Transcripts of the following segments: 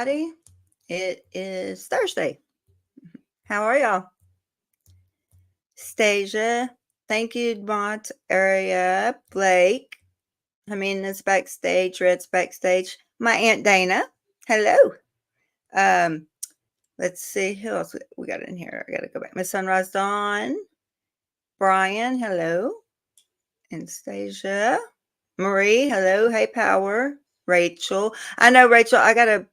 everybody. It is Thursday. How are y'all? Stasia, thank you, Mont, Area, Blake. It's backstage. Red's backstage. My Aunt Dana. Hello. Let's see who else we got in here. I gotta go back. Miss Sunrise Dawn. Brian, hello. Anastasia. Marie, hello. Hey, Power. Rachel. I know, Rachel, I gotta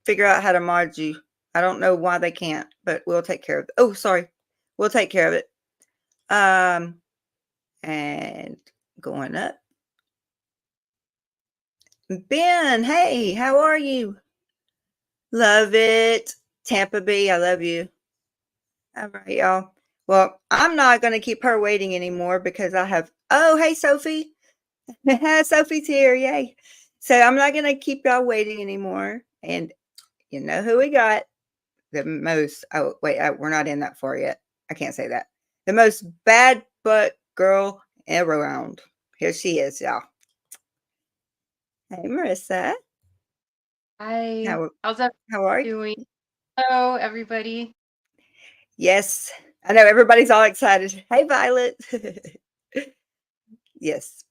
figure out how to mod you. I don't know why they can't, but we'll take care of it. Oh, sorry. We'll take care of it. And going up. Ben, hey, how are you? Love it. Tampa Bay, I love you. All right, y'all. Well, I'm not going to keep her waiting anymore because I have. Oh, hey, Sophie. Sophie's here. Yay. So I'm not going to keep y'all waiting anymore. And you know who we got? The most. Oh, wait. We're not in that far yet. I can't say that. The most bad butt girl around. Here she is, y'all. Hey, Marisa. Hi. How are are you doing? Hello, everybody. Yes. I know everybody's all excited. Hey, Violet. Yes.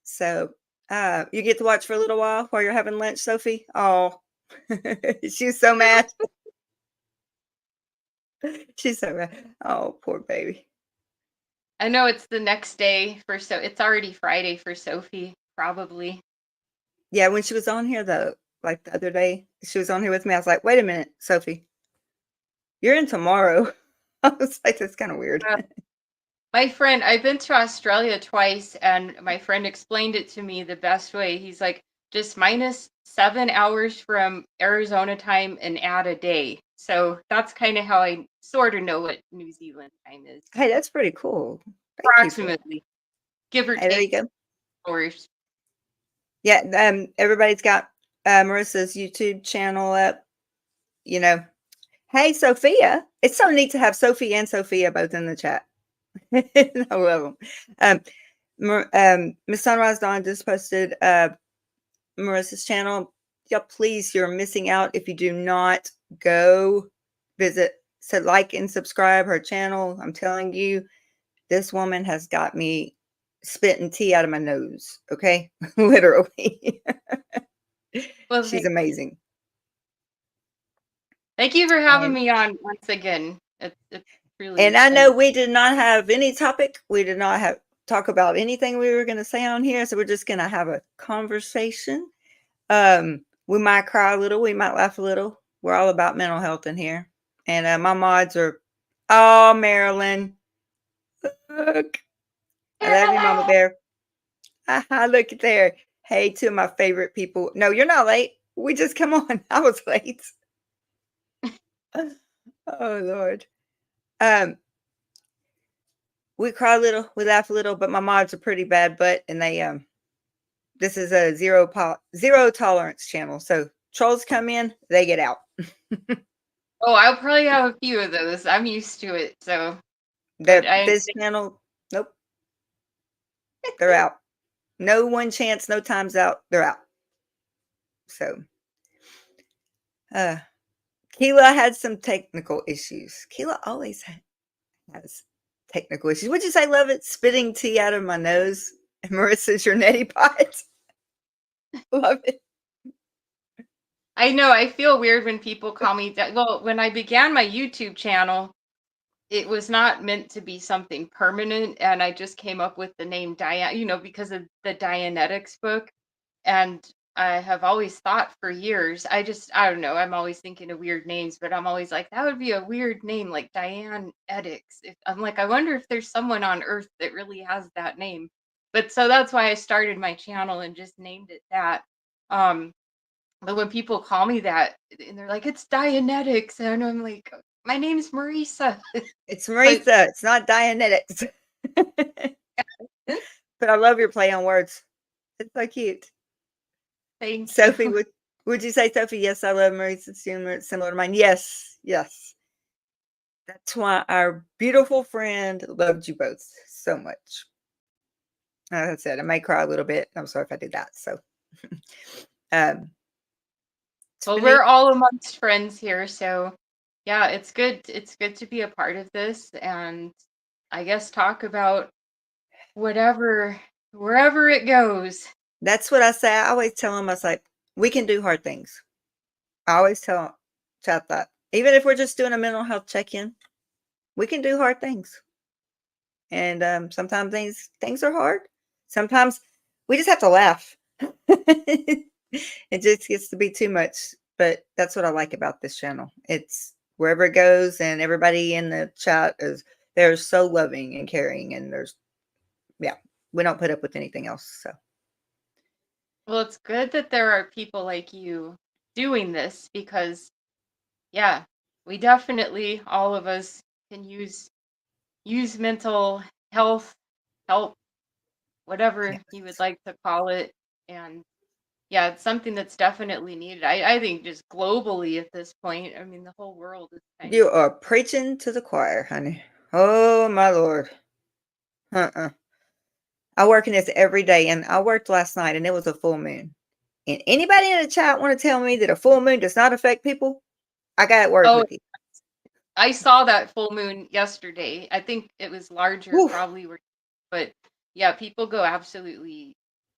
So you get to watch for a little while while you're having lunch, Sophie? Oh, she's so mad. She's so mad. Oh, poor baby. I know it's the next day it's already Friday for Sophie, probably. Yeah, when she was on here though, like the other day, she was on here with me. I was like, wait a minute, Sophie, you're in tomorrow. I was like, that's kind of weird. My friend, I've been to Australia twice, and my friend explained it to me the best way. He's like, just minus 7 hours from Arizona time and add a day. So that's kind of how I sort of know what New Zealand time is. Hey, that's pretty cool. Approximately. Give or take. There you go. Hours. Yeah, everybody's got Marissa's YouTube channel up. You know, hey, Sophia. It's so neat to have Sophie and Sophia both in the chat. I love them. Miss Sunrise Dawn just posted Marissa's channel. Yeah, please, you're missing out if you do not go visit. So like and subscribe her channel. I'm telling you, this woman has got me spitting tea out of my nose. Okay, literally. Well, she's amazing. Thank you for having me on once again. It's really. And I know we did not have any topic. We did not talk about anything we were going to say on here. So we're just going to have a conversation. We might cry a little. We might laugh a little. We're all about mental health in here. And my mods are, oh, Marilyn. Look. I love you, Mama Bear. Look at there. Hey, two of my favorite people. No, you're not late. We just come on. I was late. Oh, Lord. We cry a little, we laugh a little, but my mods are pretty bad butt, and they this is a zero tolerance channel. So trolls come in, they get out. Oh, I'll probably have a few of those. I'm used to it. So this channel, nope. They're out. No one chance, no times out. They're out. So Keilah had some technical issues. Keilah always has technical issues. Would you say, love it? Spitting tea out of my nose. And Marissa's your neti pot. Love it. I know. I feel weird when people call me that. Well, when I began my YouTube channel, it was not meant to be something permanent. And I just came up with the name Diane, because of the Dianetics book. And I have always thought for years, I don't know, I'm always thinking of weird names, but I'm always like, that would be a weird name, like Dianetics. I'm like, I wonder if there's someone on Earth that really has that name. But so that's why I started my channel and just named it that. But when people call me that, and they're like, it's Dianetics, and I'm like, my name's Marisa. It's Marisa. It's not Dianetics. But I love your play on words. It's so cute. Thanks, Sophie. Would you say, Sophie? Yes, I love Marisa's humor. It's similar to mine. Yes, yes. That's why our beautiful friend loved you both so much. As I said, I may cry a little bit. I'm sorry if I did that. So, Well, beneath. we're all amongst friends here, so yeah, it's good. It's good to be a part of this, and I guess talk about whatever, wherever it goes. That's what I say. I always tell them, I was like, we can do hard things. I always tell chat that. Even if we're just doing a mental health check-in, we can do hard things. And sometimes things are hard. Sometimes we just have to laugh. It just gets to be too much. But that's what I like about this channel. It's wherever it goes, and everybody in the chat they're so loving and caring, and yeah, we don't put up with anything else. So Well, it's good that there are people like you doing this because, yeah, we definitely, all of us can use mental health help, whatever you would yes, like to call it. And yeah, it's something that's definitely needed. I think just globally at this point, I mean, the whole world is kind you of. are preaching to the choir, honey. Oh my Lord. Uh-uh. I work in this every day, and I worked last night, and it was a full moon. And anybody in the chat want to tell me that a full moon does not affect people? I got words Oh, with you. I saw that full moon yesterday. I think it was larger, Whew. probably, but yeah, people go absolutely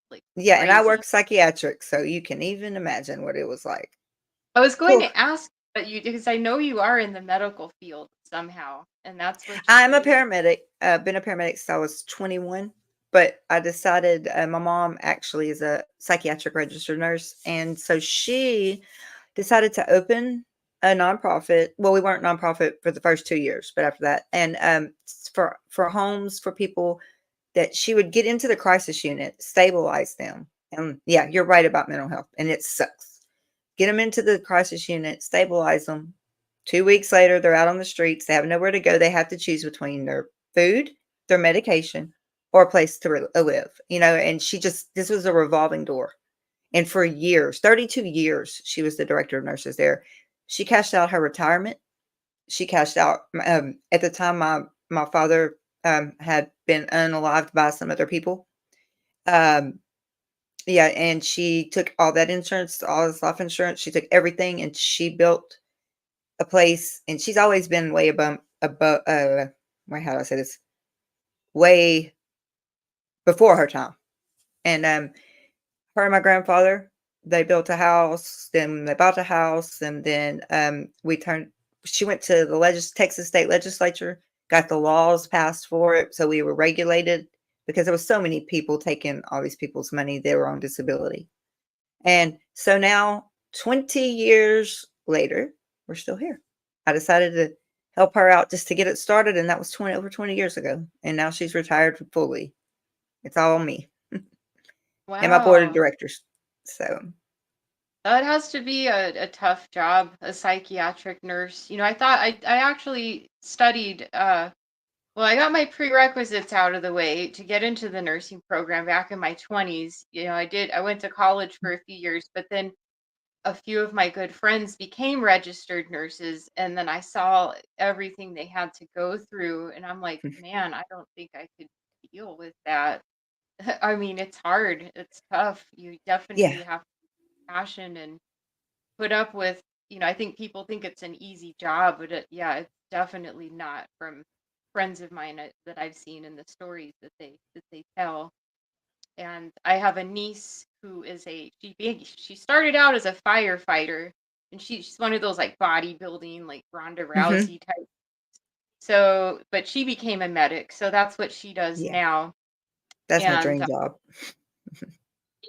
like Yeah, and I crazy. work psychiatric, so you can even imagine what it was like. I was going Whew. to ask but you because I know you are in the medical field somehow, and that's what you I'm a do. paramedic. Been a paramedic since I was 21, but I decided my mom actually is a psychiatric registered nurse, and so she decided to open a nonprofit. Well, we weren't nonprofit for the first 2 years, but after that, and for homes for people that she would get into the crisis unit, stabilize them. And yeah, you're right about mental health, and it sucks. Get them into the crisis unit, stabilize them. 2 weeks later, they're out on the streets. They have nowhere to go. They have to choose between their food, their medication, or a place to live. And this was a revolving door. And for years, 32 years, she was the director of nurses there. She cashed out her retirement. She cashed out, at the time, my father had been unalived by some other people. Um, yeah, and she took all that insurance, all this life insurance. She took everything, and she built a place. And she's always been way above. Wait, how do I say this? Way before her time. And her and my grandfather, they built a house. Then they bought a house, and then we turned. She went to the Texas state legislature, got the laws passed for it, so we were regulated because there was so many people taking all these people's money. They were on disability. And so now, 20 years later, we're still here. I decided to help her out just to get it started, and that was over 20 years ago. And now she's retired fully. It's all on me and my board of Wow. directors. So, That has to be a tough job, a psychiatric nurse. I thought I actually studied well, I got my prerequisites out of the way to get into the nursing program back in my 20s. I went to college for a few years, but then a few of my good friends became registered nurses, and then I saw everything they had to go through, and I'm like, man, I don't think I could deal with that. I mean, it's hard, it's tough. You yeah, definitely have passion and put up with, I think people think it's an easy job, but yeah, it's definitely not from friends of mine that I've seen in the stories that they tell. And I have a niece who is she started out as a firefighter, and she's one of those like bodybuilding, like Ronda hmm, Rousey type. So, but she became a medic, so that's what she does yeah, now. that's my And dream job.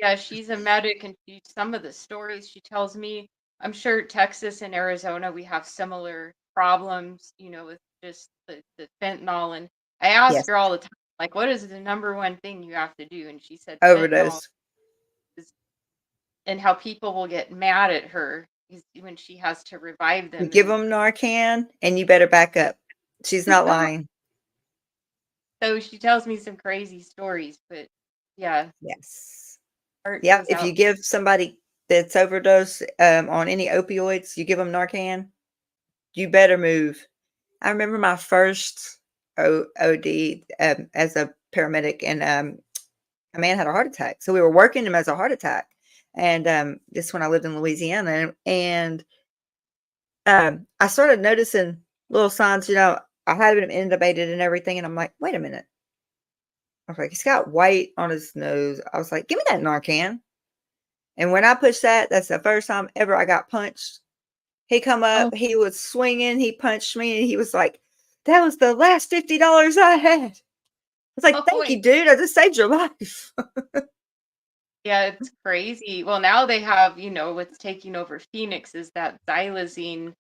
yeah, she's a medic, and some of the stories she tells me, I'm sure Texas and Arizona, we have similar problems, with just the fentanyl. And I ask Yes, her all the time, like, what is the number one thing you have to do? And she said fentanyl overdose. is, and how people will get mad at her when she has to revive You them. give And them Narcan, and you better back up. She's not lying. so she tells me some crazy stories, but yeah, Yes. heart Yeah, goes if you out. give somebody that's overdosed on any opioids, you give them Narcan, you better move. I remember my first OD as a paramedic, and a man had a heart attack. So we were working him as a heart attack. and this when I lived in Louisiana, and I started noticing little signs. I had him intubated and everything, and I'm like, wait a minute. I was like, he's got white on his nose. I was like, give me that Narcan. And when I pushed that, that's the first time ever I got punched. He come Oh, up, he was swinging, he punched me, and he was like, "That was the last $50 I had." I was like, oh "Thank wait. you, dude. I just saved your life." Yeah, it's crazy. Well, now they have, what's taking over Phoenix is that xylazine,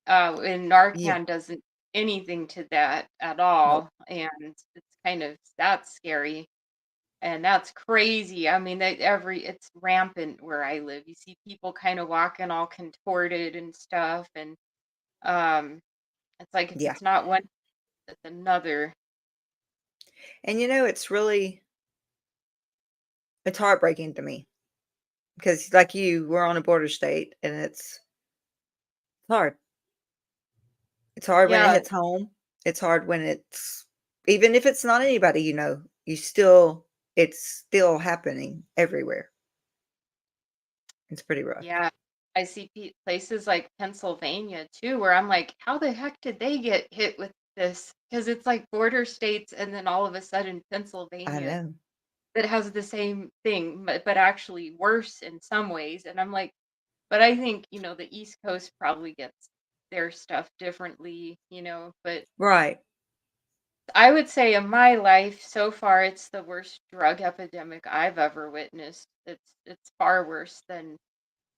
and Yeah. Narcan doesn't anything to that at Nope. all, and that's scary. And that's crazy. I mean, it's rampant where I live. You see people kind of walking all contorted and stuff, and um, it's like if Yeah. it's not one, it's another. And it's heartbreaking to me because, like you, we're on a border state, and it's hard. It's hard when it Yeah, hits home. It's hard when it's even if it's not anybody it's still happening everywhere. It's pretty rough. yeah. I see places like Pennsylvania too, where I'm like, how the heck did they get hit with this? Because it's like border states, and then all of a sudden I Pennsylvania know. that has the same thing, but actually worse in some ways. And I'm like, but I think, the East Coast probably gets their stuff differently, but Right. I would say in my life so far, it's the worst drug epidemic I've ever witnessed. It's far worse than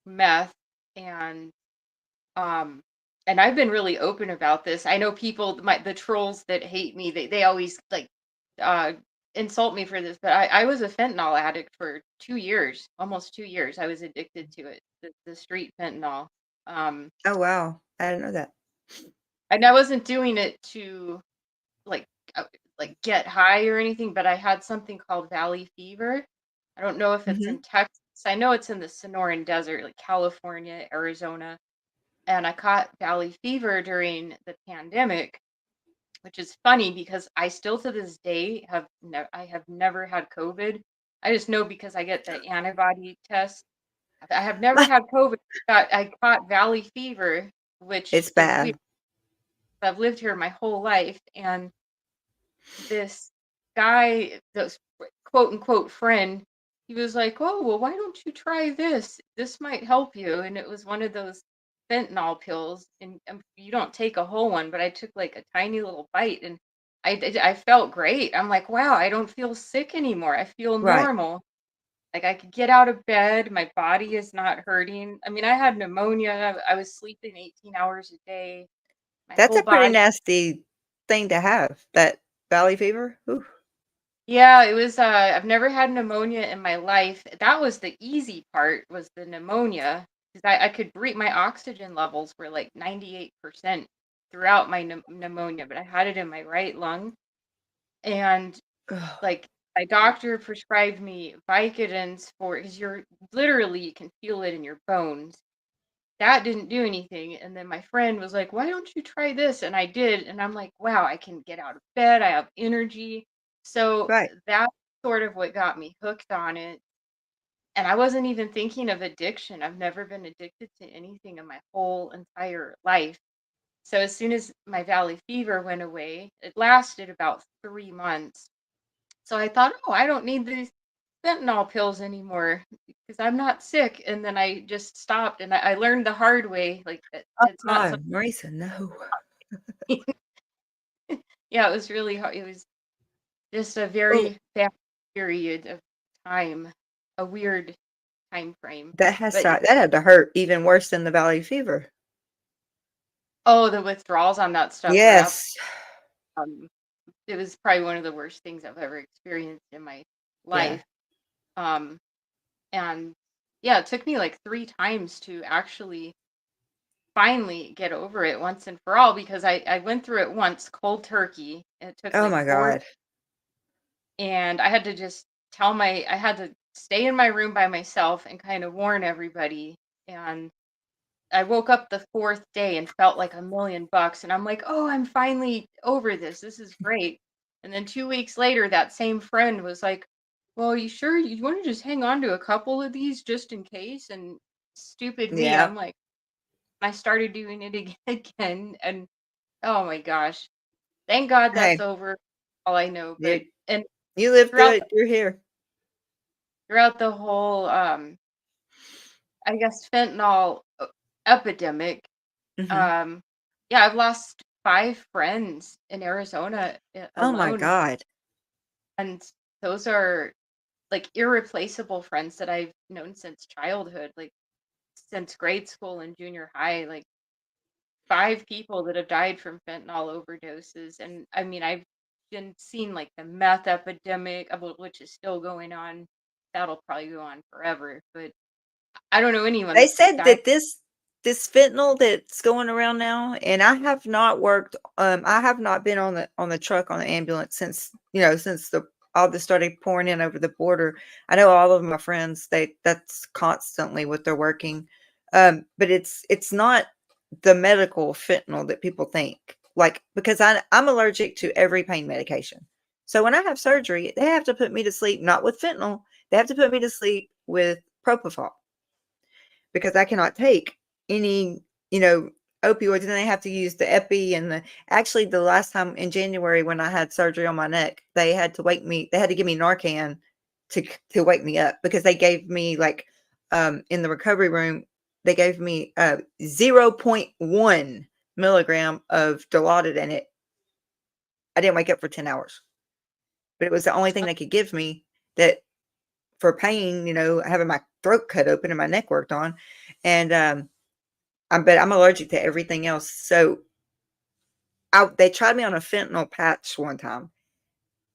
meth, and um and I've been really open about this. I know people, the trolls that hate me, they always like uh insult me for this, but I was a fentanyl addict for 2 years, almost 2 years. I was addicted to it, the street fentanyl. Um Oh, wow. I didn't know that. and I wasn't doing it to like uh, like get high or anything, but I had something called valley fever. I don't know if it's in Mhm. Texas. I know it's in the Sonoran Desert, like California, Arizona, and I caught valley fever during the pandemic, which is funny because I still to this day I have never had COVID. I just know because I get the antibody test. I have never had COVID. I caught valley fever, which It's is weird. bad. I've lived here my whole life, and this guy, this quote unquote friend, he was like, "Oh, well, why don't you try this? This might help you." And it was one of those fentanyl pills, and you don't take a whole one, but I took like a tiny little bite, and I felt great. I'm like, wow, I don't feel sick anymore. I feel Right. normal. Like I could get out of bed. My body is not hurting. I mean, I had pneumonia. I was sleeping 18 hours a day. My That's whole a pretty body. nasty thing to have, that valley fever. Ooh. Yeah, it was, I've never had pneumonia in my life. That was the easy part, was the pneumonia, 'cause I could breathe. My oxygen levels were like 98% throughout my pneumonia, but I had it in my right lung. And Ugh. like my doctor prescribed me Vicodins for, because you can feel it in your bones. That didn't do anything. And then my friend was like, "Why don't you try this?" And I did. And I'm like, wow, I can get out of bed. I have energy. So Right. that's sort of what got me hooked on it. And I wasn't even thinking of addiction. I've never been addicted to anything in my whole entire life. So as soon as my valley fever went away, it lasted about 3 months. So I thought, oh, I don't need these fentanyl pills anymore because I'm not sick. And then I just stopped, and I learned the hard way, like that Oh it's not god, something. Marisa, no. Yeah, it was really hard. It was just a Oh, very bad period of time, a weird time frame. But that had to hurt even worse than the valley fever. oh, the withdrawals on that stuff were Yes. um it was probably one of the worst things I've ever experienced in my Yeah. life. Um and yeah, it took me like 3 times to actually finally get over it once and for all, because I went through it once cold turkey, and it took Oh like my 4, god. and I had to just I had to stay in my room by myself and kind of warn everybody. And I woke up the fourth day and felt like $1,000,000, and I'm like, "Oh, I'm finally over this. This is great." And then 2 weeks later, that same friend was like, well, you sure you want to just hang on to a couple of these just in case? And stupid me, Yeah. I'm like, I started doing it again, and oh my gosh, thank God that's Hey, over. All I know, but you and you lived through throughout it. You're here. throughout the whole, I guess fentanyl epidemic, Hmm. um, yeah, I've lost 5 friends in Arizona Oh my alone, God. and those are like irreplaceable friends that I've known since childhood, like since grade school and junior high, like 5 people that have died from fentanyl overdoses. And I mean, I've been seeing like the meth epidemic, which is still going on. That'll probably go on forever, but I don't know anyone They that's said died. that this fentanyl that's going around now, and I have not worked. I have not been on the truck on the ambulance since since the all this started pouring in over the border. I know all of my friends that's constantly what they're working, but it's not the medical fentanyl that people think. Like because I'm allergic to every pain medication, so when I have surgery, they have to put me to sleep not with fentanyl. They have to put me to sleep with propofol because I cannot take any, opioids, and they have to use the epi and actually the last time in January when I had surgery on my neck, they had to give me Narcan to wake me up because they gave me like in the recovery room, they gave me 0.1 milligram of Dilaudid in it. I didn't wake up for 10 hours, but it was the only thing they could give me that for pain, having my throat cut open and my neck worked on. And but I'm allergic to everything else. So they tried me on a fentanyl patch one time.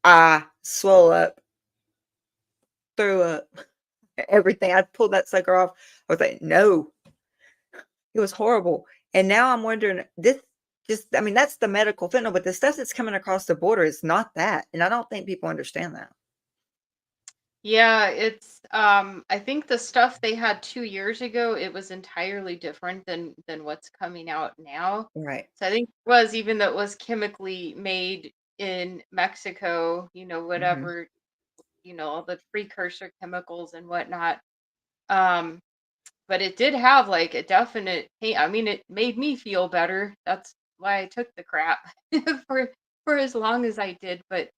I swelled up, threw up, everything. I pulled that sucker off. I was like, no, it was horrible. And now I'm wondering, I mean, that's the medical fentanyl, but the stuff that's coming across the border is not that. And I don't think people understand that. Yeah, it's I think the stuff they had 2 years ago, it was entirely different than what's coming out now. Right. So I think it was, even though it was chemically made in Mexico, Hmm. whatever, all the precursor chemicals and whatnot. Um, but it did have like a definite hey, I mean, it made me feel better. That's why I took the crap for for as long as I did. But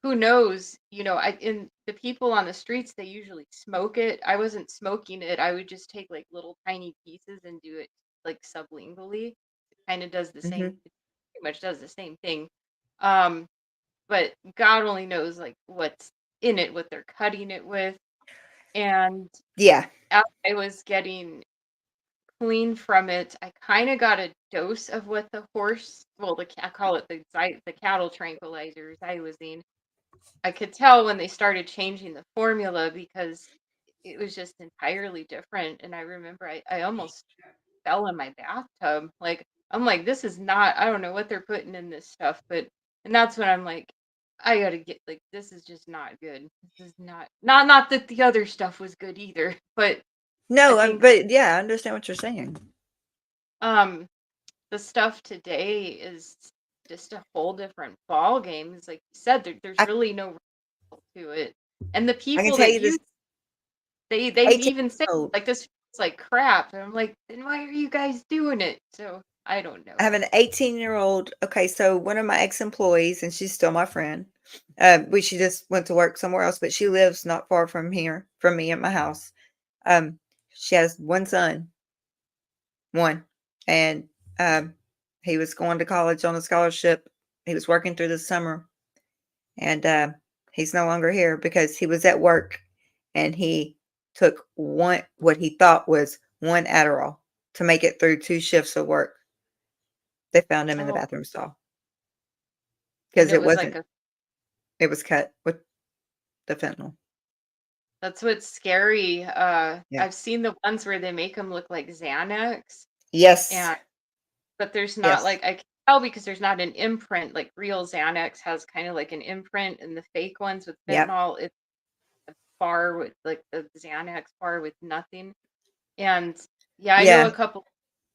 who knows? I in the people on the streets, they usually smoke it. I wasn't smoking it. I would just take like little tiny pieces and do it like sublingually. It kind of does the same, Hmm. it pretty much does the same thing. Um, but God only knows like what's in it, what they're cutting it with. And Yeah. as I was getting clean from it, I kind of got a dose of what the horse, well, I call it the cattle tranquilizer, xylazine. I could tell when they started changing the formula because it was just entirely different. And I remember I almost fell in my bathtub. Like, I'm like, this is not, I don't know what they're putting in this stuff, but, and that's when I'm like, I gotta get, like, this is just not good. This is not that the other stuff was good either, but I No, think, but yeah, I understand what you're saying. um, the stuff today is just a whole different ball game. It's like you said, there's I, really no rule to it. And the I can people tell that you this use, they 18 even say year old like this feels like crap. And I'm like, then why are you guys doing it? So I don't I know. have an 18-year-old. Okay, so one of my ex-employees, and she's still my friend. She just went to work somewhere else, but she lives not far from here, from me at my house. Um, she has one son, one, and he was going to college on a scholarship. He was working through the summer, and he's no longer here because he was at work and he took what he thought was one Adderall to make it through 2 shifts of work. They found him in the Oh, bathroom stall and because it was like it was cut with the fentanyl. that's what's scary. Yeah. I've seen the ones where they make them look like Xanax, Yes. and but there's not Yes. like, I can tell because there's not an imprint. Like real Xanax has kind of like an imprint, and the fake ones with Yep. fentanyl, it's a bar with like the Xanax bar with nothing. And yeah, I know Yeah. a couple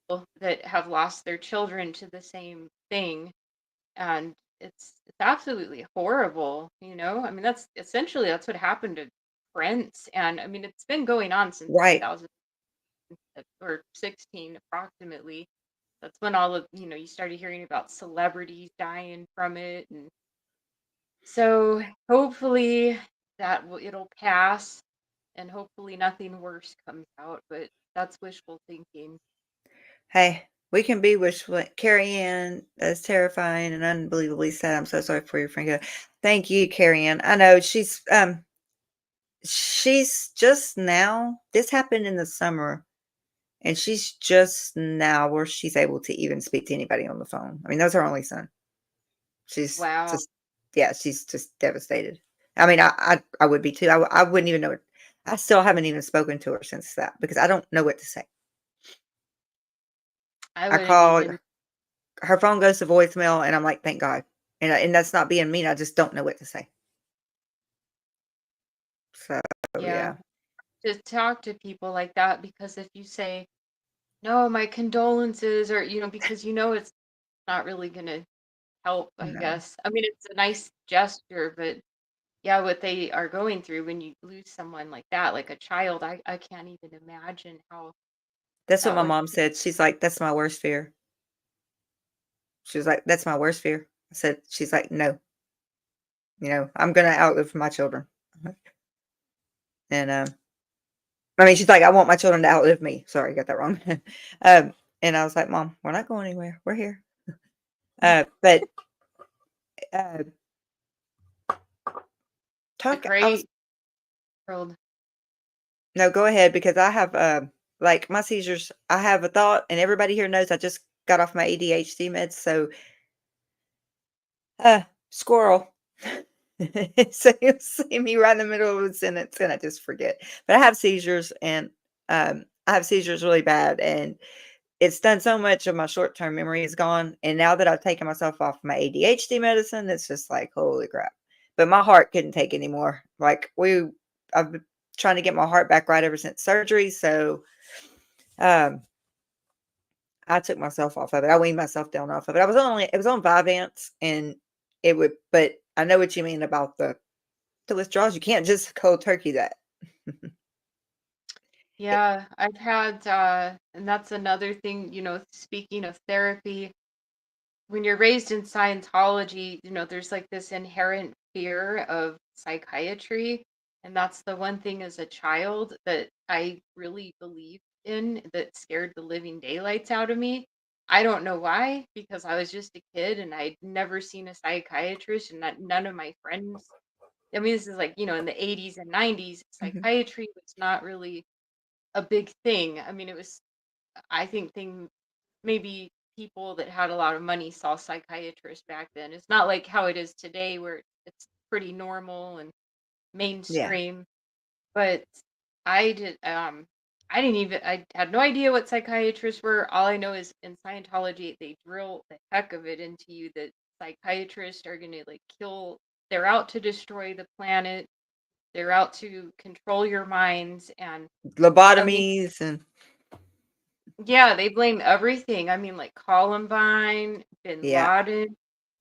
people that have lost their children to the same thing. And it's absolutely horrible, you know? I mean, that's what happened to Prince, and I mean, it's been going on since Right. 2000 or 16 approximately. That's when all of, you started hearing about celebrities dying from it, and so hopefully it'll pass, and hopefully nothing worse comes out, but that's wishful thinking. Hey, we can be wishful. Carrie Ann, that's terrifying and unbelievably sad. I'm so sorry for your friend. Thank you, Carrie Ann. I know she's just now, this happened in the summer, and she's just now where she's able to even speak to anybody on the phone. I mean, that's her only son. She's Wow. just, yeah, she's just devastated. I mean, I would be too. I wouldn't even know it. I still haven't even spoken to her since that because I don't know what to say. I I wouldn't called, even. her phone goes to voicemail, and I'm like, thank God. And that's not being mean. I just don't know what to say. So Yeah, yeah, to talk to people like that, because if you say, no, my condolences, or because it's not really gonna help, I no. guess. I mean, it's a nice gesture, but yeah, what they are going through when you lose someone like that, like a child, I can't even imagine how That's what that my would. mom said. She's like, that's my worst fear. She was like, that's my worst fear. I said, she's like, no, I'm gonna outlive my children. And I mean, she's like, I want my children to outlive me. Sorry, I got that wrong. And I was like, Mom, we're not going anywhere. We're here. But uh, A I was, great world. no, go ahead because I have, like my seizures, I have a thought, and everybody here knows I just got off my ADHD meds. So, squirrel. So you'll see me right in the middle of a sentence and I just forget. But I have seizures, and I have seizures really bad, and it's done so much of my short-term memory is gone, and now that I've taken myself off my ADHD medicine, it's just like, holy crap. But my heart couldn't take anymore. Like I've been trying to get my heart back right ever since surgery, so um, I took myself off of it. I weaned myself down off of it. It was on Vyvanse, and but I know what you mean about the withdrawals. You can't just cold turkey that. It Yeah, I've had, and that's another thing, speaking of therapy, when you're raised in Scientology, there's like this inherent fear of psychiatry. And that's the one thing as a child that I really believed in that scared the living daylights out of me. I don't know why, because I was just a kid and I'd never seen a psychiatrist, and that none of my friends, I mean, this is like, in the 80s and 90s, Mhm. psychiatry was not really a big thing. I mean, it was, I think, maybe people that had a lot of money saw psychiatrists back then. It's not like how it is today where it's pretty normal and Yeah. mainstream. But I did I had no idea what psychiatrists were. All I know is in Scientology they drill the heck of it into you that psychiatrists are gonna like kill, they're out to destroy the planet. They're out to control your minds, and I mean, Lobotomies and yeah, they blame everything. I mean, like Columbine, Bin yeah. Laden,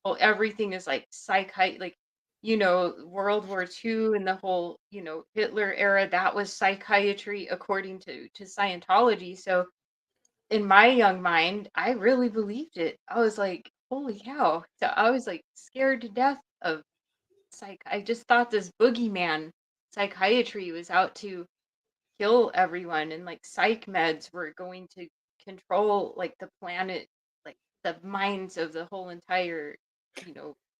well, everything is like like, World War II and the whole, Hitler era, that was psychiatry according to Scientology. So in my young mind, I really believed it. I was like, holy cow. So I was like scared to death of I just thought this boogeyman psychiatry was out to kill everyone, and like psych meds were going to control like the planet, like the minds of the whole entire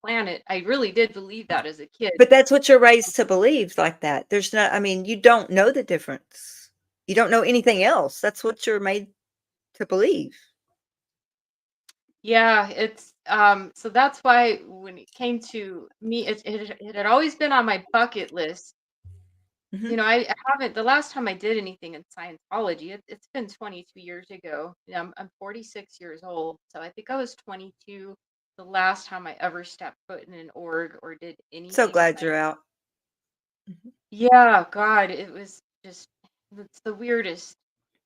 planet. I really did believe that as a kid. But that's what you're raised to believe like that. There's not, I mean, you don't know the difference. You don't know anything else. That's what you're made to believe. Yeah, it's so that's why when it came to me, it had always been on my bucket list. Mhm. I haven't, the last time I did anything in Scientology, it's been 22 years ago. I'm 46 years old, so I think I was 22 the last time I ever stepped foot in an org or did So anything glad Scientology. you're out. Yeah, God, it was just, it's the weirdest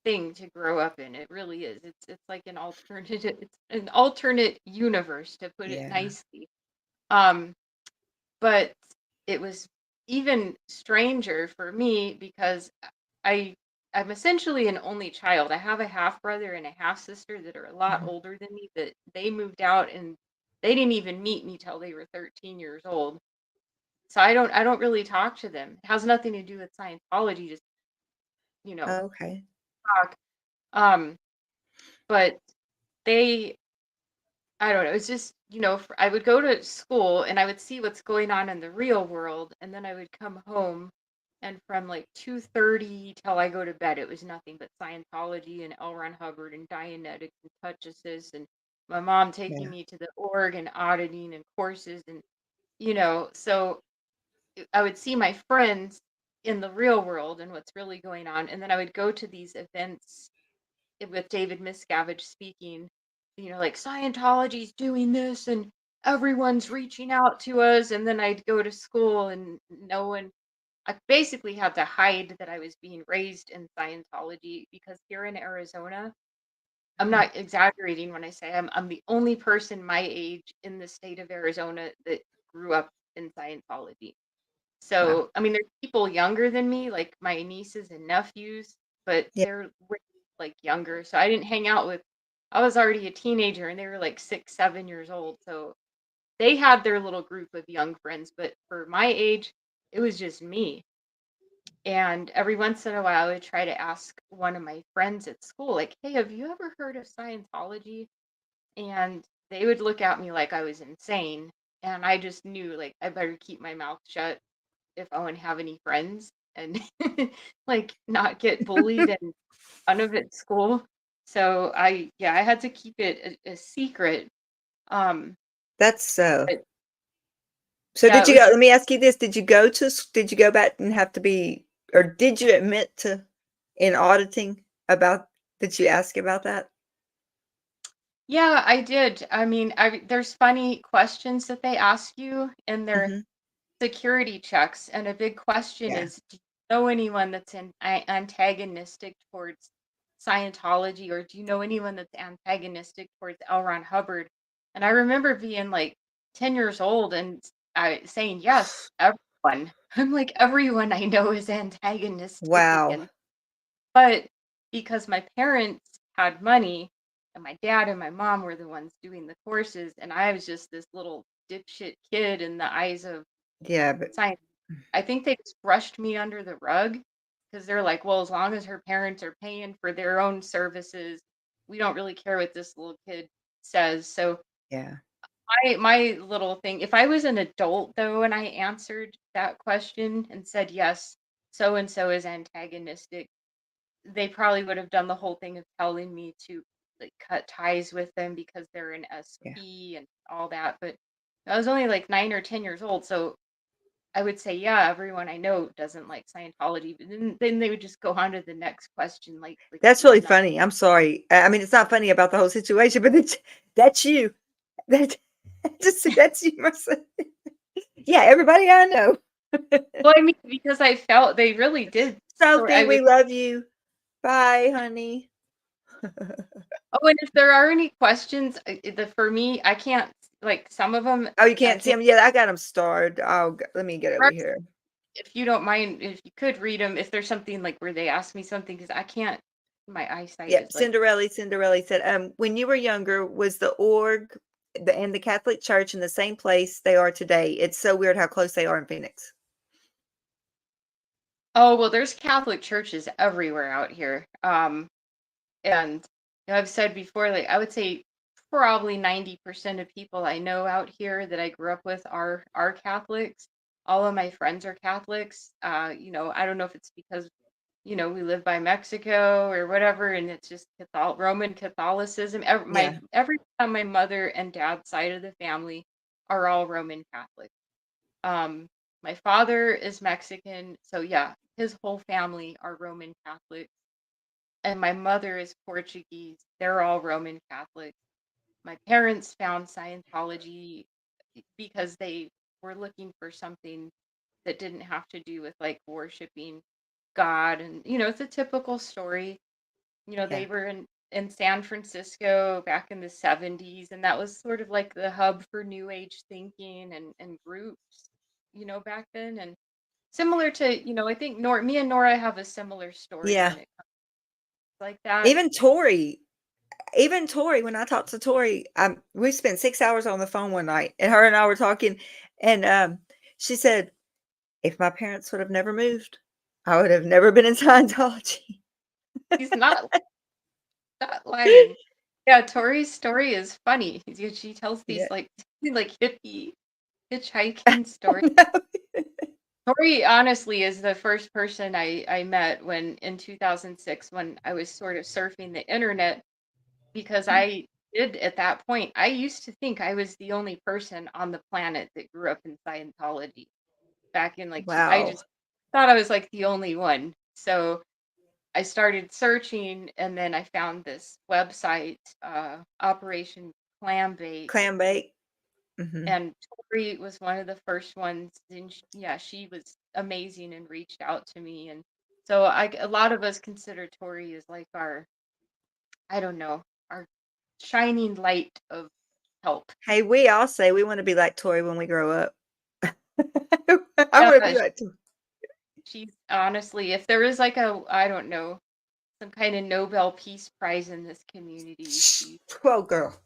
thing to grow up in. It really is. It's like an alternative, it's an alternate universe, to put it Yeah. nicely. Um, but it was even stranger for me because I I'm essentially an only child. I have a half brother and a half sister that are a lot Mhm. older than me that they moved out and they didn't even meet me till they were 13 years old. So I don't really talk to them. It has nothing to do with Scientology, just, you know, Okay. talk. Um, but they I don't know. It's just, I would go to school and I would see what's going on in the real world, and then I would come home, and from like 2:30 till I go to bed, it was nothing but Scientology and L. Ron Hubbard and Dianetics and Touch Assist, and my mom taking Yeah. me to the org and auditing and courses, and so I would see my friends in the real world and what's really going on, and then I would go to these events with David Miscavige speaking, like Scientology's doing this and everyone's reaching out to us. And then I'd go to school and no one, I basically had to hide that I was being raised in Scientology because here in Arizona, I'm Mhm. not exaggerating when I say I'm the only person my age in the state of Arizona that grew up in Scientology. Wow. So, I mean, there's people younger than me, like my nieces and nephews, but Yeah. they're way, like younger. So I didn't hang out with, I was already a teenager and they were like 6, 7 years old. So they had their little group of young friends, but for my age, it was just me. And every once in a while, I would try to ask one of my friends at school, like, hey, have you ever heard of Scientology? And they would look at me like I was insane. And I just knew, like, I better keep my mouth shut if I want to have any friends and like not get bullied and fun of at school. So I had to keep it a secret. Um, That's so. but So yeah, did it you was go, just let me ask you this, did you go back and have to be, or did you admit to in auditing about, did you ask about that? yeah, I did. I mean, there's funny questions that they ask you in their Mhm. security checks, and a big question Yeah. is, do you know anyone that's antagonistic towards Scientology, or do you know anyone that's antagonistic towards L. Ron Hubbard? And I remember being like 10 years old and saying, yes, everyone. I'm like, everyone I know is antagonistic Wow. against. But because my parents had money, and my dad and my mom were the ones doing the courses, and I was just this little dipshit kid in the eyes of Yeah, but science. I think they just brushed me under the rug because they're like, well, as long as her parents are paying for their own services, we don't really care what this little kid says. So yeah. my little thing, if I was an adult though, and I answered that question and said yes, so and so is antagonistic, they probably would have done the whole thing of telling me to like cut ties with them because they're an Yeah. SP and all that. But I was only like 9 or 10 years old, so I would say, yeah, everyone I know doesn't like Scientology, but then they would just go on to the next question, like it That's was really not. funny. I'm sorry. I mean, it's not funny about the whole situation, but that's you. That that's you, Marissa. Yeah, everybody I know. Well, I mean, because I felt they really did sort. Sophie, I we would. love you. Bye, honey. Oh, and if there are any questions, for me, I can't like some of them. Oh, you I can't see can't. them? Yeah, I got them starred. Let me get over Rex, here. if you don't mind, if you could read them, if there's something like where they ask me something, because I can't. My eyesight Yep, is like. Cinderella said, when you were younger, was the org and the Catholic Church in the same place they are today? It's so weird how close they are in Phoenix. Oh well, there's Catholic churches everywhere out here. And I've said before, like I would say probably 90% of people I know out here that I grew up with are Catholics. All of my friends are Catholics. I don't know if it's because, we live by Mexico or whatever, and it's just Roman Catholicism. Yeah, Every time my mother and dad's side of the family are all Roman Catholic. Um, my father is Mexican, so yeah, his whole family are Roman Catholic, and my mother is Portuguese. They're all Roman Catholic. My parents found Scientology because they were looking for something that didn't have to do with like worshiping God. And, it's a typical story. yeah, They were in in San Francisco back in the 70s, and that was sort of like the hub for New Age thinking and groups, back then. And similar to, I think me and Nora have a similar story Yeah. when it comes like that. Even Tori, when I talked to Tori, we spent 6 hours on the phone one night, and her and I were talking, and, she said, "If my parents would have never moved, I would have never been in Scientology." She's not lying. Yeah, Tori's story is funny. She tells Yeah. these like hippie hitchhiking stories. No. Tori honestly is the first person I met when in 2006 when I was sort of surfing the internet because I did at that point I used to think I was the only person on the planet that grew up in Scientology back in I Wow. just thought I was like the only one. So I started searching and then I found this website, Operation Clambake, Clam bake. Mhm. and Tori was one of the first ones. And yeah, she was amazing and reached out to me. And so a lot of us consider Tori as like I don't know, our shining light of help. Hey, we all say we wanna be like Tori when we grow up. I wanna be Yeah, like Tori. she's honestly, if there is like I don't know, some kind of Nobel Peace Prize in this community, she's Oh, girl.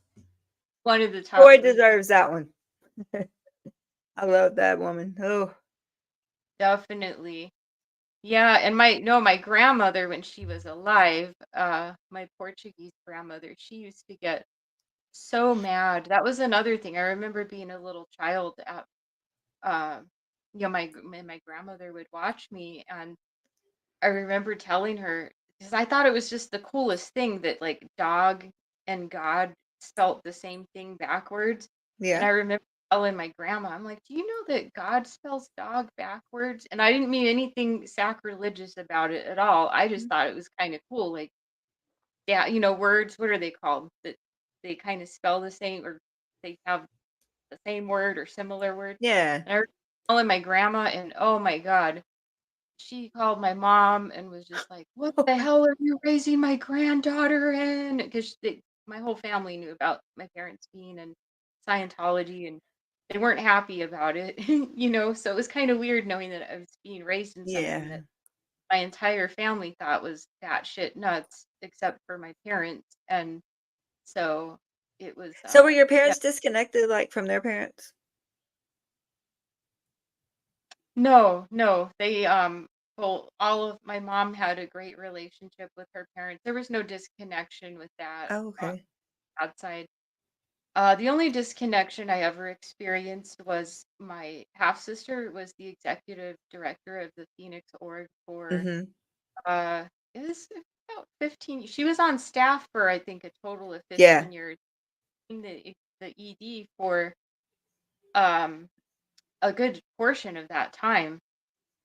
one of the top Tori three. deserves that one. I love that woman. Oh, Definitely. Yeah, and my grandmother when she was alive, my Portuguese grandmother, she used to get so mad. That was another thing. I remember being a little child at uh, my grandmother would watch me, and I remember telling her because I thought it was just the coolest thing that like dog and God spelt the same thing backwards. And yeah. I remember telling my grandma, I'm like, "Do you know that God spells dog backwards?" And I didn't mean anything sacrilegious about it at all. I just thought it was kind of cool. Like, yeah, words, what are they called? That they kind of spell the same or they have the same word or similar words. Yeah. And I remember telling my grandma, and oh my God, she called my mom and was just like, "What the hell are you raising my granddaughter in?" Because my whole family knew about my parents being in Scientology and they weren't happy about it, So it was kind of weird knowing that I was being raised in something Yeah. that my entire family thought was batshit nuts, except for my parents. And so it was, So were your yeah, parents disconnected, like, from their parents? no, no, they, well, all of my mom had a great relationship with her parents. There was no disconnection with that Oh, on okay. that side. The only disconnection I ever experienced was my half sister was the executive director of the Phoenix org for Mhm. uh it was about 15. She was on staff for I think a total of Yeah. 15 years in the ED for um a good portion of that time.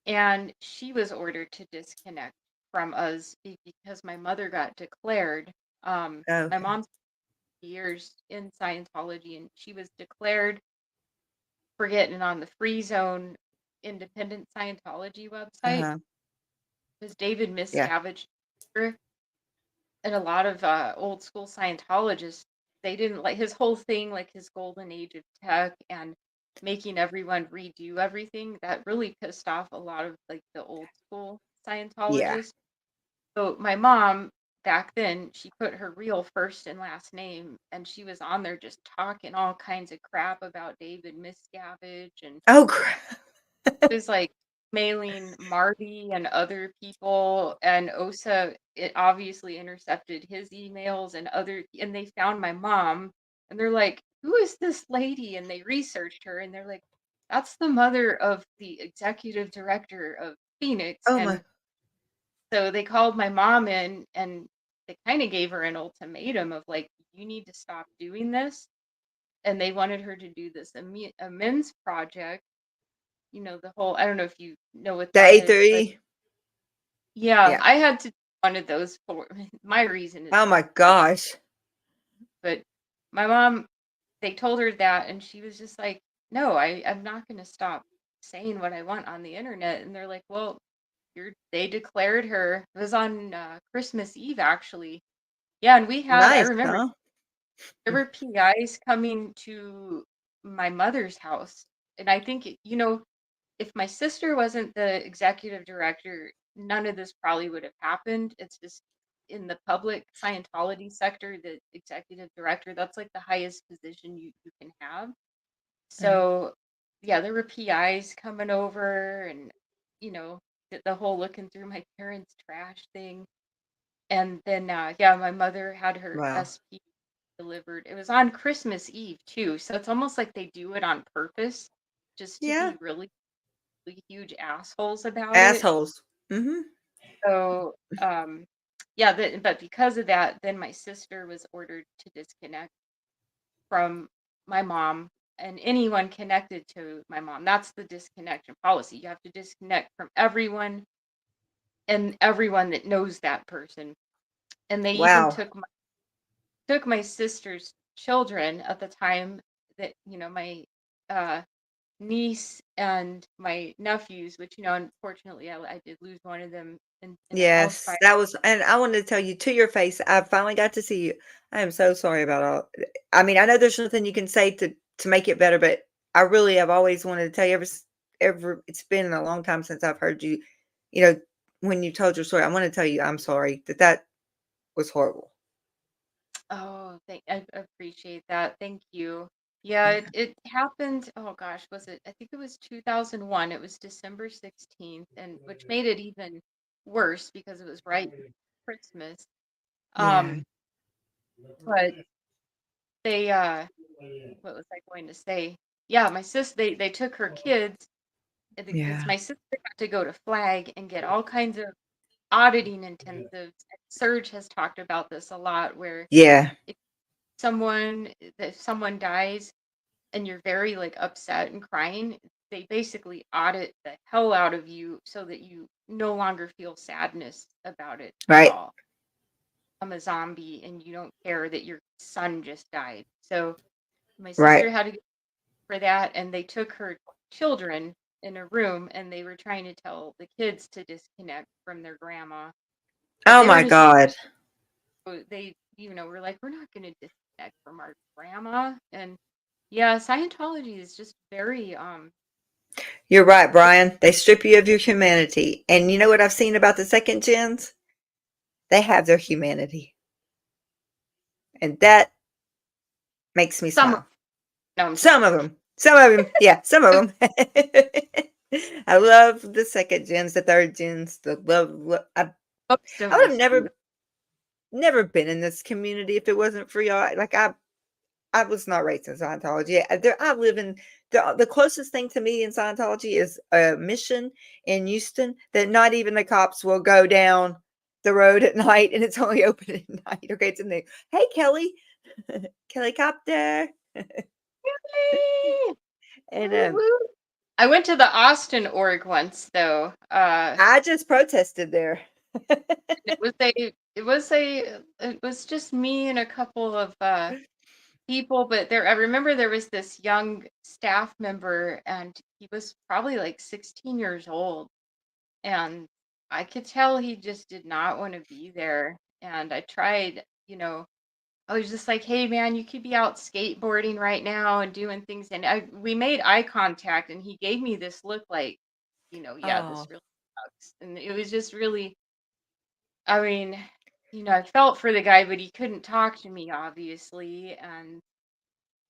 And she was ordered to disconnect from us because my mother got declared. My Okay. mom's years in Scientology, and she was declared for getting on the Free Zone independent Scientology website Uh-huh. because David Yeah. Miscavige and a lot of old school Scientologists, they didn't like his whole thing, like his golden age of tech and making everyone redo everything. That really pissed off a lot of like the old school Yeah. Scientologists. So my mom back then, she put her real first and last name, and she was on there just talking all kinds of crap about David Miscavige and Oh, crap. was like mailing Marty and other people, and OSA it obviously intercepted his emails and they found my mom and they're like, "Who is this lady?" And they researched her and they're like, "That's the mother of the executive director of Phoenix." Oh, And my. so they called my mom in and they kind of gave her an ultimatum of like, "You need to stop doing this." And they wanted her to do this amends project, the whole I don't know if you know what The that A is, through but E? yeah, Yeah. I had to do one of those for my reason is Oh my background, gosh. but my mom, they told her that and she was just like, "No, I'm not going to stop saying what I want on the internet." And they're like, "Well, they declared her." It was on Christmas Eve actually. Yeah, and we had, I Nice, remember huh? there were PIs coming to my mother's house. And I think, if my sister wasn't the executive director, none of this probably would have happened. It's just in the public Scientology sector, the executive director, that's like the highest position you can have. Mhm. So, yeah, there were PIs coming over and, the whole looking through my parents' trash thing. And then, yeah, my mother had her Wow. SP delivered. It was on Christmas Eve too, so it's almost like they do it on purpose, just to Yeah. be really, really huge assholes about it. Assholes. Mhm. So, yeah, but because of that, then my sister was ordered to disconnect from my mom and anyone connected to my mom. That's the disconnection policy. You have to disconnect from everyone and everyone that knows that person. And they even Wow. took my sister's children at the time, that my uh niece and my nephews, which unfortunately I did lose one of them in a house Yes, fire. that was, and I wanted to tell you to your face, I finally got to see you. I am so sorry about all. I mean, I know there's nothing you can say to make it better, but I really have always wanted to tell you ever it's been a long time since I've heard you, you know, when you told your story. I want to tell you I'm sorry that was horrible. Oh, I appreciate that. Thank you. Yeah, it happened. Oh gosh, was it? I think it was 2001. It was December 16th, and which made it even worse because it was right before Christmas. Yeah. Um, but they what was I going to say? Yeah, my sis they took her kids because Yeah. my sister got to go to Flag and get all kinds of auditing intensives. And Serge has talked about this a lot, where Yeah. if if someone dies and you're very like upset and crying, they basically audit the hell out of you so that you no longer feel sadness about it at Right. all. I'm a zombie and you don't care that your son just died. So my Right. sister had to go for that, and they took her children in a room and they were trying to tell the kids to disconnect from their grandma, but Oh they were my just God. they were like, we're not going to disconnect from our grandma. And yeah, Scientology is just very You're right, Brian. They strip you of your humanity. And you know what I've seen about the second gens? They have their humanity. And that makes me some. smile. No, I'm just Some of kidding. them. Some of them. Yeah, some of them. I love the second gens, the third gens, the Most of I would have us do. never been in this community if it wasn't for y'all. Like I was not raised in Scientology. I live in the closest thing to me in Scientology is a mission in Houston that not even the cops will go down the road at night, and it's only open at night. Okay, it's in there. Hey, Kelly, Kelly Copter, Yay! and Woo, woo. I went to the Austin org once though. I just protested there. It was just me and a couple of people, but I remember there was this young staff member and he was probably like 16 years old, and I could tell he just did not want to be there. And I tried, I was just like, "Hey man, you could be out skateboarding right now and doing things." And we made eye contact and he gave me this look like, yeah, Oh, this really sucks. And it was just really, I mean, I felt for the guy, but he couldn't talk to me, obviously. And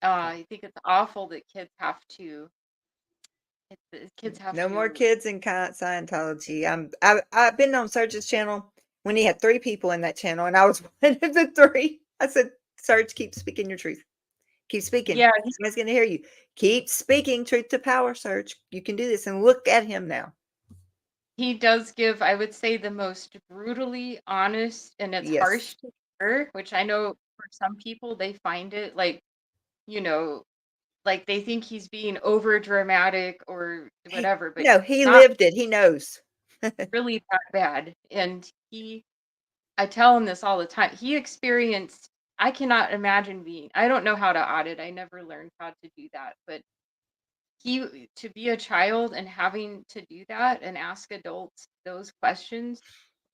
I think it's awful that kids have no more to. kids in Scientology. I've been on Serge's channel when he had 3 people in that channel, and I was one of the 3. I said, Serge, keep speaking your truth. Keep speaking. Yeah, Somebody's going to hear you. Keep speaking truth to power, Serge. You can do this. And look at him now. he does give, I would say, the most brutally honest, and it's Yes. harsh to hear, which I know for some people they find it like, you know, like they think he's being over dramatic or whatever, but No, he not lived it. He knows. really that bad. And I tell him this all the time. I cannot imagine I don't know how to audit. I never learned how to do that, but to be a child and having to do that and ask adults those questions,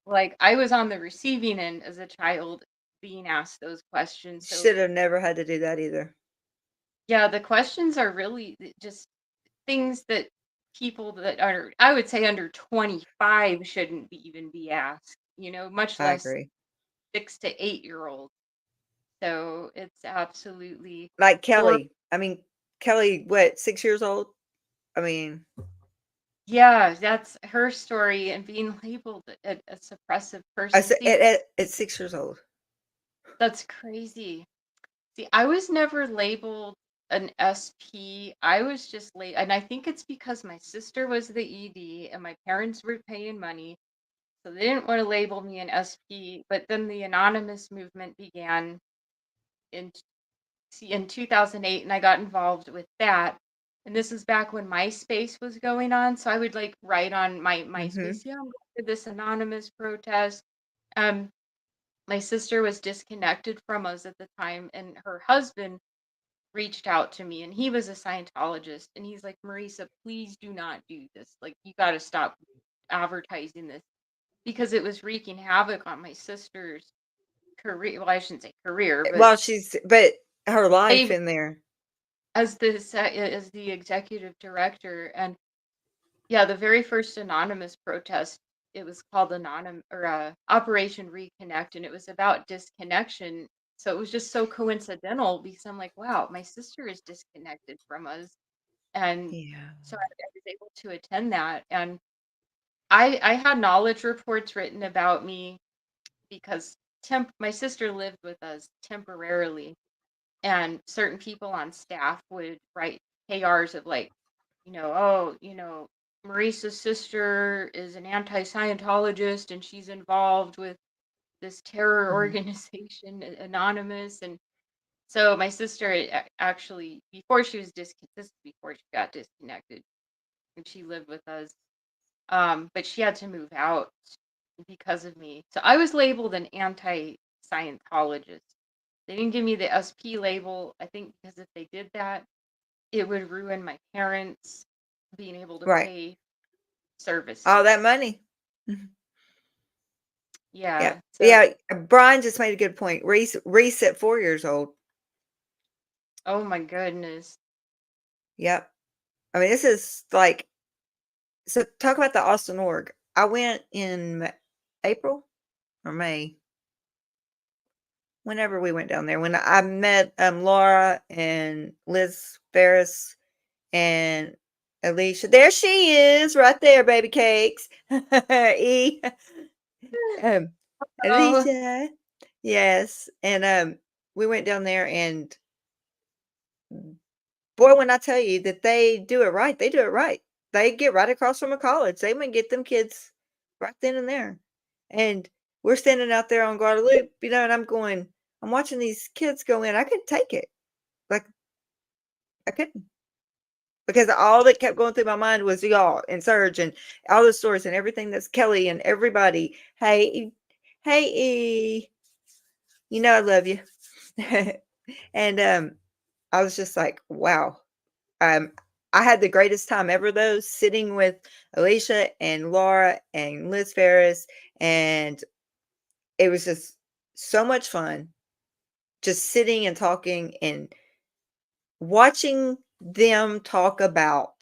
like I was on the receiving end as a child, being asked those questions. So Should have never had to do that either. yeah, the questions are really just things that people that are, I would say, under 25 shouldn't be even be asked, much I less agree. 6 to 8 year olds. So it's absolutely Like horrible. Kelly. I mean, Kelly, what, 6 years old? I mean, Yeah, that's her story and being labeled a suppressive I person. said See, at 6 years old. that's crazy. See, I was never labeled an SP. I was just and I think it's because my sister was the ED and my parents were paying money, so they didn't want to label me an SP. But then the anonymous movement began in in 2008, and I got involved with that. And this is back when MySpace was going on, so I would like write on my Mm-hmm. MySpace, yeah, I'm going to this anonymous protest. Um, my sister was disconnected from us at the time, and her husband reached out to me, and he was a Scientologist, and he's like, Marisa, please do not do this. Like, you got to stop advertising this because it was wreaking havoc on my sister's career. Well, I shouldn't say career, but Well, but her life they, in there. as the executive director. And yeah, the very first anonymous protest, it was called Operation Reconnect, and it was about disconnection. So it was just so coincidental because I'm like, wow, my sister is disconnected from us. And Yeah. so I was able to attend that. And I had knowledge reports written about me because my sister lived with us temporarily, and certain people on staff would write KRs of like, oh, Marisa's sister is an anti-Scientologist and she's involved with this terror Mhm. organization, Anonymous. And so my sister actually, before she was this is before she got disconnected, and she lived with us. But she had to move out because of me. So I was labeled an anti-Scientologist. They didn't give me the SP label, I think, because if they did that, it would ruin my parents being able to Right. pay All services. that money. Mhm. Yeah. Yeah. So, Yeah. Brian just made a good point. Reese at 4 years old. oh my goodness. Yep. I mean, this is like, so talk about the Austin org. I went in April or May, whenever we went down there, when I met Laura and Liz Ferris and Alicia. There she is, right there, baby cakes. E. Um, Oh, Alicia. Yes. And we went down there, and boy, when I tell you that they do it right, they do it right. They get right across from a college. They might get them kids right then and there. And we're standing out there on Guadalupe, and I'm watching these kids go in. I couldn't take it. Like, I couldn't. Because all that kept going through my mind was y'all and Serge and all the stories and everything that's Kelly and everybody. Hey, hey, E, I love you. And I was just like, wow. Um, I had the greatest time ever though, sitting with Alicia and Laura and Liz Ferris, and it was just so much fun, just sitting and talking and watching them talk about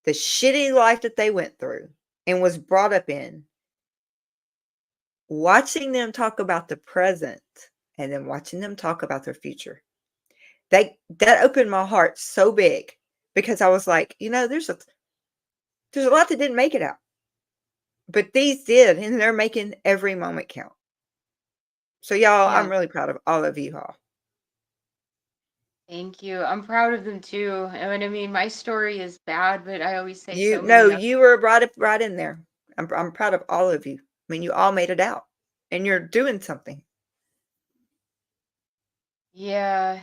the shitty life that they went through and was brought up in, watching them talk about the present, and then watching them talk about their future. That opened my heart so big because I was like, there's a lot that didn't make it out, but these did, and they're making every moment count. So y'all, yeah. I'm really proud of all of you all. Thank you. I'm proud of them too. And I mean, my story is bad, but I always say You so know, many other. you were right in there. I'm proud of all of you. I mean, you all made it out, and you're doing something. Yeah,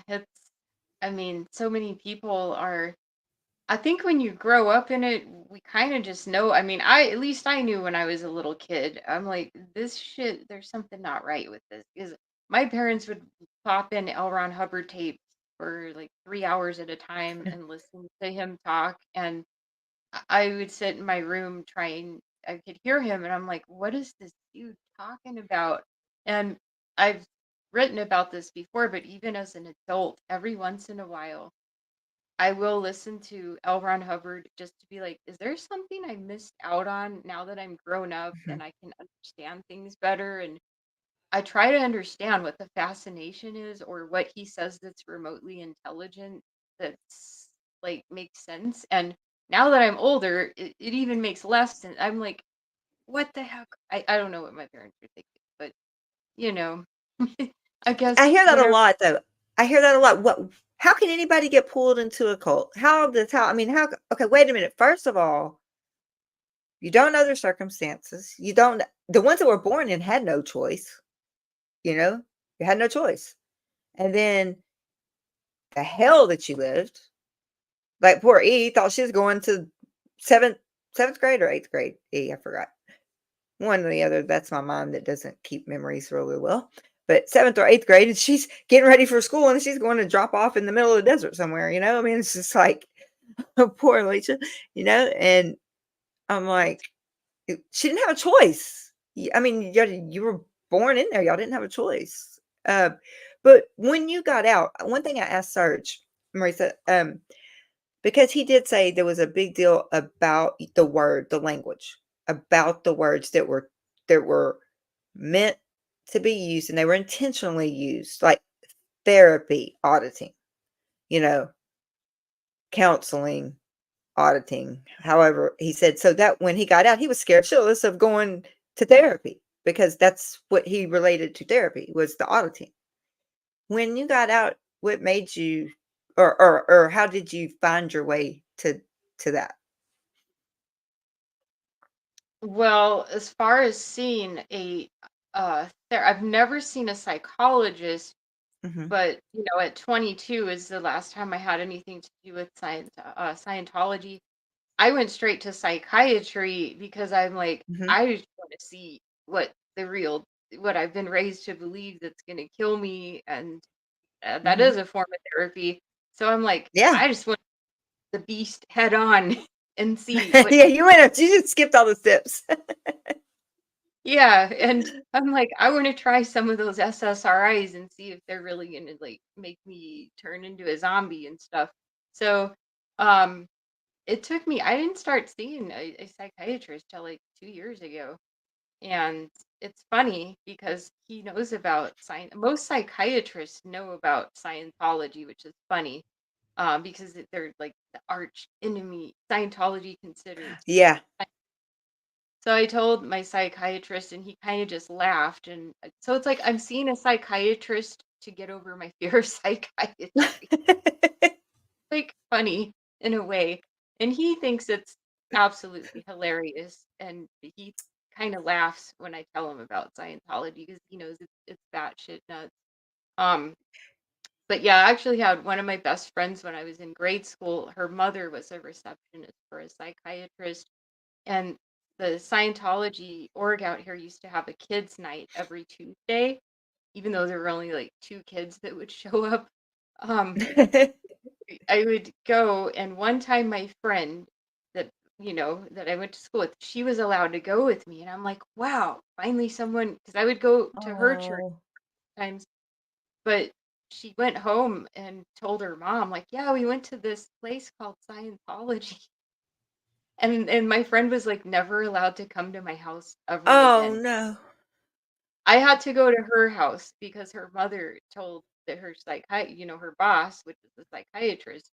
I mean, so many people are. I think when you grow up in it, we kind of just know. I mean, at least I knew when I was a little kid. I'm like, this shit, there's something not right with this. Because my parents would pop in L. Ron Hubbard tapes for like 3 hours at a time and listen to him talk. And I would sit in my room trying, I could hear him, and I'm like, what is this dude talking about? And I've written about this before, but even as an adult, every once in a while, I will listen to L. Ron Hubbard just to be like, is there something I missed out on now that I'm grown up Mhm. and I can understand things better? And I try to understand what the fascination is or what he says that's remotely intelligent that's like makes sense. And now that I'm older, it even makes less sense. I'm like, what the heck? I don't know what my parents are thinking, but you know, I I guess hear that a whenever. lot, though. I hear that a lot. What? How can anybody get pulled into a cult? How? I mean, how? Okay, wait a minute. First of all, you don't know their circumstances. You don't. The ones that were born in had no choice. You know, you had no choice. And then the hell that you lived. Like poor E thought she was going to seventh seventh grade or eighth grade. E, I forgot. One or the other. That's my mom that doesn't keep memories really well. But seventh or eighth grade, and she's getting ready for school, and she's going to drop off in the middle of the desert somewhere. I mean, it's just like poor Alicia. And I'm like, she didn't have a choice. I mean, you were born in there. Y'all didn't have a choice. But when you got out, one thing I asked Serge, Marisa, because he did say there was a big deal about the language, about the words that were meant to be used, and they were intentionally used, like therapy, auditing, you know, counseling, auditing. However, he said so that when he got out, he was scared shitless of going to therapy because that's what he related to therapy was the auditing. When you got out, what made you, or how did you find your way to that? Well, as far as seeing I've never seen a psychologist, Mhm, but at 22 is the last time I had anything to do with Scientology. I went straight to psychiatry because I'm like, mhm, I just want to see what I've been raised to believe that's going to kill me, and that mhm. is a form of therapy. So I'm like, Yeah. I just want the beast head on and see what Yeah, you just skipped all the steps. Yeah, and I'm like, I want to try some of those SSRIs and see if they're really gonna like make me turn into a zombie and stuff. So, um, it took me. I didn't start seeing a psychiatrist till like 2 years ago, and it's funny because he knows about science. Most psychiatrists know about Scientology, which is funny, because they're like the arch enemy. Scientology considers. Yeah. So I told my psychiatrist, and he kind of just laughed. And so it's like I'm seeing a psychiatrist to get over my fear of psychiatry. Like funny in a way. And he thinks it's absolutely hilarious. And he kind of laughs when I tell him about Scientology because he knows it's batshit nuts. Um, but yeah, I actually had one of my best friends when I was in grade school. Her mother was a receptionist for a psychiatrist, and the Scientology org out here used to have a kids' night every Tuesday, even though there were only like two kids that would show up. Um, I would go, and one time my friend that that I went to school with, she was allowed to go with me, and I'm like, wow, finally someone, because I would go to her church Oh. times, but she went home and told her mom, like, yeah, we went to this place called Scientology. And my friend was like never allowed to come to my house ever Oh, again. no. I had to go to her house because her mother told that her boss, which is the psychiatrist,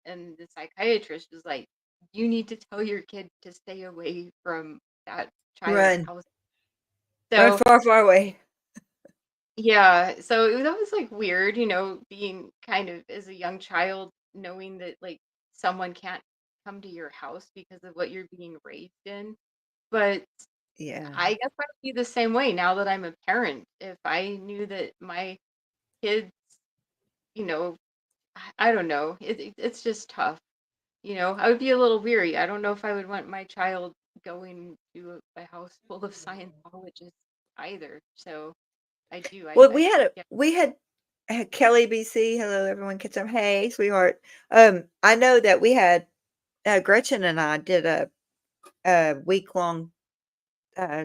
and the psychiatrist was like, "You need to tell your kid to stay away from that child's Run. house." Run So far, far away. yeah, so that was like weird, being kind of as a young child, knowing that like someone can't come to your house because of what you're being raised in. But Yeah. I guess I'd be the same way now that I'm a parent. If I knew that my kids, you know, I don't know, it's just tough. I would be a little weary. I don't know if I would want my child going to a house full of Scientologists either. So I do. Well, I get. we had Kelly BC. Hello, everyone. Catch up. Hey, sweetheart. I know that we had Gretchen and I did a week long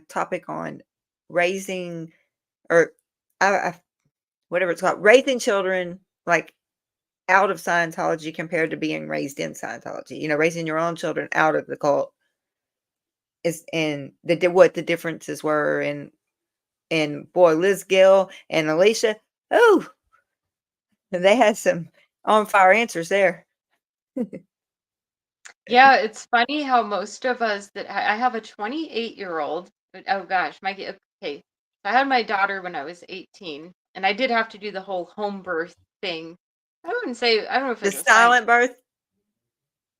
topic on raising or I whatever it's called, raising children like out of Scientology compared to being raised in Scientology. Raising your own children out of the cult is and what the differences were, and boy, Liz Gill and Alicia, oh, they had some on fire answers there. Yeah, it's funny how most of us that I have a 28-year-old, but oh gosh, okay. I had my daughter when I was 18, and I did have to do the whole home birth thing. I don't know if The it was silent. silent birth.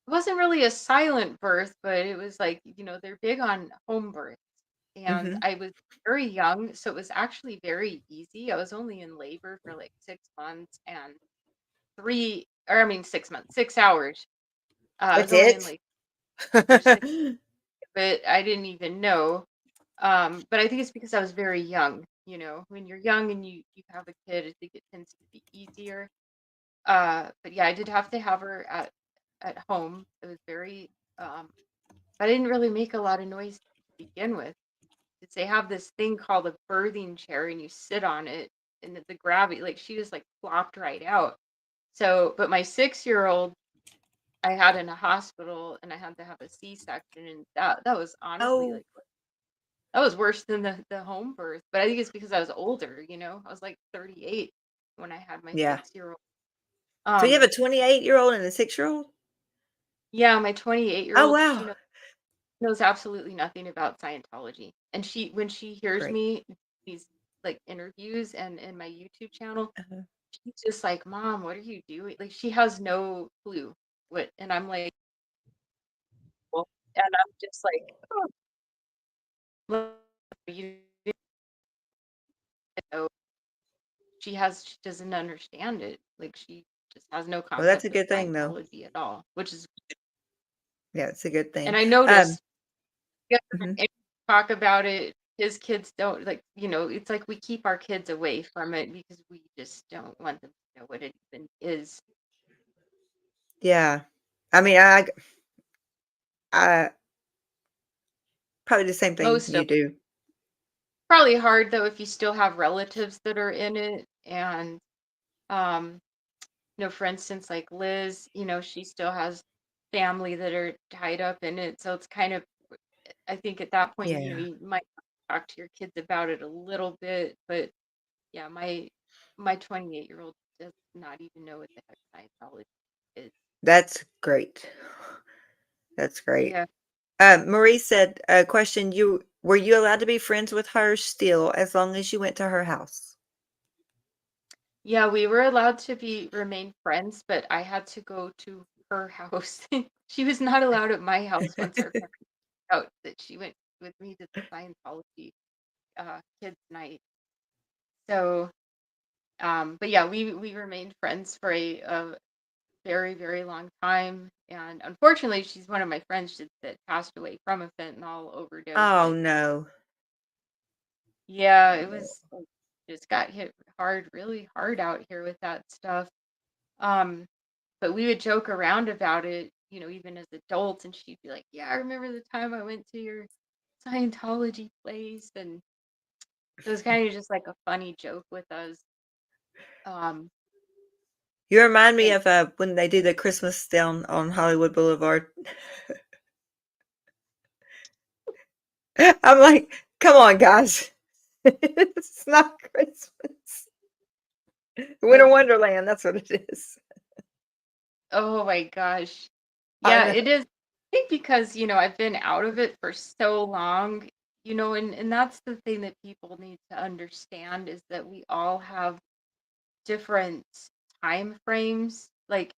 It wasn't really a silent birth, but it was like, they're big on home birth. And Hmm. I was very young, so it was actually very easy. I was only in labor for like 6 months and 6 months, 6 hours. I That's was only in it. like for six, but I didn't even know. But I think it's because I was very young. When you're young and you have a kid, I think it tends to be easier. But yeah, I did have to have her at home. It was very, I didn't really make a lot of noise to begin with. They have this thing called a birthing chair, and you sit on it, and the gravity, like she just like plopped right out. So, but my 6-year-old, I had in a hospital, and I had to have a C-section, and that was honestly Oh, like that was worse than the home birth. But I think it's because I was older. I was like 38 when I had my yeah. 6-year-old. So you have Um, a 28-year-old and a 6-year-old? yeah, my 28 year Oh, old, she wow. knows absolutely nothing about Scientology. And when she hears Great. me these like interviews and in my YouTube channel, Uh-huh. she's just like, "Mom, what are you doing?" Like she has no clue what, and I'm like, well, and I'm just like, "Oh, look, you didn't know." She doesn't understand it. Like she just has no Well, that's concept a of good thing, though. Scientology at all, which is, Yeah, it's a good and thing. I notice yeah, Mhm. and talk about it. His kids don't like, it's like we keep our kids away from it because we just don't want them to know what it even is. Yeah. I mean, I probably the same thing Most you of do. Probably hard though if you still have relatives that are in it, and um, for instance, like Liz, she still has family that are tied up in it, so it's kind of, I think at that point, Yeah. you might talk to your kids about it a little bit, but yeah, my 28-year-old does not even know what the heck Scientology is. That's great. That's great. Yeah. Marie said, question, were you allowed to be friends with her still as long as you went to her house? Yeah, we were allowed to be remain friends, but I had to go to her house. She was not allowed at my house once our parents found out that she went with me to the Scientology kids night. So, but yeah, we remained friends for a very, very long time. And unfortunately, she's one of my friends that passed away from a fentanyl overdose. Oh, And no. yeah, it Oh. was just got hit hard, really hard out here with that stuff. Um, but we would joke around about it, even as adults, and she'd be like, "Yeah, I remember the time I went to your Scientology place," and it was kind of just like a funny joke with us. Um, You remind me but of when they do the Christmas down on Hollywood Boulevard. I'm like, come on, guys. It's not Christmas. Winter oh, Wonderland, that's what it is. oh my gosh, I yeah, know. it is. I think because I've been out of it for so long, and that's the thing that people need to understand is that we all have different time frames. Like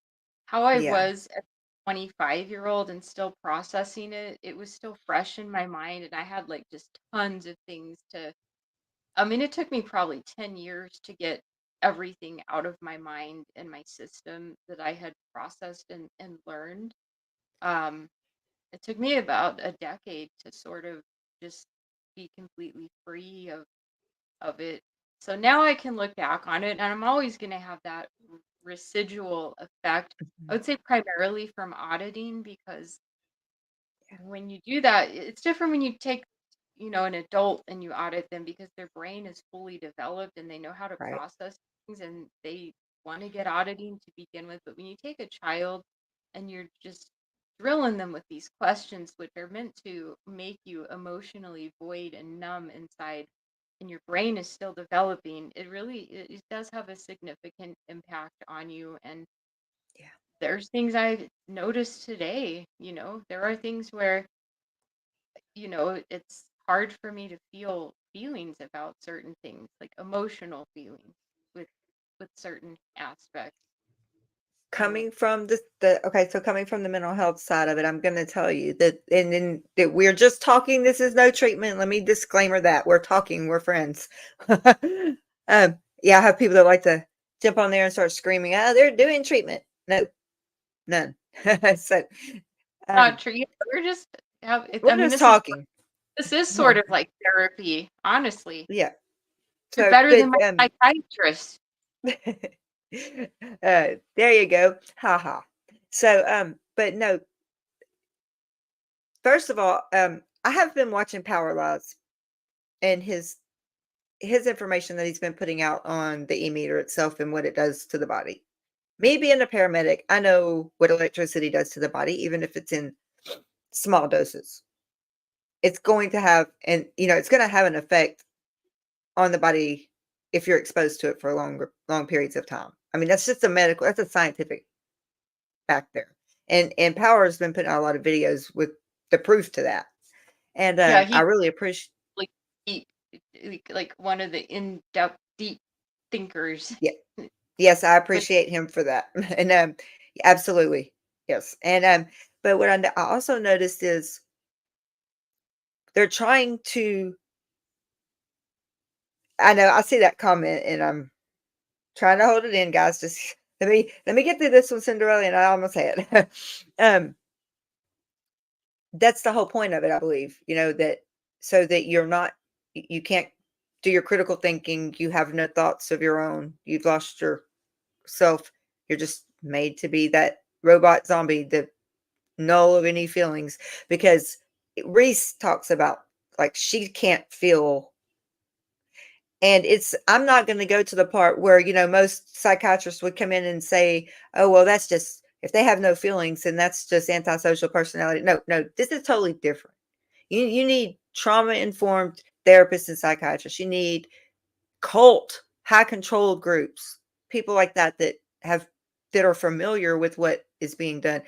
how I Yeah. was a 25-year-old and still processing it, it was still fresh in my mind, and I had like just tons of things to. I mean, it took me probably 10 years to get everything out of my mind and my system that I had processed and learned. Um, it took me about a decade to sort of just be completely free of it. So now I can look back on it, and I'm always going to have that residual effect. I Mhm. would say primarily from auditing, because when you do that, it's different when you take, an adult and you audit them because their brain is fully developed and they know how to Right. process things and they want to get auditing to begin with. But when you take a child and you're just drilling them with these questions, which are meant to make you emotionally void and numb inside, and your brain is still developing, it does have a significant impact on you. And Yeah. there's things I've noticed today, there are things where, it's hard for me to feel feelings about certain things, like emotional feelings with certain aspects. So Coming from so coming from the mental health side of it, I'm going to tell you that, and then that we're just talking. This is no treatment. Let me disclaimer that we're talking. We're friends. Yeah, I have people that like to jump on there and start screaming, "Oh, they're doing treatment." No, none. So, not um, true. Yeah, we're just have it, we're I mean, just this is talking. sort of like therapy, honestly. Yeah. You're So, better but than my psychiatrist. there you go. Ha ha. So, but no, first of all, I have been watching Power Laws and his information that he's been putting out on the e-meter itself and what it does to the body. Me being a paramedic, I know what electricity does to the body, even if it's in small doses. It's going to have, and it's going to have an effect on the body if you're exposed to it for long periods of time. I mean, that's a scientific fact there. And Power has been putting out a lot of videos with the proof to that. And Yeah, I he's really appreciate. like deep, like one of the in-depth, deep thinkers. Yeah. Yes, I But appreciate him for that. And absolutely. Yes. And but what I also noticed is they're trying to, I know I see that comment and I'm trying to hold it in, guys. Just let me get through this one, Cinderella, and I almost had it. um that's the whole point of it, I believe. That so that you're not, you can't do your critical thinking, you have no thoughts of your own, you've lost yourself, you're just made to be that robot zombie, the null of any feelings. Because Reese talks about, like, she can't feel, and I'm not going to go to the part where most psychiatrists would come in and say, oh, well, that's just, if they have no feelings, then that's just antisocial personality. No, no, this is totally different. You need trauma informed therapists and psychiatrists. You need cult high control groups, people like that are familiar with what is being done.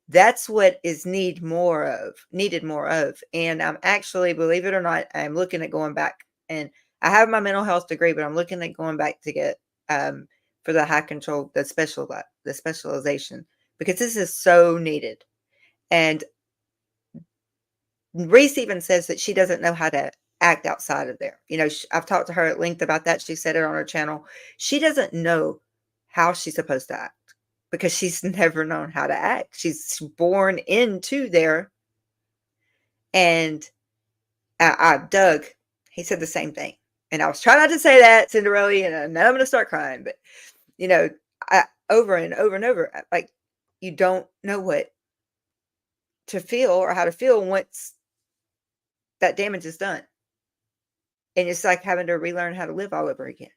That's what is needed more of. And I'm actually, believe it or not, I'm looking at going back, and I have my mental health degree, but I'm looking at going back to get for the high control, the specialization, because this is so needed. And Reese even says that she doesn't know how to act outside of there. I've talked to her at length about that. She said it on her channel. She doesn't know how she's supposed to act because she's never known how to act. She's born into there. And Doug, he said the same thing. And I was trying not to say that, Cinderella, and now I'm going to start crying. But, over and over and over, like, you don't know what to feel or how to feel once that damage is done. And it's like having to relearn how to live all over again.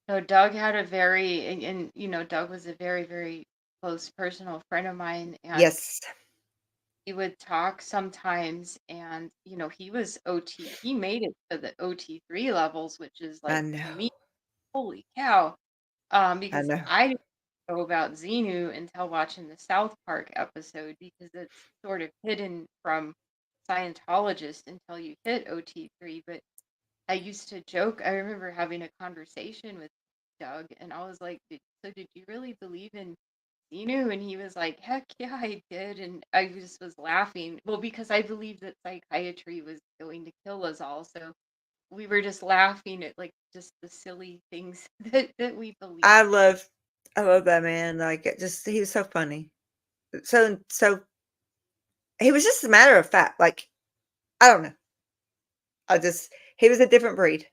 so Doug had a very, and Doug was a very, very close personal friend of mine, and Yes, he would talk sometimes, and he was OT. He made it to the OT3 levels, which is I like, know. to me, holy cow. I Because know. I didn't know about Xenu until watching the South Park episode, because it's sort of hidden from Scientologists until you hit OT3. But I used to joke. I remember having a conversation with Doug, and I was like, "So did you really believe in Xenu?" And he was like, "Heck yeah, I did." And I just was laughing. Well, because I believed that psychiatry was going to kill us all. So we were just laughing at like just the silly things that we believe. I love I love that man. Like, he was so funny. So he was just a matter of fact. Like, I don't know. He was a different breed.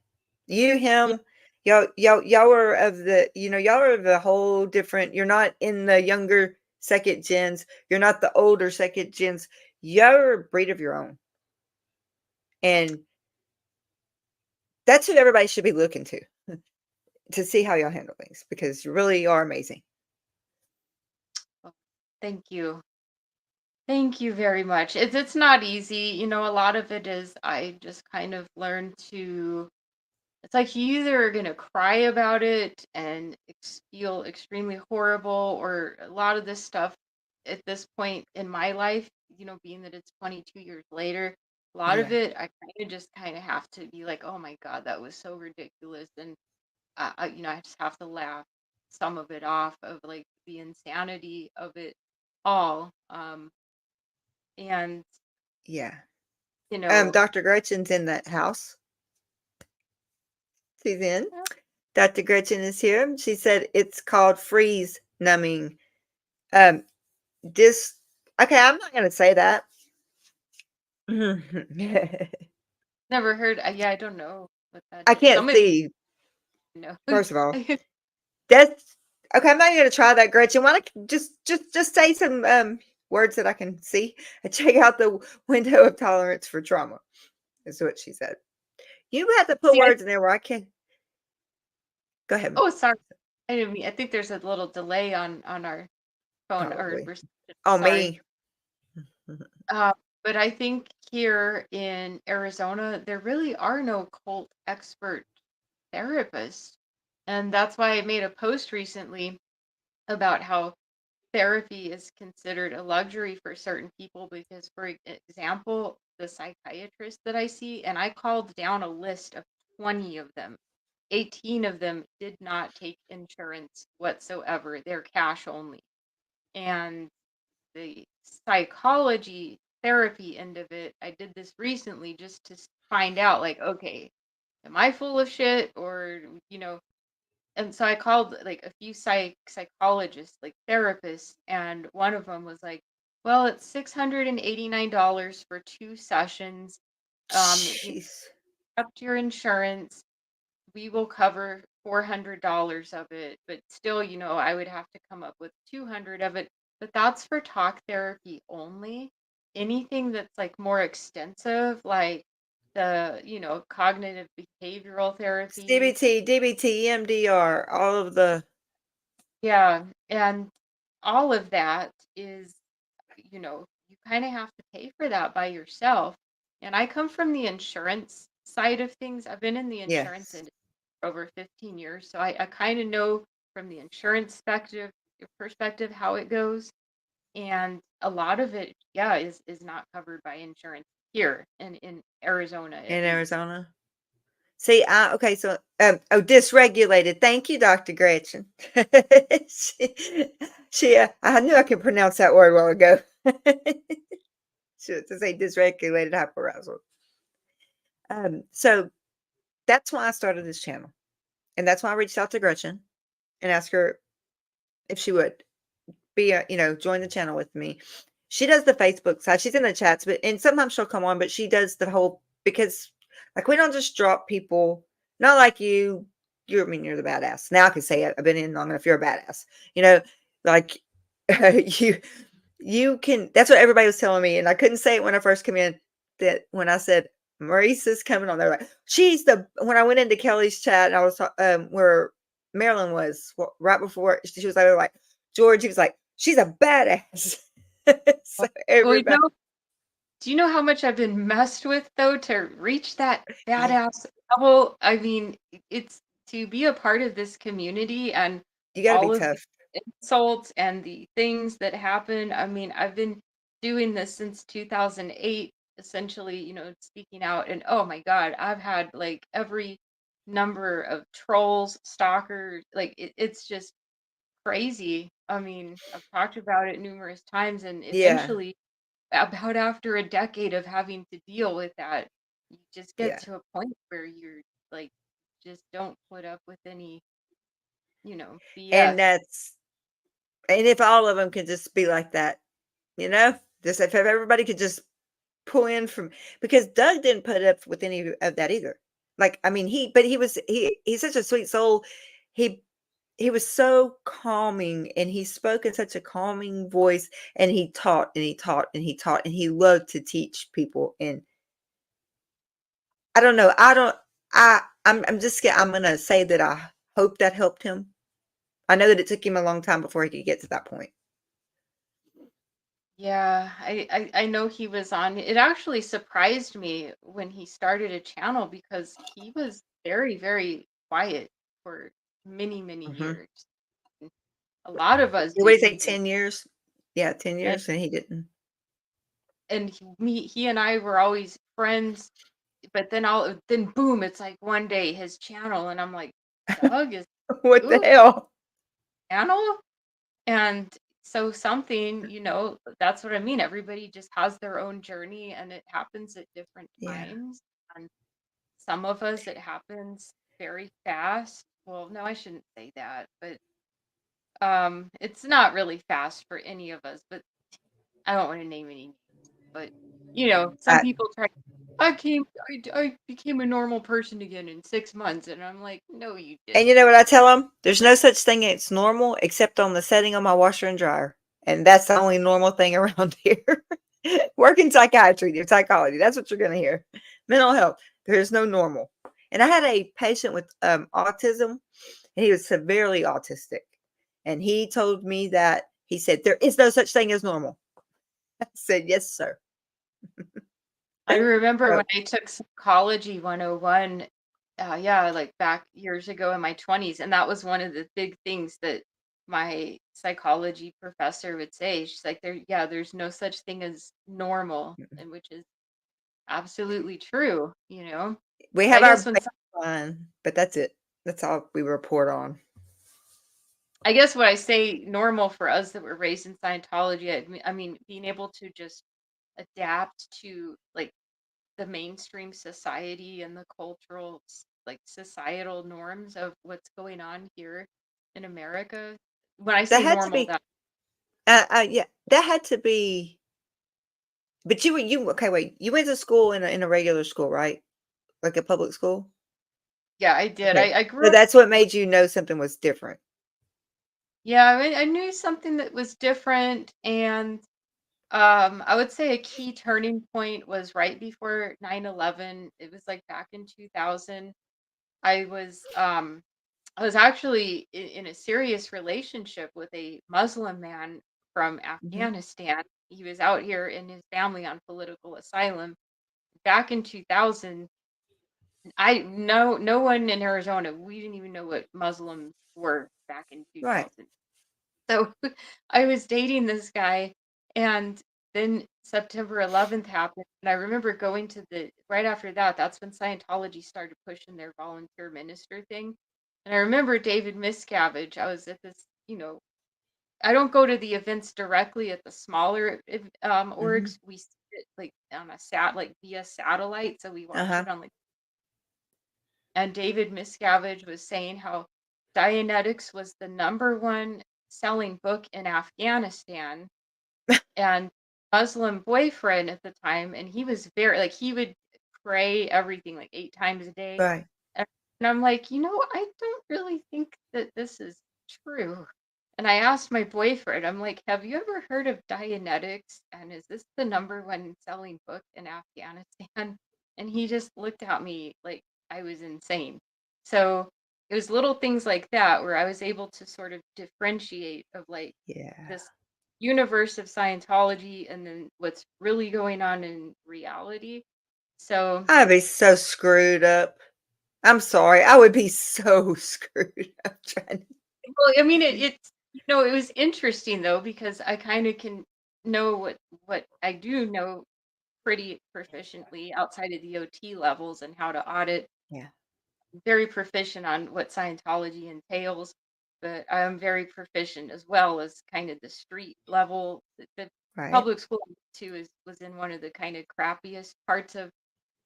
You, Yeah. him, y'all were of y'all are of a whole different. You're not in the younger second gens. You're not the older second gens. You're a breed of your own. And that's who everybody should be looking to see how y'all handle things, because you really are amazing. Well, thank you. Thank you very much. It's not easy. You know, a lot of it is I just kind of learned to it's like you either are gonna cry about it and feel extremely horrible, or a lot of this stuff at this point in my life, being that it's 22 years later, a lot of Yeah. it I kind of have to be like, oh my God, that was so ridiculous, and I just have to laugh some of it off of like the insanity of it all. And Yeah. you know, Dr. Gretchen's in that house. She's in. Dr. Gretchen is here. She said it's called freeze numbing. Um, this. Okay, I'm not going to say that. never heard. Yeah, I don't know what that I is. can't Some of you see. know. First of all, that's okay. I'm not going to try that, Gretchen. Why don't you just say some words that I can see and check out the window of tolerance for trauma. Is what she said. You have to put See, words in there where I can. Go ahead. oh, sorry. I didn't mean. I think there's a little delay on our phone or Probably. reception. Oh, Sorry. me. Uh, but I think here in Arizona, there really are no cult expert therapists. And that's why I made a post recently about how therapy is considered a luxury for certain people because, for example, the psychiatrist that I see, and I called down a list of 20 of them. 18 of them did not take insurance whatsoever. They're cash only. And the psychology therapy end of it, I did this recently just to find out, like, okay, am I full of shit, or and so I called like a few psychologists, like therapists, and one of them was like, well, it's $689 for 2 sessions. Jeez. Up to your insurance, we will cover $400 of it, but still, I would have to come up with 200 of it. But that's for talk therapy only. Anything that's like more extensive, like the, cognitive behavioral therapy. CBT, DBT, EMDR, all of the. Yeah. And all of that is, you kind of have to pay for that by yourself. And I come from the insurance side of things. I've been in the insurance Yes. industry for over 15 years. So I kind of know from the insurance perspective how it goes. And a lot of it, yeah, is not covered by insurance here in Arizona at In least. Arizona. See, okay, so dysregulated. Thank you, Dr. Gretchen. I knew I could pronounce that word a while ago. To say dysregulated hyperarousal. So that's why I started this channel, and that's why I reached out to Gretchen and asked her if she would be join the channel with me. She does the Facebook side. She's in the chats, and sometimes she'll come on, but she does the whole, because like we don't just drop people, not like you. I mean, you're the badass. Now I can say it. I've been in long enough. You're a badass. Like you can. That's what everybody was telling me, and I couldn't say it when I first came in. That when I said Marisa's coming on, they're like, she's the. When I went into Kelly's chat, and I was where Marilyn was right before she was like George. He was like, she's a badass. So Well, everybody, do you know how much I've been messed with though to reach that yeah, badass level? I mean, it's to be a part of this community and you got to be all of the tough. insults and the things that happen. I mean, I've been doing this since 2008, essentially, speaking out. And oh my God, I've had like every number of trolls, stalkers. Like it's just crazy. I mean, I've talked about it numerous times, and Yeah, eventually about after a decade of having to deal with that, you just get yeah, to a point where you're like, just don't put up with any, and BS. if all of them could just be like that, just if everybody could just pull in from, because Doug didn't put up with any of that either. Like, I mean, he's such a sweet soul. He he was so calming, and he spoke in such a calming voice, and he taught and he taught and he taught, and he loved to teach people. And I don't know. I don't. I'm just. I'm gonna say that I hope that helped him. I know that it took him a long time before he could get to that point. Yeah, I know he was on. It actually surprised me when he started a channel because he was very, very quiet for many, many Hmm. years. A lot of us What do you didn't say? even. 10 years? Yeah, 10 years, and he didn't. And he and I were always friends, but then boom, it's like one day his channel, and I'm like, Doug is What the who hell? channel? And so something, that's what I mean. Everybody just has their own journey and it happens at different Yeah. times. And some of us it happens very fast. Well, no, I shouldn't say that, but it's not really fast for any of us, but I don't want to name any names. But some I, people try. I became a normal person again in 6 months, and I'm like, no, you and didn't. you know what I tell them? There's no such thing as normal except on the setting on my washer and dryer, and that's the only normal thing around here. Work in psychiatry or psychology. That's what you're going to hear. Mental health. There's no normal. And I had a patient with autism, and he was severely autistic. And he told me that he said, there is no such thing as normal. I said, yes, sir. I remember So when I took Psychology 101, yeah, like back years ago in my 20s, and that was one of the big things that my psychology professor would say. She's like, there's no such thing as normal, and which is absolutely true. we But have our baseline, but that's it. That's all we report on. I guess what I say normal for us that were raised in Scientology, I mean, being able to just adapt to like the mainstream society and the cultural like societal norms of what's going on here in America. When I That say had to normal, be, that yeah, that had to be. But you okay? Wait, you went to school in a regular school, right? Like a public school? yeah, I did. Okay. I So grew up. that's what made you know something was different. Yeah, I knew something that was different, and I would say a key turning point was right before 9/11. It was like back in 2000. I was um I was actually in a serious relationship with a Muslim man from Mhm. Afghanistan. He was out here in his family on political asylum back in 2000. I no one in Arizona, we didn't even know what Muslims were back in Right. 2000. So I was dating this guy, and then September 11th happened. And I remember going to right after that, that's when Scientology started pushing their volunteer minister thing. And I remember David Miscavige. I was at this. I don't go to the events directly at the smaller Mhm. orgs. We see it like on like via satellite. So we watch Uh-huh. it on like, and David Miscavige was saying how Dianetics was the number one selling book in Afghanistan, and Muslim boyfriend at the time, and he was very like he would pray everything like 8 times a day. Right. And I'm like, I don't really think that this is true. And I asked my boyfriend, I'm like, have you ever heard of Dianetics? And is this the number one selling book in Afghanistan? And he just looked at me like I was insane. So it was little things like that where I was able to sort of differentiate of like Yeah. this universe of Scientology and then what's really going on in reality. So I'd be so screwed up. I'm sorry. I would be so screwed up trying to. well, I mean, it was interesting though because I kind of can know what I do know pretty proficiently outside of the OT levels and how to audit. Yeah. Very proficient on what Scientology entails, but I'm very proficient as well as kind of the street level. The Right. public school too was in one of the kind of crappiest parts of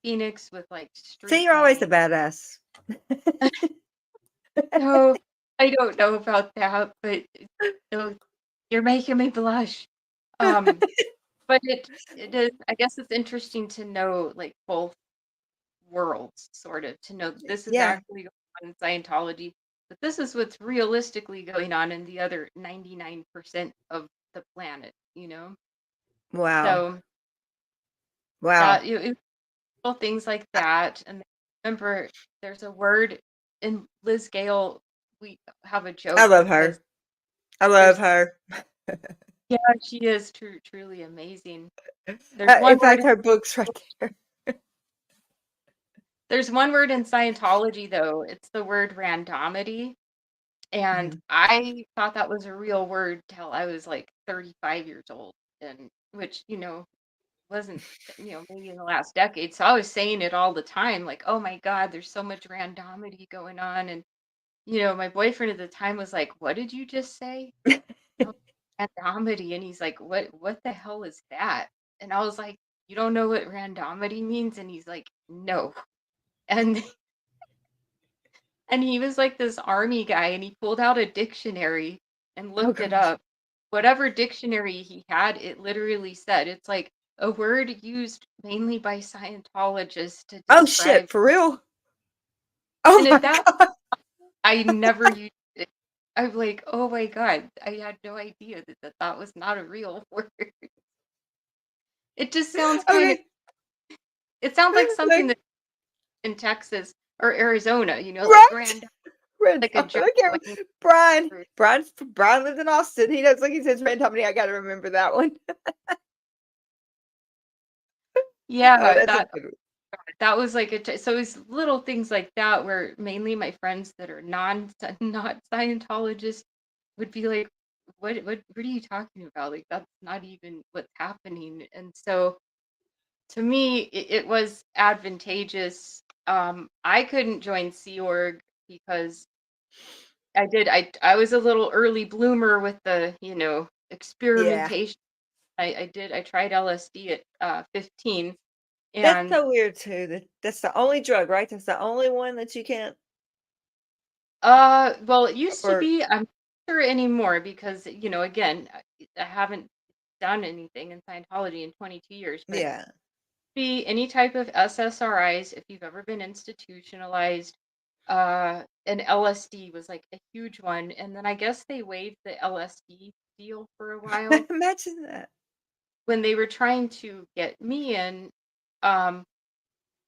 Phoenix with like See, street you're always the gangs. badass. So I don't know about that, but no, you're making me blush. Um, but it is. I guess it's interesting to know like both worlds, sort of, to know that this is Yeah. actually going on in Scientology, but this is what's realistically going on in the other 99% of the planet. Wow. So Wow. that little things like that. And remember, there's a word in Liz Gale. We have a I joke love because her. I love there's, her. yeah, she is truly amazing. There's In one fact, word. her book's right there. There's one word in Scientology though. It's the word randomity. And Mhm. I thought that was a real word till I was like 35 years old, and which, wasn't, maybe in the last decade. So I was saying it all the time, like, oh my God, there's so much randomity going on. And, my boyfriend at the time was like, what did you just say? "Oh, randomity." And he's like, what the hell is that? And I was like, you don't know what randomity means? And he's like, no. And And he was like this army guy, and he pulled out a dictionary and Oh looked it gosh. up. Whatever dictionary he had, it literally said it's like a word used mainly by Scientologists to Oh describe. shit, for real? Oh And my at that, god. I never used it. I'm like, oh my God, I had no idea that was not a real word. It just sounds kind of, Okay. it sounds like something Like that in Texas or Arizona, like right? random, like a Random. John I can't Wayne. Brian. Or- Brian lives in Austin. He knows like he says randomly. I gotta remember that one. Oh, Yeah, that's a that good one. that was like so it's little things like that where mainly my friends that are not Scientologists would be like, what are you talking about? Like that's not even what's happening. And so to me, it was advantageous. I couldn't join Sea Org because I was a little early bloomer with the, Yeah. experimentation. I tried LSD at 15. That's And so weird too. That's the only drug, right? That's the only one that you can't well, it used to or be. I'm not sure anymore because, again, I haven't done anything in Scientology in 22 years, but yeah. be any type of SSRIs, if you've ever been institutionalized, and LSD was like a huge one. And then I guess they waived the LSD deal for a while Imagine that. when they were trying to get me in. Um,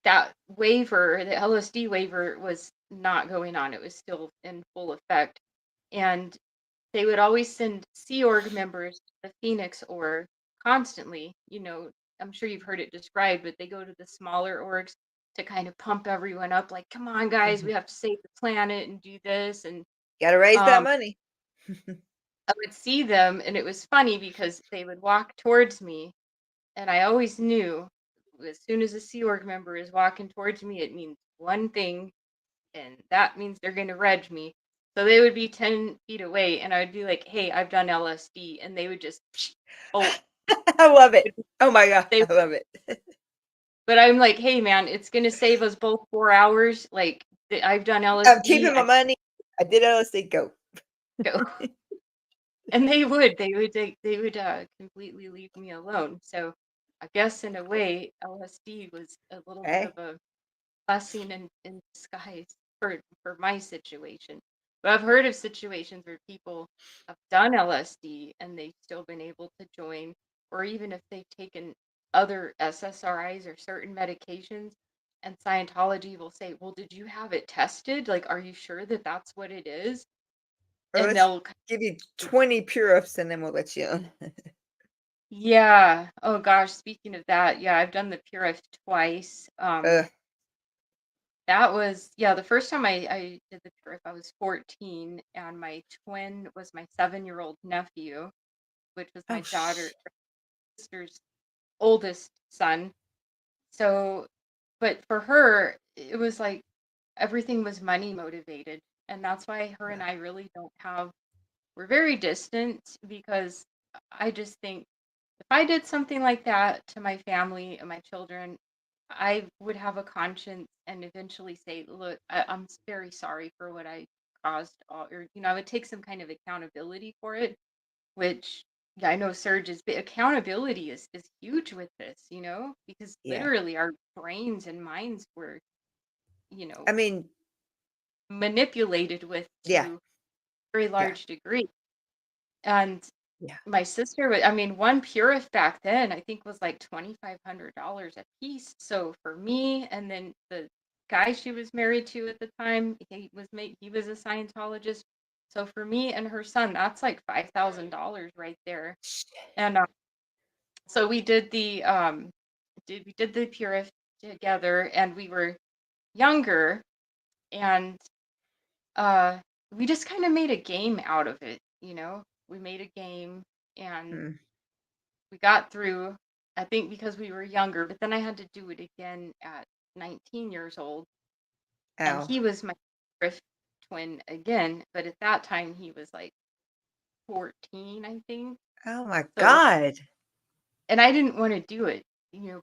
that waiver, the LSD waiver, was not going on. It was still in full effect. And they would always send Sea Org members to the Phoenix org constantly. I'm sure you've heard it described, but they go to the smaller orgs to kind of pump everyone up, like, come on, guys, Mhm. we have to save the planet and do this. And Gotta raise that um, money. I would see them, and it was funny because they would walk towards me, and I always knew as soon as a Sea Org member is walking towards me, it means one thing, and that means they're going to reg me. So they would be 10 feet away, and I would be like, hey, I've done LSD. And they would just, oh, I love it. Oh my god, they, I love it. but I'm like, hey, man, it's going to save us both 4 hours. Like, I've done I'm LSD. keeping my money. I did LSD. Go. Go. And they would completely leave me alone. So I guess in a way, LSD was a little bit of Hey, a blessing in disguise for my situation. But I've heard of situations where people have done LSD and they've still been able to join, or even if they've taken other SSRIs or certain medications, and Scientology will say, "Well, did you have it tested? Like, are you sure that that's what it is?" or And let's they'll, give you 20 pure-ups and then we'll let you in. yeah. Oh gosh, speaking of that, yeah, I've done the Purif twice. Ugh. That was, yeah, the first time I did the trip, I was 14, and my twin was my 7-year-old nephew, which was my Oh, daughter sister's oldest son. So, but for her, it was like everything was money motivated. And that's why her and I really don't have, we're very distant because I just think if I did something like that to my family and my children, I would have a conscience and eventually say, "Look, I'm very sorry for what I caused," or I would take some kind of accountability for it. Which, yeah, I know Serge is. But accountability is huge with this, because yeah. literally our brains and minds were, I mean, manipulated with yeah, to a very yeah. large degree. And Yeah. my sister would, I mean, one Purif back then, I think was like $2,500 a piece. So for me, and then the guy she was married to at the time, he was a Scientologist. So for me and her son, that's like $5,000 right there. And so we did the Purif together, and we were younger, and uh we just kind of made a game out of it, you know. We made a game, and Mm. we got through, I think, because we were younger, but then I had to do it again at 19 years old, and Ow. he was my Griff twin again, but at that time he was like 14, I think. Oh my So, God. and I didn't want to do it,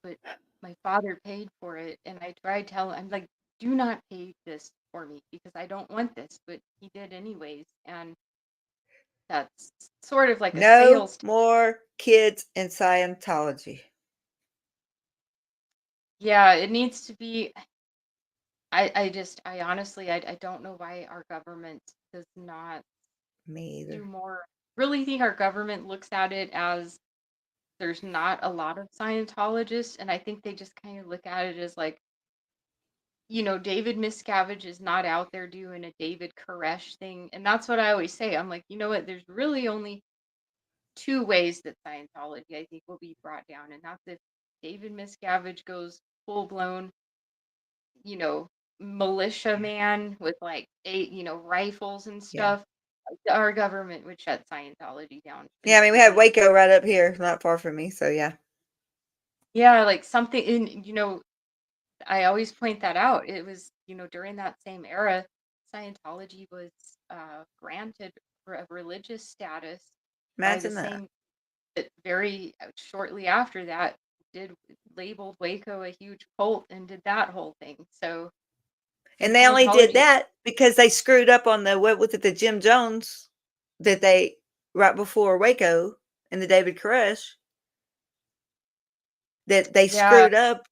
but my father paid for it, and I tried telling, I'm like, do not pay this for me because I don't want this, but he did anyways, and that's sort of like a No sales. more kids in Scientology. Yeah, it needs to be. I honestly, I don't know why our government does not Me do either. more. Really think our government looks at it as there's not a lot of Scientologists, and I think they just kind of look at it as like, David Miscavige is not out there doing a David Koresh thing. And that's what I always say. I'm like, you know what? There's really only two ways that Scientology, I think, will be brought down. And that's if David Miscavige goes full blown, you know, militia Yeah. man with like eight, rifles and Yeah. stuff. Our government would shut Scientology down Yeah, I mean, we instantly. have Waco right up here, not far from me, so yeah. Yeah, like something in, I always point that out. It was, during that same era, Scientology was granted a religious status by the Imagine that. same that very shortly after that did labeled Waco a huge cult and did that whole thing. So, and And they only did Scientology, that because they screwed up on the what was it, the Jim Jones that they right before Waco and the David Koresh that they yeah, screwed up.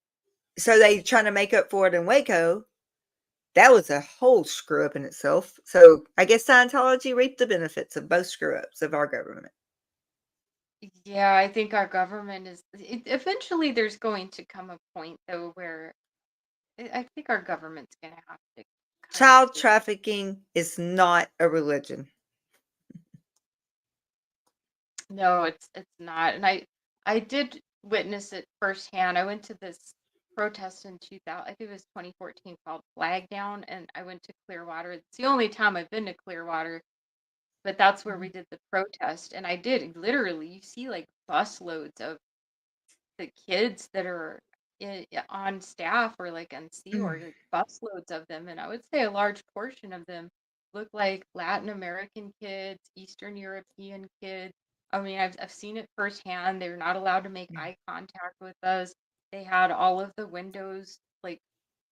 So they trying to make up for it in Waco. That was a whole screw up in itself. So I guess Scientology reaped the benefits of both screw ups of our government. yeah, I think our government eventually there's going to come a point though where I think our government's going to have to kind of Child just. trafficking is not a religion. No, it's not. And I did witness it firsthand. I went to this protest in 2000, I think it was 2014, called Flag Down, and I went to Clearwater. It's the only time I've been to Clearwater, but that's where we Mhm. did the protest. And I did literally, you see like busloads of the kids that are on staff or like on Sea Org, like busloads of them. And I would say a large portion of them look like Latin American kids, Eastern European kids. I mean, I've seen it firsthand. They're not allowed to make Yeah. eye contact with us. They had all of the windows like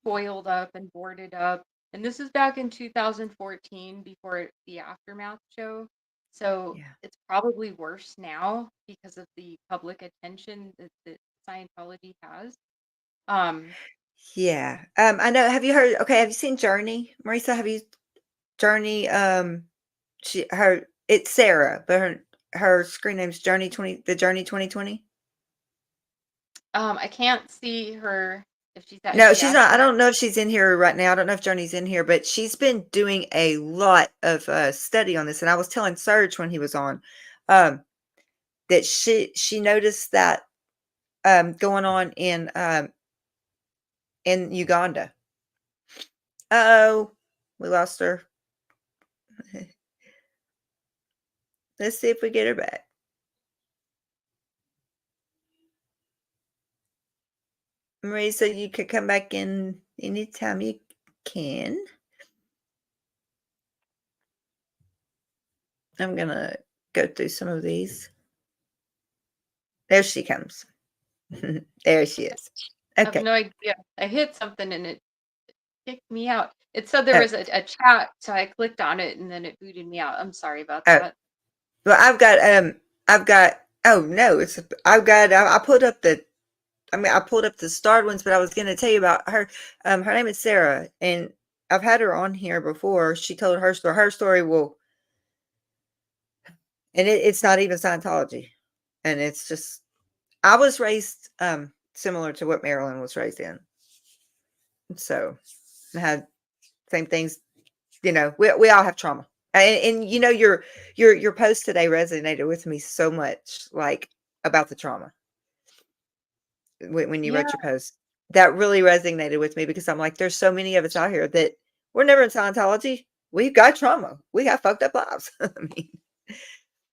foiled up and boarded up. And this is back in 2014 before the Aftermath show. So Yeah. it's probably worse now because of the public attention that Scientology has. Um, Yeah. I know. Have you heard? Okay. Have you seen Journey, Marisa? Have you Journey? It's Sarah, but her screen name's Journey 20. The Journey 2020. I can't see her if she's is No, she she's not. I active? don't know if she's in here right now. I don't know if Journey's in here, but she's been doing a lot of study on this. And I was telling Serge when he was on, um, that she noticed that going on in Uganda. Oh, we lost her. Let's see if we get her back. Marisa, you could come back in anytime you can. I'm gonna go through some of these. There she comes. There she is. I have Okay. no idea. I hit something and it kicked me out. It said there Oh, was a chat, so I clicked on it and then it booted me out. I'm sorry about oh. that. Well, I've got. Oh no, I pulled up the. I mean, I pulled up the starred ones, but I was going to tell you about her. Her name is Sarah, and I've had her on here before. She told her story. Her story will And it's not even Scientology. And it's just, I was raised similar to what Marilyn was raised in. So I had same things, we all have trauma. And your post today resonated with me so much, like about the trauma. When you Yeah. wrote your post, that really resonated with me, because I'm like, there's so many of us out here that we're never in Scientology. We've got trauma. We got fucked up lives. I mean,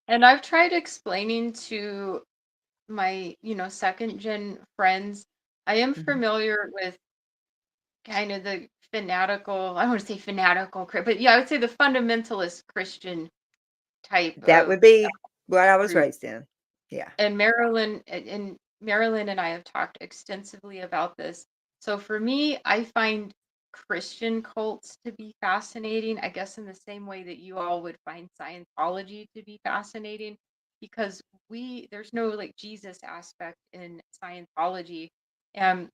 And I've tried explaining to my, second gen friends. I am mhm. familiar with kind of the fanatical, I don't want to say fanatical, but yeah, I would say the fundamentalist Christian type That of would be what I was group. raised in. Yeah. And Marilyn and I have talked extensively about this. So for me, I find Christian cults to be fascinating, I guess in the same way that you all would find Scientology to be fascinating, because there's no like Jesus aspect in Scientology. Um,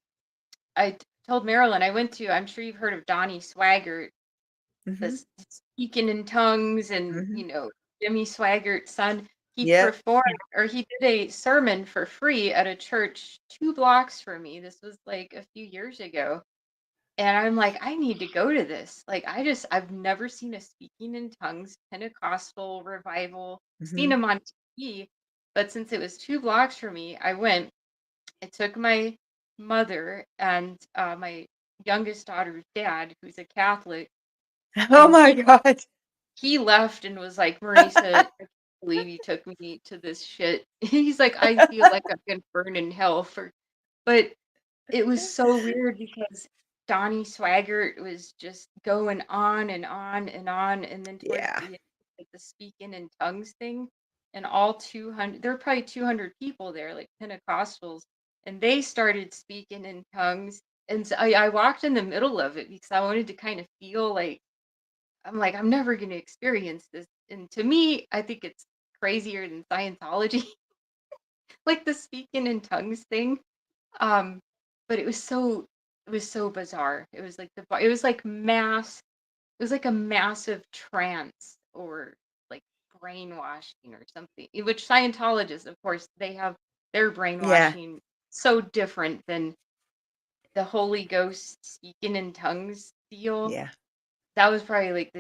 told Marilyn I'm sure you've heard of Donnie Swaggart, Hmm. the speaking in tongues, and Hmm. Jimmy Swaggart's son. He Yep. performed, or he did a sermon for free at a church 2 blocks from me. This was like a few years ago, and I'm like, I need to go to this. Like, I've never seen a speaking in tongues Pentecostal revival. Seen Hmm. him on TV, but since it was 2 blocks from me, I went. I took my mother and my youngest daughter's dad, who's a Catholic, Oh and my God. he left and was like, Marisa, I can't believe you took me to this shit. He's like, I feel like I'm gonna burn in hell but it was so weird because Donnie Swaggart was just going on and on and on, and then towards Yeah. the end, like the speaking in tongues thing, and all 200, there were probably 200 people there, like Pentecostals, and they started speaking in tongues, and so I walked in the middle of it because I wanted to kind of feel like I'm like, I'm never going to experience this. And to me, I think it's crazier than Scientology, like the speaking in tongues thing. Um, but it was so bizarre. It was like a massive trance or like brainwashing or something. Which Scientologists, of course, they have their Yeah. brainwashing so different than the Holy Ghost speaking in tongues deal. Yeah. That was probably like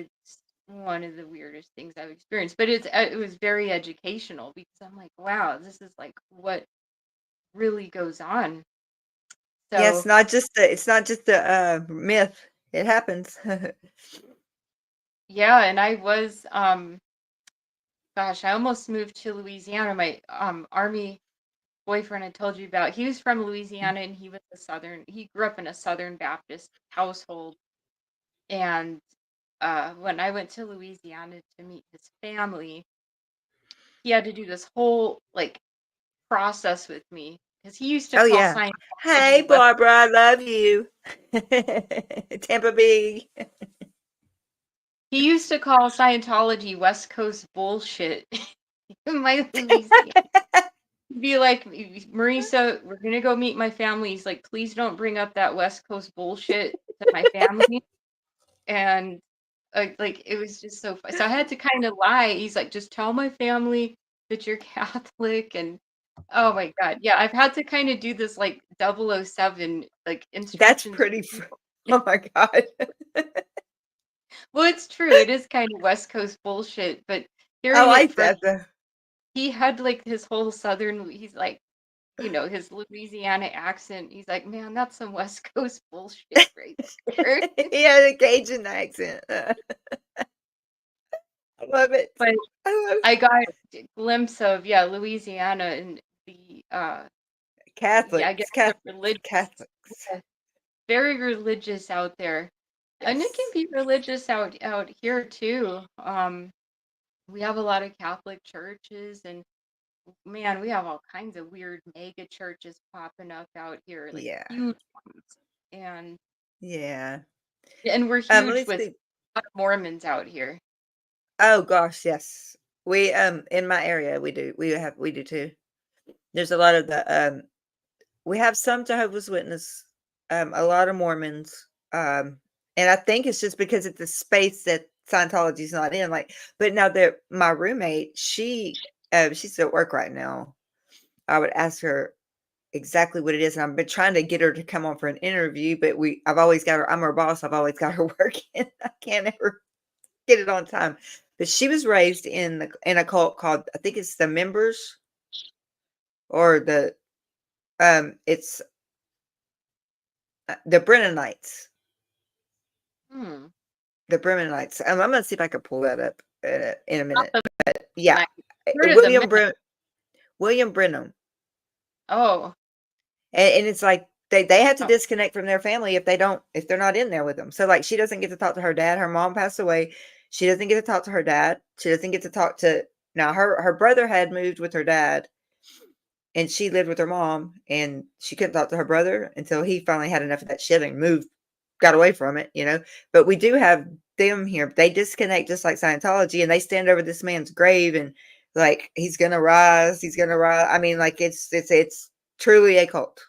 one of the weirdest things I've experienced. But it was very educational because I'm like, wow, this is like what really goes on. Yeah. So It's not just a myth. It happens. yeah, and I was gosh, I almost moved to Louisiana. My army boyfriend I told you about, he was from Louisiana, and he grew up in a Southern Baptist household. And when I went to Louisiana to meet his family, he had to do this whole like process with me because he used to Oh call yeah. Hey Scientology West. Barbara, I love you. Tampa Bay. He used to call Scientology West Coast bullshit. My Louisiana. He'd be like, Marisa, we're gonna go meet my family. He's like, please don't bring up that West Coast bullshit to my family. And like it was just so fun. So I had to kind of lie. He's like, just tell my family that you're Catholic. And oh my God, yeah, I've had to kind of do this like 007 like That's instructions for pretty. people. Oh my God. Well, it's true. It is kind of West Coast bullshit, but I hearing it like from that though. he had like his whole southern, he's like, his Louisiana accent. He's like, man, that's some West Coast bullshit right there. He had a Cajun accent. I love it. But I love I got a glimpse of, yeah, Louisiana and the yeah, I guess Catholics. the Catholics. religious, Catholics. yeah, very religious out there. And it can Yes. be religious out here too. We have a lot of Catholic churches, and man, we have all kinds of weird mega churches popping up out here, like Yeah. huge ones. And Yeah. we're Let huge me with see. a lot of Mormons out here. Oh gosh, yes. We in my area we do too. There's a lot of the we have some Jehovah's Witness, a lot of Mormons, and I think it's just because it's the space that Scientology's not in. Like, but now that my roommate, she's at work right now. I would ask her exactly what it is, and I've been trying to get her to come on for an interview, but I've always got her. I'm her boss. I've always got her working. I can't ever get it on time. But she was raised in a cult called, I think it's the Members, or it's the Brennanites. Hmm. The Brennanites. I'm gonna see if I can pull that up in a minute. The But yeah, Heard of the William Brenham. Oh. And it's like they have to Oh. disconnect from their family if they're not in there with them. So like she doesn't get to talk to her dad. Her mom passed away. She doesn't get to talk to her dad. She doesn't get to talk to now her brother had moved with her dad, and she lived with her mom, and she couldn't talk to her brother until he finally had enough of that shit and got away from it, But we do have them here. They disconnect just like Scientology, and they stand over this man's grave and like he's gonna rise. He's gonna rise. I mean, like it's truly a cult.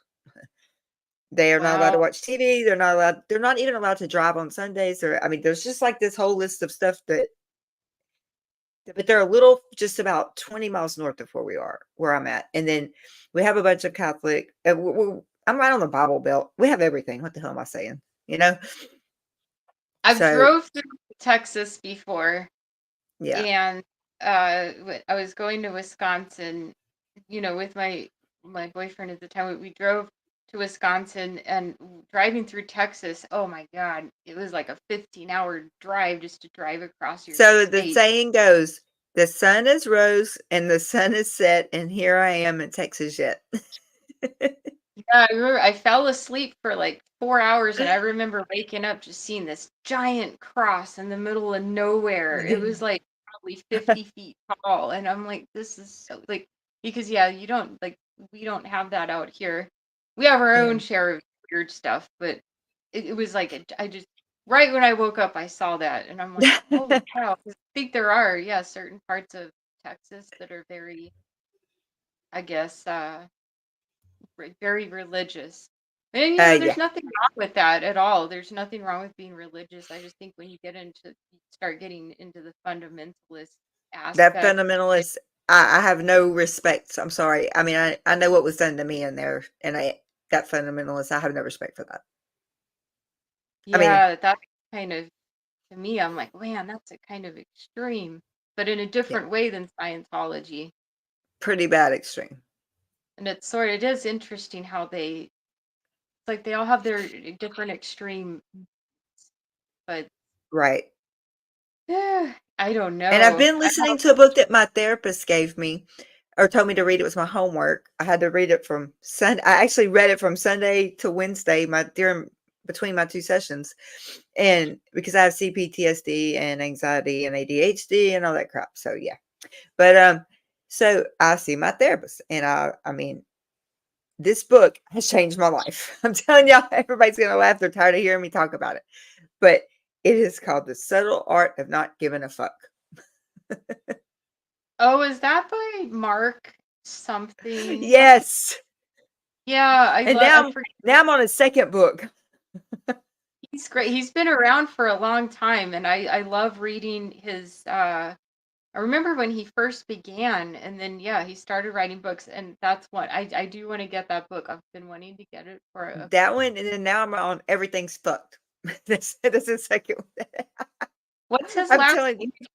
They are not allowed to Wow. watch TV. They're not even allowed to drive on Sundays. Or, I mean, there's just like this whole list of stuff but they're a little, just about 20 miles north of where I'm at. And then we have a bunch of Catholic. I'm right on the Bible Belt. We have everything. What the hell am I saying? I've So, drove through Texas before, yeah. and I was going to Wisconsin, with my boyfriend at the time. We drove to Wisconsin, and driving through Texas, oh my God, it was like a 15-hour drive just to drive across your So the state. saying goes, the sun is rose and the sun is set, and here I am in Texas yet. Yeah, I remember I fell asleep for like 4 hours, and I remember waking up just seeing this giant cross in the middle of nowhere. It was like probably 50 feet tall, and I'm like, this is so like, because yeah, we don't have that out here. We have our Yeah. own share of weird stuff, but it was like I just right when I woke up, I saw that, and I'm like, holy cow! 'Cause I think there are, yeah, certain parts of Texas that are very, I guess, very religious. And Yeah. there's nothing wrong with that at all. There's nothing wrong with being religious. I just think when you start getting into the fundamentalist That aspect, fundamentalist, I have no respect. I'm sorry. I mean, I know what was done to me in there, and that fundamentalist, I have no respect for that. I mean, yeah, that's kind of, to me, I'm like, man, that's a kind of extreme, but in a yeah, different way than Scientology. pretty bad extreme. And it is interesting how it's like they all have their different extreme, but Right. I don't And I've know. been listening to a book that my therapist gave me or told me to read. It was my homework. I had to read it from Sunday. I actually read it from Sunday to Wednesday, between my two sessions. And because I have CPTSD and anxiety and ADHD and all that crap. So yeah. But so I see my therapist, and I mean, this book has changed my life. I'm telling y'all, everybody's gonna laugh. They're tired of hearing me talk about it. But it is called The Subtle Art of Not Giving a Fuck. Oh, is that by Mark something? Yes. Yeah, And I forget. now I'm on a second book. He's great. He's been around for a long time, and I love reading his. I remember when he first began, and then yeah, he started writing books, and that's what I do want to get that book. I've been wanting to get it for a. That one, and then now I'm on Everything's Fucked. That's the second one. What's his I'm last telling you. name?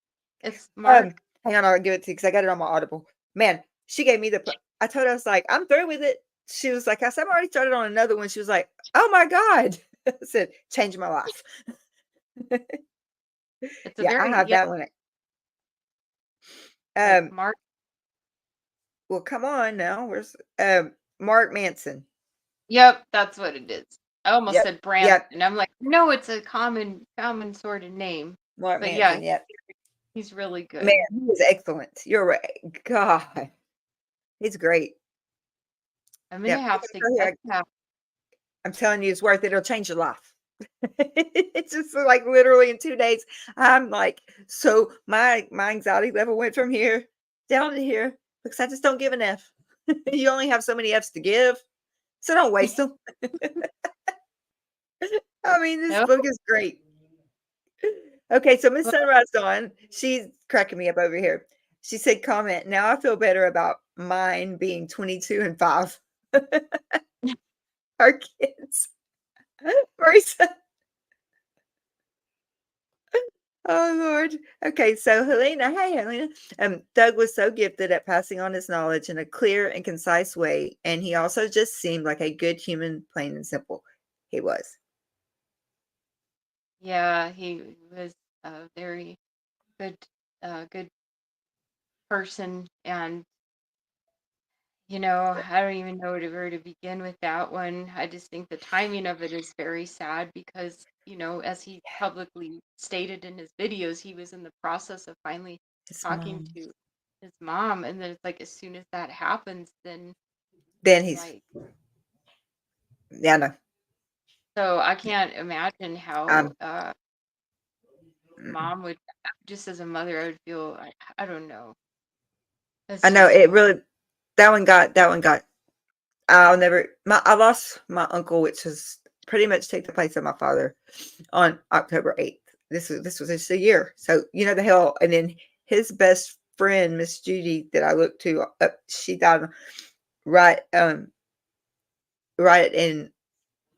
It's Mark. Hang on, I'll give it to you because I got it on my Audible. Man, she gave me I told her, I was like, I'm through with it. She was like, I'm already started on another one. She was like, oh my God. I said, changed my life. It's a Yeah, I very have that one. like Um, Mark. well, come on now. Where's Mark Manson? Yep, that's what it is. I almost Yep, said Branson, yep. and I'm like, no, it's a common sort of name. Mark But yeah, Manson. Yep. he's really Man, good. he was excellent. You're right. God, he's great. I'm gonna Yep. have to get that. I'm telling you, it's worth it. It'll change your life. It's just like literally in 2 days. I'm like, so my anxiety level went from here down to here because I just don't give an F. You only have so many F's to give, so don't waste them. I mean, this No, book is great. Okay, so Miss Well, Sunrise Dawn, she's cracking me up over here. She said, comment, now I feel better about mine being 22 and 5. Our kids. Marisa. Oh Lord. Okay, so Helena, hey Helena. Doug was so gifted at passing on his knowledge in a clear and concise way, and he also just seemed like a good human, plain and simple. He was. yeah, he was a very good, good person, and I don't even know where to begin with that one. I just think the timing of it is very sad because, as he publicly stated in his videos, he was in the process of finally His talking mom. to his mom, and then it's like as soon as that happens, then Then it's he's like, yeah, no. so I can't imagine how Um mom would, just as a mother, I would feel, I don't know. I It's know just it really that one got I lost my uncle, which was pretty much take the place of my father on October 8th. This was just a year. So the hell, and then his best friend, Miss Judy, that I looked to, she died right right in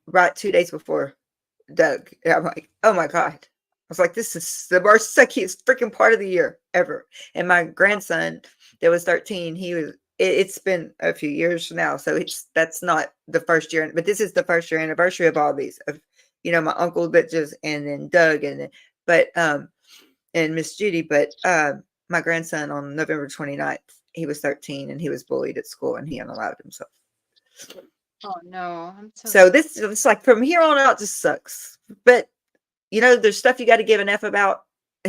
right 2 days before Doug. And I'm like, oh my God. I was like, this is the worst suckiest freaking part of the year ever. And my grandson that was 13, it's been a few years now. So that's not the first year, but this is the first year anniversary of all these of, my uncle that just, and then Doug and Miss Judy, but my grandson on November 29th, he was 13 and he was bullied at school and he unallowed himself. oh no, I'm so So this it's like from here on out just sucks. But there's stuff you got to give an F about,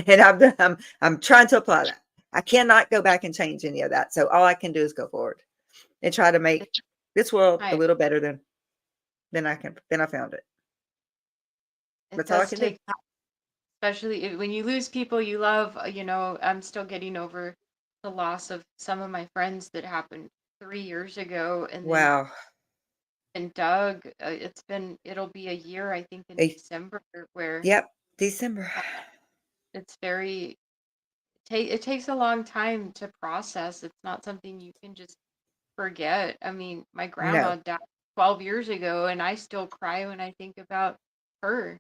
and I'm trying to apply that. I cannot go back and change any of that. So all I can do is go forward and try to make this world a I little better than I found it. it That's all I does can do. take time, especially when you lose people you love. I'm still getting over the loss of some of my friends that happened 3 years ago, and then Wow. and Doug, it'll be a year, I think, in Eh, December, where Yep. December. uh, it's it takes a long time to process. It's not something you can just forget. I mean, my No. grandma died 12 years ago, and I still cry when I think about her.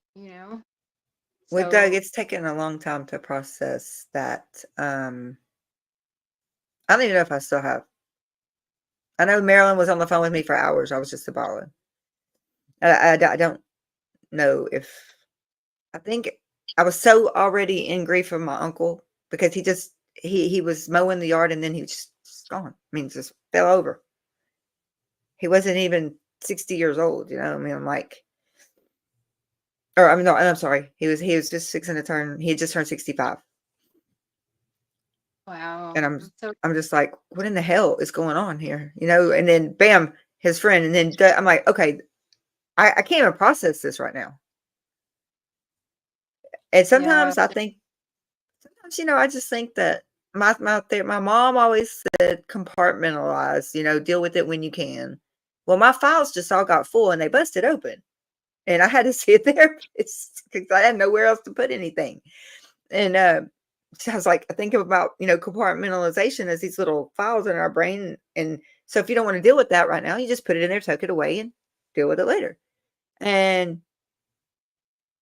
With Doug, So, it's taken a long time to process that. I don't even know if I still have. I know Marilyn was on the phone with me for hours. I was just bawling. I don't know if I think I was so already in grief for my uncle because he was mowing the yard and then he was just gone. I mean, just fell over. He wasn't even 60 years old. I mean, I'm like, or I mean, no, I'm sorry. He was just six and a turn. He had just turned 65, wow. and I'm I'm so I'm just like, what in the hell is going on here? And then bam, his friend, and then I'm like, okay, I can't even process this right now. And Yeah, sometimes, I just think that my mom always said compartmentalize, deal with it when you can. Well, my files just all got full and they busted open, and I had to see a therapist because I had nowhere else to put anything. And so I was like, I think about compartmentalization as these little files in our brain, and so if you don't want to deal with that right now, you just put it in there, tuck it away, and deal with it later. And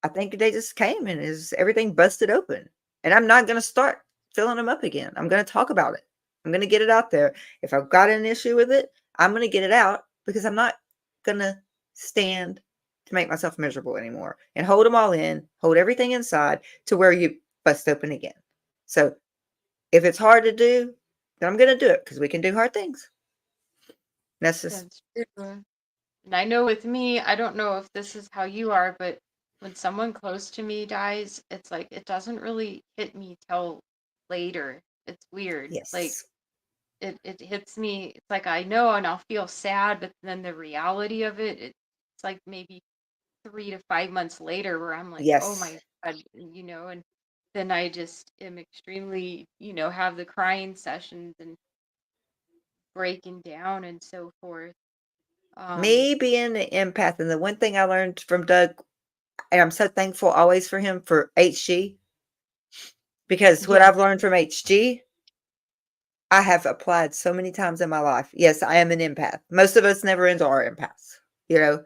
I think they just came and is everything busted open. And I'm not going to start filling them up again. I'm going to talk about it. I'm going to get it out there. If I've got an issue with it, I'm going to get it out because I'm not going to stand to make myself miserable anymore and hold them all in, hold everything inside to where you bust open again. So if it's hard to do, then I'm going to do it because we can do hard things. That's just, that's true. And I know with me, I don't know if this is how you are, but when someone close to me dies, it's like it doesn't really hit me till later. It's weird. Like yes, it hits me. It's like I know and I'll feel sad, but then the reality of it's like maybe 3 to 5 months later where I'm like, oh yes. my God, and then I just am extremely, have the crying sessions and breaking down and so forth. Um, Me being an empath, and the one thing I learned from Doug, and I'm so thankful always for him for HG. because what Yeah. I've learned from HG, I have applied so many times in my life. Yes, I am an empath. Most of us never are empaths, you know,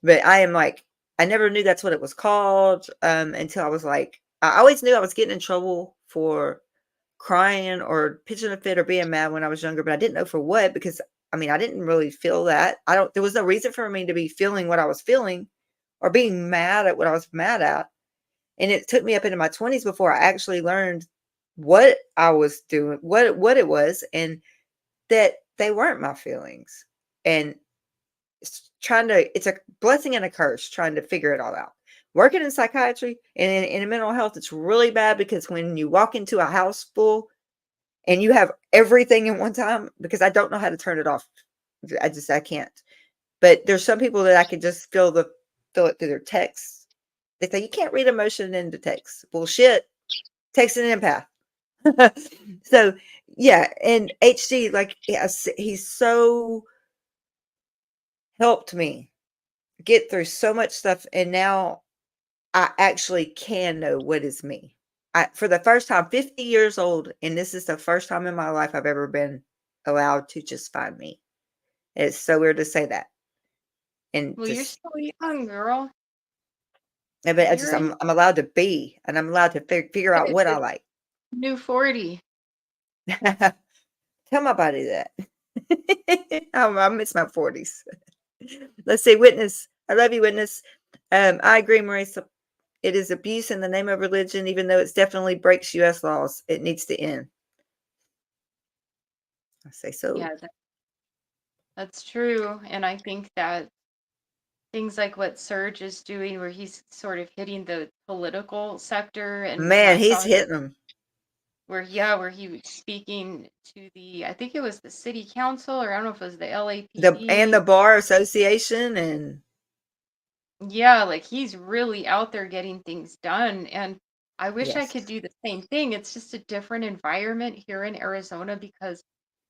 but I am like, I never knew that's what it was called until I was like, I always knew I was getting in trouble for crying or pitching a fit or being mad when I was younger, but I didn't know for what, because I mean, I didn't really feel that. There was no reason for me to be feeling what I was feeling or being mad at what I was mad at. And it took me up into my 20s before I actually learned what I was doing, what it was, and that they weren't my feelings. And it's a blessing and a curse trying to figure it all out. Working in psychiatry and in mental health, it's really bad because when you walk into a house full and you have everything in one time, because I don't know how to turn it off. I can't. But there's some people that I can just feel it through their texts. They say you can't read emotion into text. Bullshit. Text an empath. So yeah, and HD, like, yes, he's so helped me get through so much stuff, and now I actually can know what is me. For the first time, 50 years old, and this is the first time in my life I've ever been allowed to just find me. It's so weird to say that, and Well, you're just, still young, girl. but You're in I'm allowed to be, and I'm allowed to figure out what I the like. new 40. Tell my body that. I miss my 40s. Let's see, Witness. I love you, Witness. I agree, Marisa. It is abuse in the name of religion, even though it definitely breaks U.S. laws. It needs to end. I say so. Yeah, that's true. And I think that things like what Serge is doing, where he's sort of hitting the political sector, and Man, I he's saw hitting them. where he was speaking to I think it was the city council, or I don't know if it was the The LAPD. bar association, and Yeah, like he's really out there getting things done. And I wish I yes. could do the same thing. It's just a different environment here in Arizona because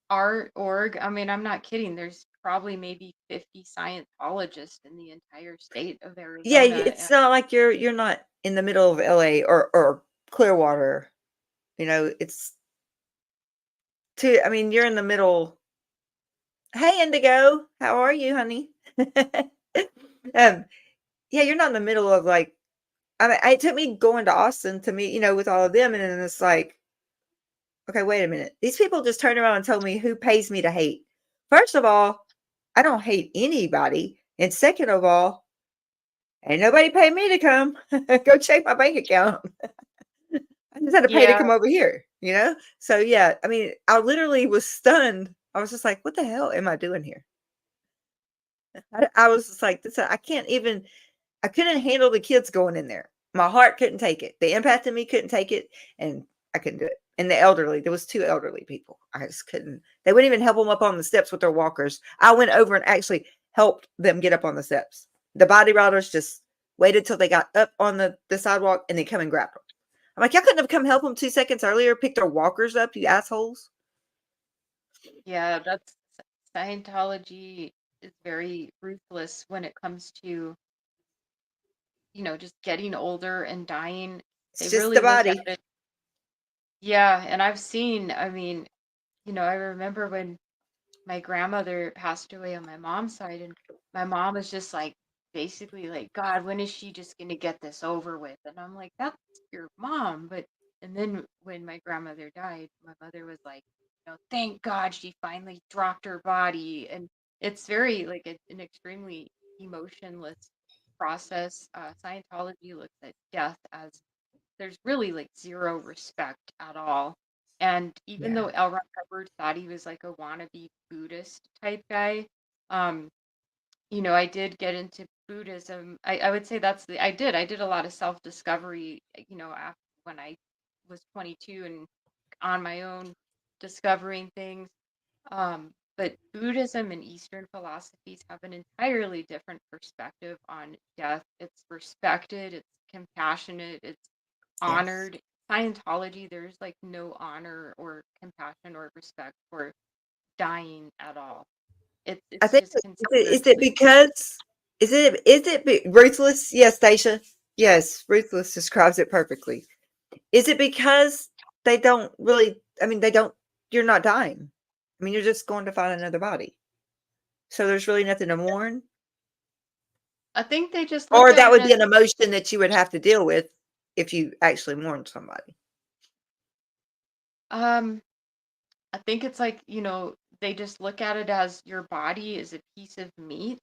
our org, I mean, I'm not kidding. There's probably maybe 50 Scientologists in the entire state of Yeah, Arizona. it's not like you're not in the middle of LA or Clearwater. It's too, I mean, you're in the middle. Hey, Indigo, how are you, honey? um, yeah, you're not in the middle of, like, I mean, it took me going to Austin to meet, with all of them, and then it's like, okay, wait a minute. These people just turned around and told me who pays me to hate. First of all, I don't hate anybody, and second of all, ain't nobody paid me to come. Go check my bank account. I just had to pay to Yeah, come over here. So yeah, I mean, I literally was stunned. I was just like, what the hell am I doing here? I was just like, I can't even, I couldn't handle the kids going in there. My heart couldn't take it. The empath in me couldn't take it, and I couldn't do it. And the elderly, there was two elderly people. I just couldn't. They wouldn't even help them up on the steps with their walkers. I went over and actually helped them get up on the steps. The body riders just waited till they got up on the sidewalk and they come and grabbed them. I'm like, y'all couldn't have come help them 2 seconds earlier, pick their walkers up, you assholes. yeah, that's Scientology is very ruthless when it comes to, just getting older and dying. It's They just really the look at body. it. Yeah, and I've seen, I mean, I remember when my grandmother passed away on my mom's side, and my mom was just like, basically like, God, when is she just gonna get this over with? And I'm like, that's your mom. And then when my grandmother died, my mother was like, thank God she finally dropped her body. And it's very like an extremely emotionless process. Scientology looks at death as there's really like zero respect at all. And even Yeah. though L. Ron Hubbard thought he was like a wannabe Buddhist type guy, um, I did get into Buddhism. I would say I did a lot of self-discovery, after when I was 22 and on my own discovering things. But Buddhism and Eastern philosophies have an entirely different perspective on death. It's respected, it's compassionate, it's Yes. honored. Scientology, there's like no honor or compassion or respect for dying at all. I It's think, just is considered it like, because, ruthless? Yes, Stacia. Yes, ruthless describes it perfectly. Is it because they don't really, I mean, they don't, you're not dying. I mean, you're just going to find another body. So there's really nothing to mourn. I think they just look Or at that it would be as an emotion that you would have to deal with if you actually mourned somebody. um I think it's like, they just look at it as your body is a piece of meat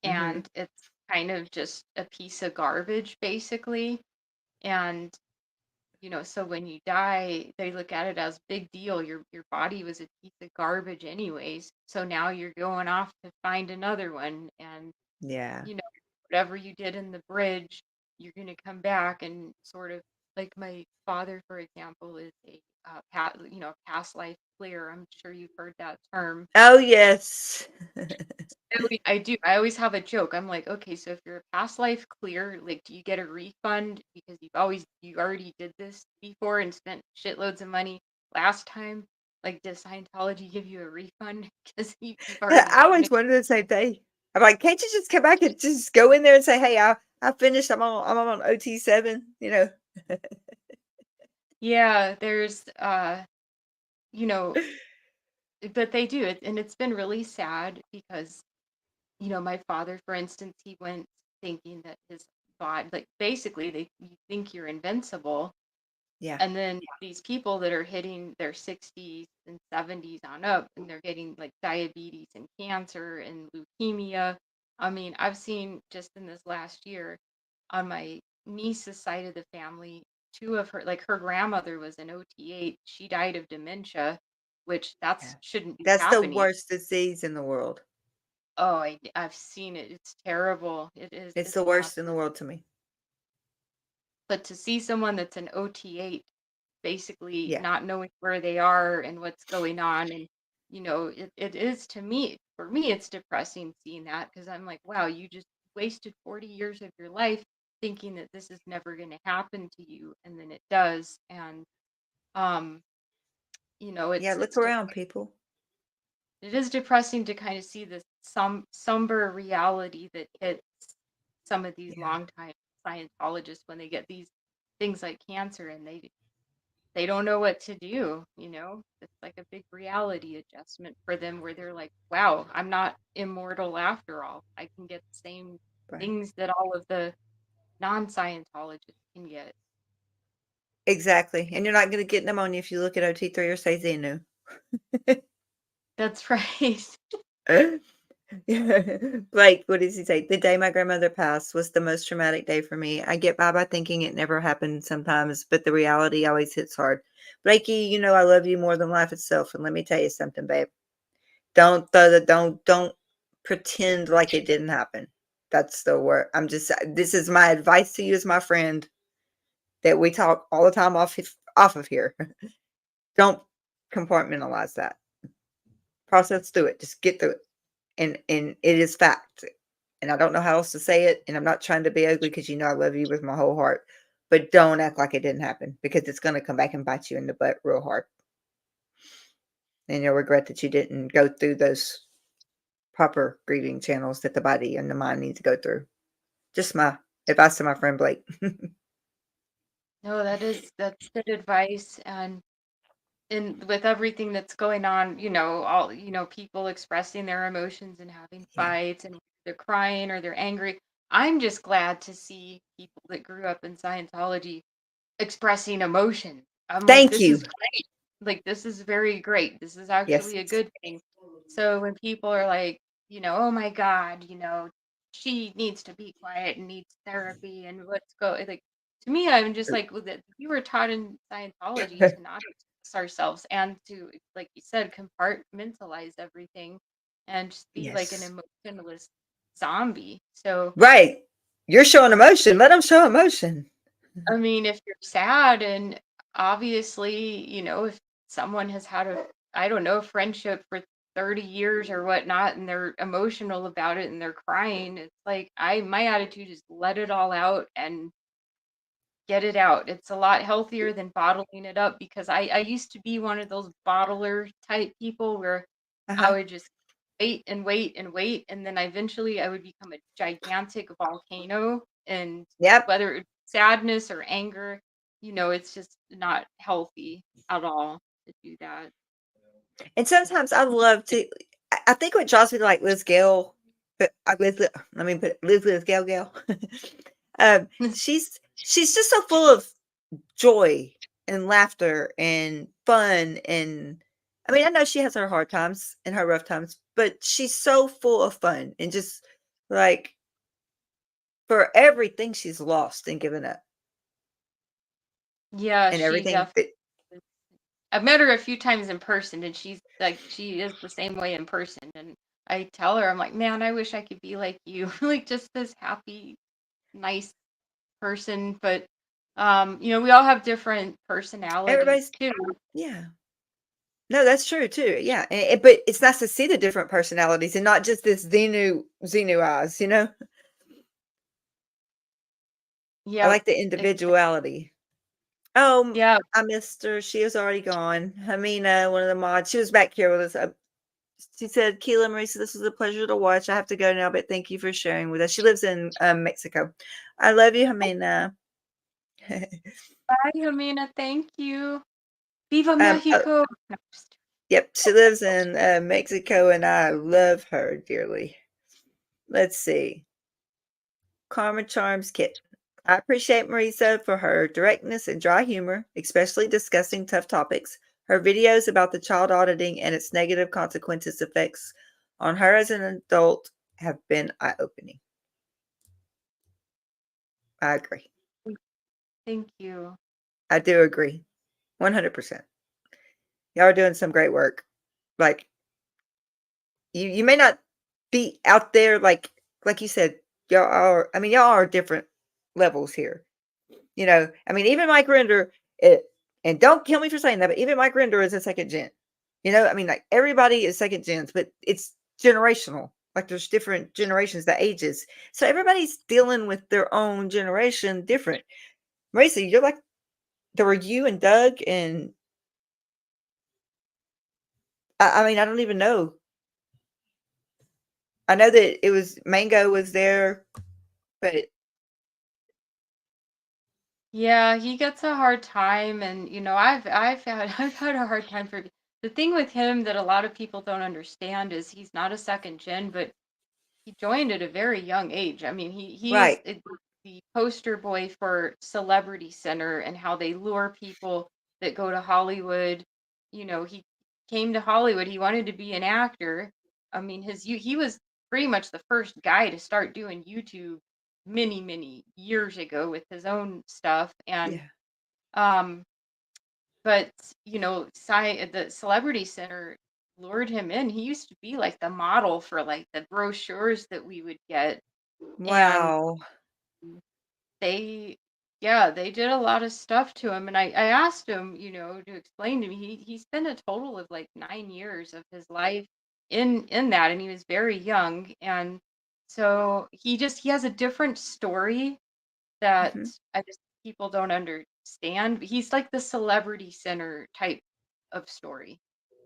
Mhm. and it's kind of just a piece of garbage basically. And so when you die, they look at it as big deal. Your body was a piece of garbage anyways. So now you're going off to find another one. And Yeah. you know, whatever you did in the bridge, you're going to come back and sort of like my father, for example, is a past life clear. I'm sure you've heard that term. Oh, yes. I do. I always have a joke. I'm like, okay, so if you're a past life clear, like, do you get a refund because you already did this before and spent shitloads of money last time? Like, does Scientology give you a refund because you've already I done it? always wondered the same thing. I'm like, can't you just come back and just go in there and say, "Hey, I finished. I'm on OT7." You know. Yeah, there's you know, but they do it, and it's been really sad because my father, for instance, he went thinking that his body, like basically, you think you're invincible. Yeah. And then these people that are hitting their 60s and 70s on up, and they're getting like diabetes and cancer and leukemia. I mean, I've seen just in this last year on my niece's side of the family, two of her, like her grandmother was an OT8. She died of dementia, which Yeah. shouldn't be That's the happening. worst disease in the world. Oh, I've seen it. It's terrible. It is. It's It's the not. worst in the world to me. But to see someone that's an OT8 basically Yeah. not knowing where they are and what's going on, and it is, to me, for me, it's depressing seeing that because I'm like, wow, you just wasted 40 years of your life thinking that this is never going to happen to you, and then it does. And um Yeah. Look it's around, people. it is depressing to kind of see this somber reality that hits some of these Yeah. longtime Scientologists when they get these things like cancer, and they don't know what to do. It's like a big reality adjustment for them where they're like, wow, I'm not immortal after all. I can get the same Right. things that all of the non-Scientologists can get. Exactly. And you're not going to get pneumonia if you look at OT3 or say Xenu. That's right. Like, what does he say? The day my grandmother passed was the most traumatic day for me. I get by thinking it never happened sometimes, but the reality always hits hard. Blakey, I love you more than life itself. And let me tell you something, babe. Don't pretend like it didn't happen. That's the word. This is my advice to you as my friend that we talk all the time off of here. Don't compartmentalize that. Process through it. Just get through it. And it is fact. And I don't know how else to say it, and I'm not trying to be ugly because I love you with my whole heart, but don't act like it didn't happen because it's gonna come back and bite you in the butt real hard, and you'll regret that you didn't go through those proper grieving channels that the body and the mind need to go through. Just my advice to my friend Blake. No, that's good advice. And with everything that's going on, all people expressing their emotions and having Yeah. fights, and they're crying or they're angry. I'm just glad to see people that grew up in Scientology expressing emotion. I'm like, Thank this is you. great. Like, this is very great. This is Yes. actually a good thing. So when people are like, oh my God, she needs to be quiet and needs therapy and let's go. Like, to me, I'm just like, well, that we were taught in Scientology to not express ourselves and to, like you said, compartmentalize everything and just be like an Yes. emotionless zombie. So Right. You're showing emotion. Let them show emotion. I mean, if you're sad and obviously, if someone has had I don't know, friendship for 30 years or whatnot, and they're emotional about it and they're crying, it's like my attitude is let it all out and get it out. It's a lot healthier than bottling it up because I used to be one of those bottler type people where I Uh-huh. would just wait and wait and wait, and then eventually I would become a gigantic volcano, and Yep. whether it's sadness or anger. it's just not healthy at all to do that. And sometimes I love to. I think what draws me to like Liz Gale, but let me put Liz Gale. She's just so full of joy and laughter and fun, and I mean I know she has her hard times and her rough times, but she's so full of fun and just like for everything she's lost and given up Yeah, and she everything definitely that is. I've met her a few times in person, and she is the same way in person. And I tell her, I'm like, man, I wish I could be like you, like just this happy, nice person. But we all have different personalities everybody's too. yeah. No, that's true too. Yeah, but it's nice to see the different personalities and not just this Xenu eyes. I Yep. like the individuality. Oh, Yeah. I missed her. She is already gone. Hamina, one of the mods, she was back here with us. She said, Keila, Marisa, this was a pleasure to watch. I have to go now, but thank you for sharing with us. She lives in Mexico. I love you, Hamina. Bye, Amina. Thank you. Viva Oh, Mexico. No, yep, she lives in Mexico, and I love her dearly. Let's see. Karma Charms Kit. I appreciate Marisa for her directness and dry humor, especially discussing tough topics. Her videos about the child auditing and its negative consequences effects on her as an adult have been eye-opening. I agree. thank you. I do agree. 100%. Y'all are doing some great work. Like you may not be out there like you said, y'all are different levels here. I mean, even Mike Render, and don't kill me for saying that, but even Mike Render is a second gen. I mean, like everybody is second gens, but it's generational. Like there's different generations, the ages. So everybody's dealing with their own generation different. Marisa, you're like, there were you and Doug, and I mean, I don't even know. I know that it was Mango was there, but Yeah, he gets a hard time, and I've had I've had a hard time for the thing with him that a lot of people don't understand is he's not a second gen, but he joined at a very young age. I mean, he is right. the poster boy for Celebrity Center and how they lure people that go to Hollywood. He came to Hollywood. He wanted to be an actor. I mean, he was pretty much the first guy to start doing YouTube many, many years ago with his own stuff. And Yeah. um, but the Celebrity Center lured him in. He used to be like the model for like the brochures that we would get, and Wow. they yeah, they did a lot of stuff to him. And I asked him, to explain to me. He spent a total of like 9 years of his life in that, and he was very young. And so he has a different story that Mhm. I just people don't understand. He's like the Celebrity Center type of story,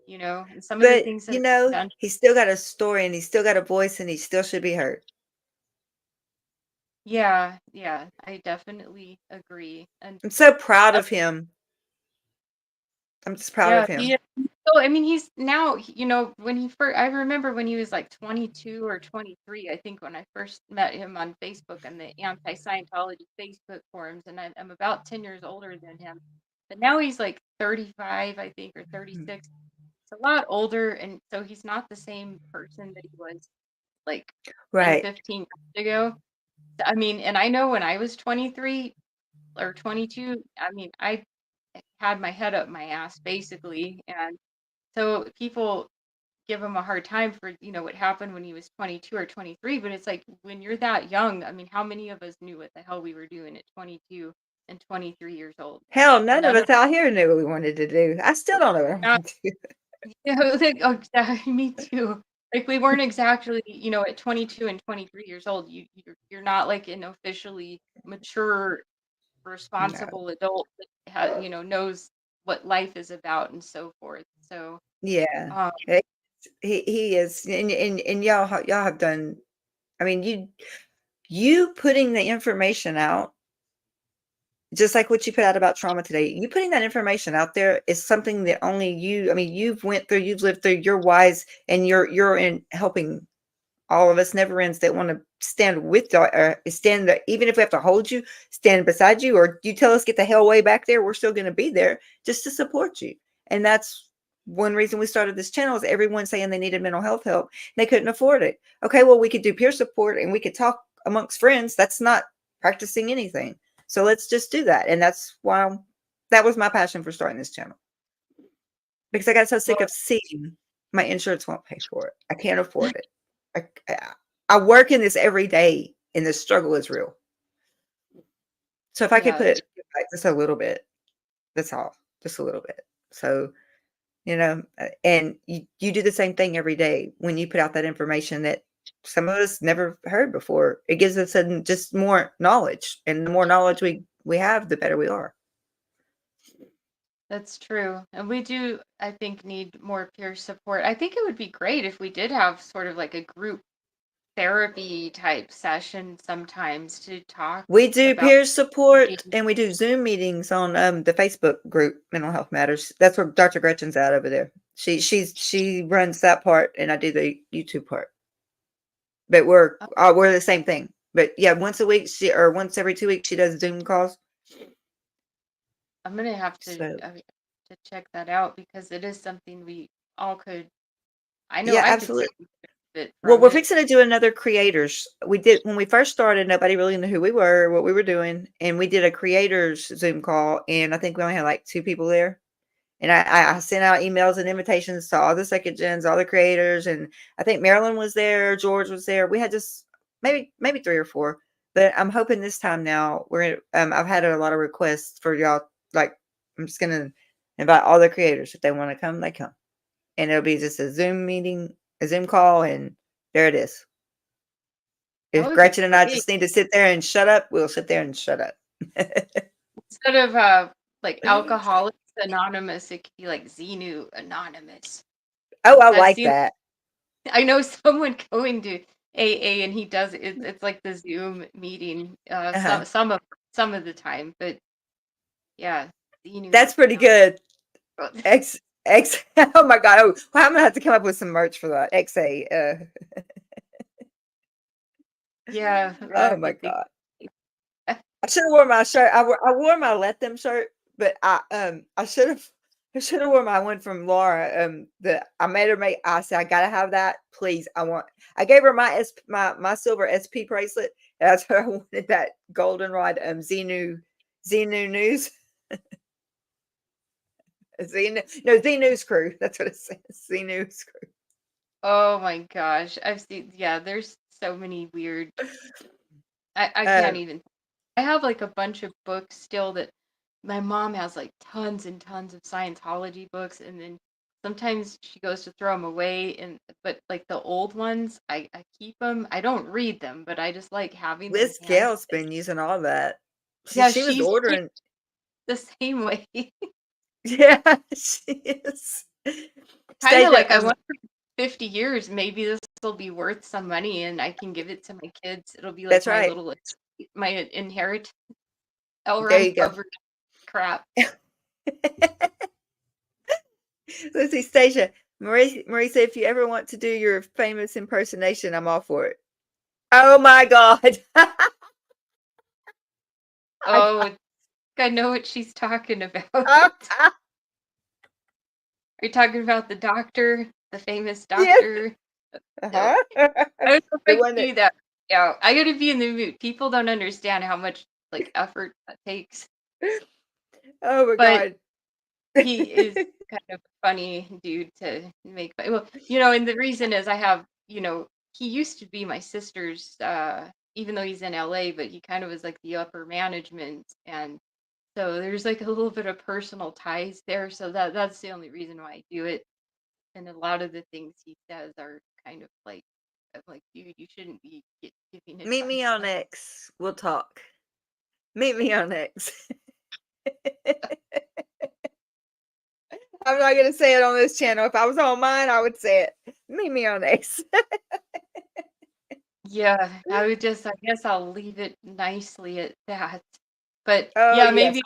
and some of the But, things that are being done. he's still got a story and he's still got a voice and he still should be heard. Yeah, yeah, I definitely agree. And I'm so proud uh, of him. I'm just proud of yeah, he him. is. So I mean, he's now, when he first, I remember when he was like 22 or 23, I think when I first met him on Facebook and the anti-Scientology Facebook forums, and I'm about 10 years older than him. But now he's like 35, I think, or Mhm. 36. It's a lot older, and so he's not the same person that he was like 10, Right. 15 years ago. I mean, and I know when I was 23 or 22, I mean, I had my head up my ass basically. And so people give him a hard time for, what happened when he was 22 or 23, but it's like when you're that young, I mean, how many of us knew what the hell we were doing at 22 and 23 years old? Hell, none of None of us out here knew what we wanted to do. I still don't know what I not, want to do. like, oh, exactly, me too. Like we weren't exactly, at 22 and 23 years old, you're not like an officially mature, No. responsible adult that knows what life is about and so forth. So, Yeah. um, Eh, he is, and y'all have done. I mean, you putting the information out just like what you put out about trauma today, you putting that information out there is something that only you, I mean, you've went through, you've lived through, you're wise, and you're in helping all of us never ends that want to stand with y'all, or stand there, even if we have to hold you, stand beside you, or you tell us get the hell way back there, we're still going to be there just to support you. And that's one reason we started this channel, is everyone saying they needed mental health help. They couldn't afford it. Okay, well, we could do peer support and we could talk amongst friends. That's not practicing anything. So let's just do that. And that's why that was my passion for starting this channel. Because I got so sick Well, of seeing my insurance won't pay for it. I can't afford it. I work in this every day, and the struggle is real. So if I could yeah, put it back just a little bit, that's all, just a little bit. So, and you do the same thing every day when you put out that information that some of us never heard before. It gives us just more knowledge, and the more knowledge we have, the better we are. that's true. And we do, I think, need more peer support. I think it would be great if we did have sort of like a group therapy type session sometimes to talk We do about peer support, things. and we do Zoom meetings on the Facebook group Mental Health Matters. That's where Dr. Gretchen's at over there. She runs that part, and I do the YouTube part. But we're the same thing. But yeah, once a week, or once every 2 weeks, she does Zoom calls. I'm gonna have So to check that out because it is something we all could. I know yeah, I could absolutely. certainly benefit Well, from we're it. fixing to do another creators. We did when we first started, nobody really knew who we were, what we were doing, and we did a creators Zoom call, and I think we only had like 2 people there. And I sent out emails and invitations to all the second gens, all the creators, and I think Marilyn was there, George was there. We had just maybe 3 or 4, but I'm hoping this time now I've had a lot of requests for y'all. Like, I'm just gonna invite all the creators. If they want to come, they come, and it'll be just a Zoom meeting, a Zoom call, and there it is. That If would be Gretchen and I great. just need to sit there and shut up, we'll sit there and shut up. Instead of like Alcoholics Anonymous, it could be like Xenu Anonymous. Oh, I I've like seen. that. I know someone going to AA and he does it. It's like the Zoom meeting. Uh-huh. Some of the time, but yeah, Xenu That's pretty good. Anonymous. X. Oh my God. Oh, well, I'm gonna have to come up with some merch for that. XA. Yeah, we'll Oh have my to think. God. I should have worn my shirt. I wore my Let Them shirt, but I should have worn my one from Laura. That I made her make. I said I gotta have that, please. I gave her my silver SP bracelet. And I told her I wanted that goldenrod Xenu News. Xenu's crew. That's what it says. Xenu's crew. Oh my gosh, I've seen. Yeah, there's so many weird. I can't Um, even. I have like a bunch of books still that my mom has like tons and tons of Scientology books, and then sometimes she goes to throw them away, and but like the old ones, I keep them. I don't read them, but I just like having them Liz handy. Gale's been using all that. She Yeah, she was she's ordering. the same way. Yeah, she is. Kind of Stasia, like I wonder in 50 years, maybe this will be worth some money and I can give it to my kids. It'll be like that's my right. little my inheritance. I'll There run you go. covered in crap. Let's see, Stasia. Marisa, if you ever want to do your famous impersonation, I'm all for it. Oh my God. Oh, I know what she's talking about. I, Are you talking about the doctor, the famous yes. doctor? No, Uh-huh. I don't know if The I can one that, do that. Yeah, I gotta be in the mood. People don't understand how much like effort that takes. oh my But God. he is kind of a funny dude to make fun. Well, and the reason is I have, he used to be my sister's, even though he's in LA, but he kind of was like the upper management, and so there's like a little bit of personal ties there. So that's the only reason why I do it. And a lot of the things he says are kind of like, I'm like, dude, you shouldn't be giving Meet me advice on like. X. We'll talk. Meet me on X. I'm not going to say it on this channel. If I was on mine, I would say it. Meet me on X. Yeah, I guess I'll leave it nicely at that. But Oh, yeah, yes. maybe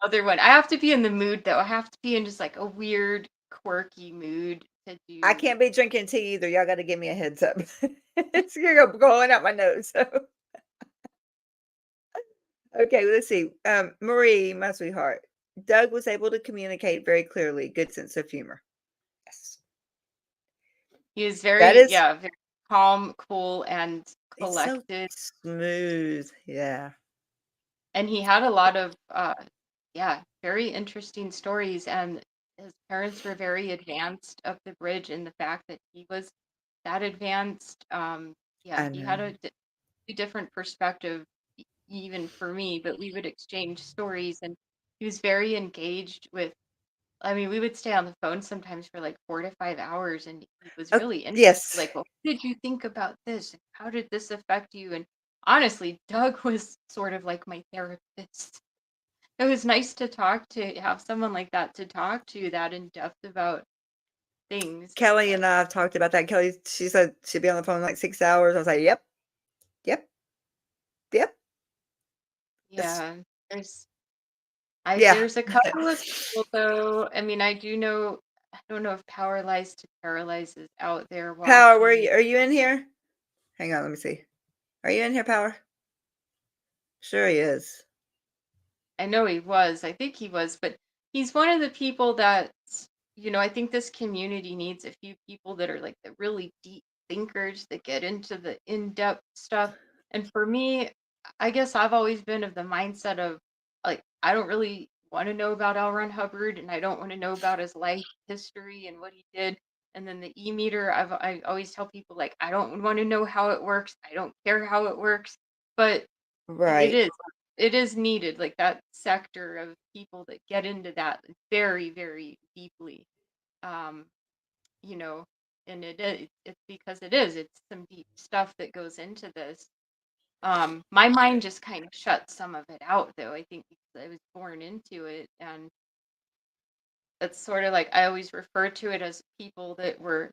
other one. I have to be in the mood though. I have to be in just like a weird, quirky mood to I do. can't be drinking tea either. Y'all gotta give me a heads up. It's gonna go going out my nose. So okay, let's see. Marie, my sweetheart. Doug was able to communicate very clearly. Good sense of humor. Yes. He is That very, is yeah, very calm, cool, and it's so collected. smooth. Yeah. And he had a lot of yeah, very interesting stories, and his parents were very advanced up the bridge in the fact that he was that advanced. Yeah, I he had know. a different perspective even for me, but we would exchange stories, and he was very engaged with. I mean, we would stay on the phone sometimes for like 4 to 5 hours, and he was Oh, really into yes. like, well, what did you think about this? And how did this affect you? And honestly, Doug was sort of like my therapist. It was nice to talk to have someone like that to talk to that in depth about things. Kelly and I have talked about that. Kelly, she said she'd be on the phone like 6 hours. I was like, yep, yep, yep. It's, Yeah, there's yeah. there's a couple of people though. I mean, I do know. I don't know if Power Lies to Paralyze is out there Power, where watching. you are you in here? Hang on, let me see. Are you in here, Power? Sure he is. I know he was. I think he was, but he's one of the people that, I think this community needs a few people that are like the really deep thinkers that get into the in-depth stuff. And for me, I guess I've always been of the mindset of like, I don't really want to know about L. Ron Hubbard, and I don't want to know about his life history and what he did. And then the e-meter, I always tell people like, I don't want to know how it works. I don't care how it works, but it Right. is it is needed, like that sector of people that get into that very, very deeply. Um, you know, and it's because it's some deep stuff that goes into this. My mind just kind of shut some of it out though, I think because I was born into it, and it's sort of like I always refer to it as people that were,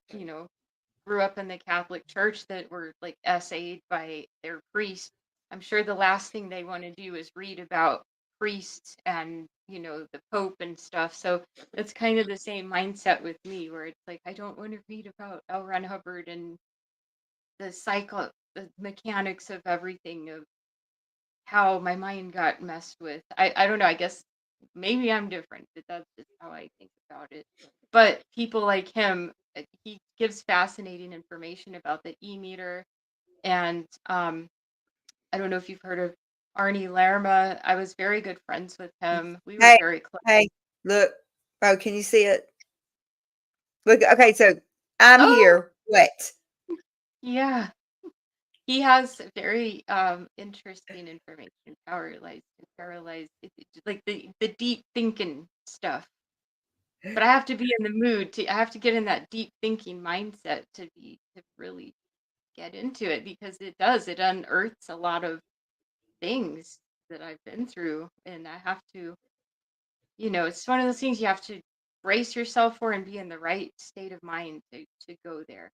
grew up in the Catholic Church that were like essayed by their priest. I'm sure the last thing they want to do is read about priests and, the Pope and stuff. So it's kind of the same mindset with me where it's like I don't want to read about L. Ron Hubbard and the mechanics of everything of how my mind got messed with. I don't know, I guess maybe I'm different, but that's just how I think about it. But people like him, he gives fascinating information about the e-meter. And I don't know if you've heard of Arnie Lerma. I was very good friends with him. We were Hey, very close. hey, look. Oh, can you see it? Look, okay, so I'm Oh, here. What? yeah. He has very interesting information, paralyzed, like the deep thinking stuff. But I have to be in the mood I have to get in that deep thinking mindset to really get into it because it unearths a lot of things that I've been through, and I have to, it's one of those things you have to brace yourself for and be in the right state of mind to go there.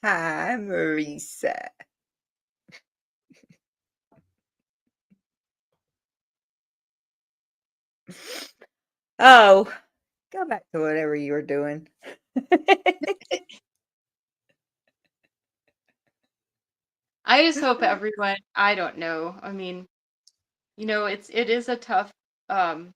Hi, Marisa. Oh, go back to whatever you were doing. I just hope everyone, I don't know. I mean, it is a tough um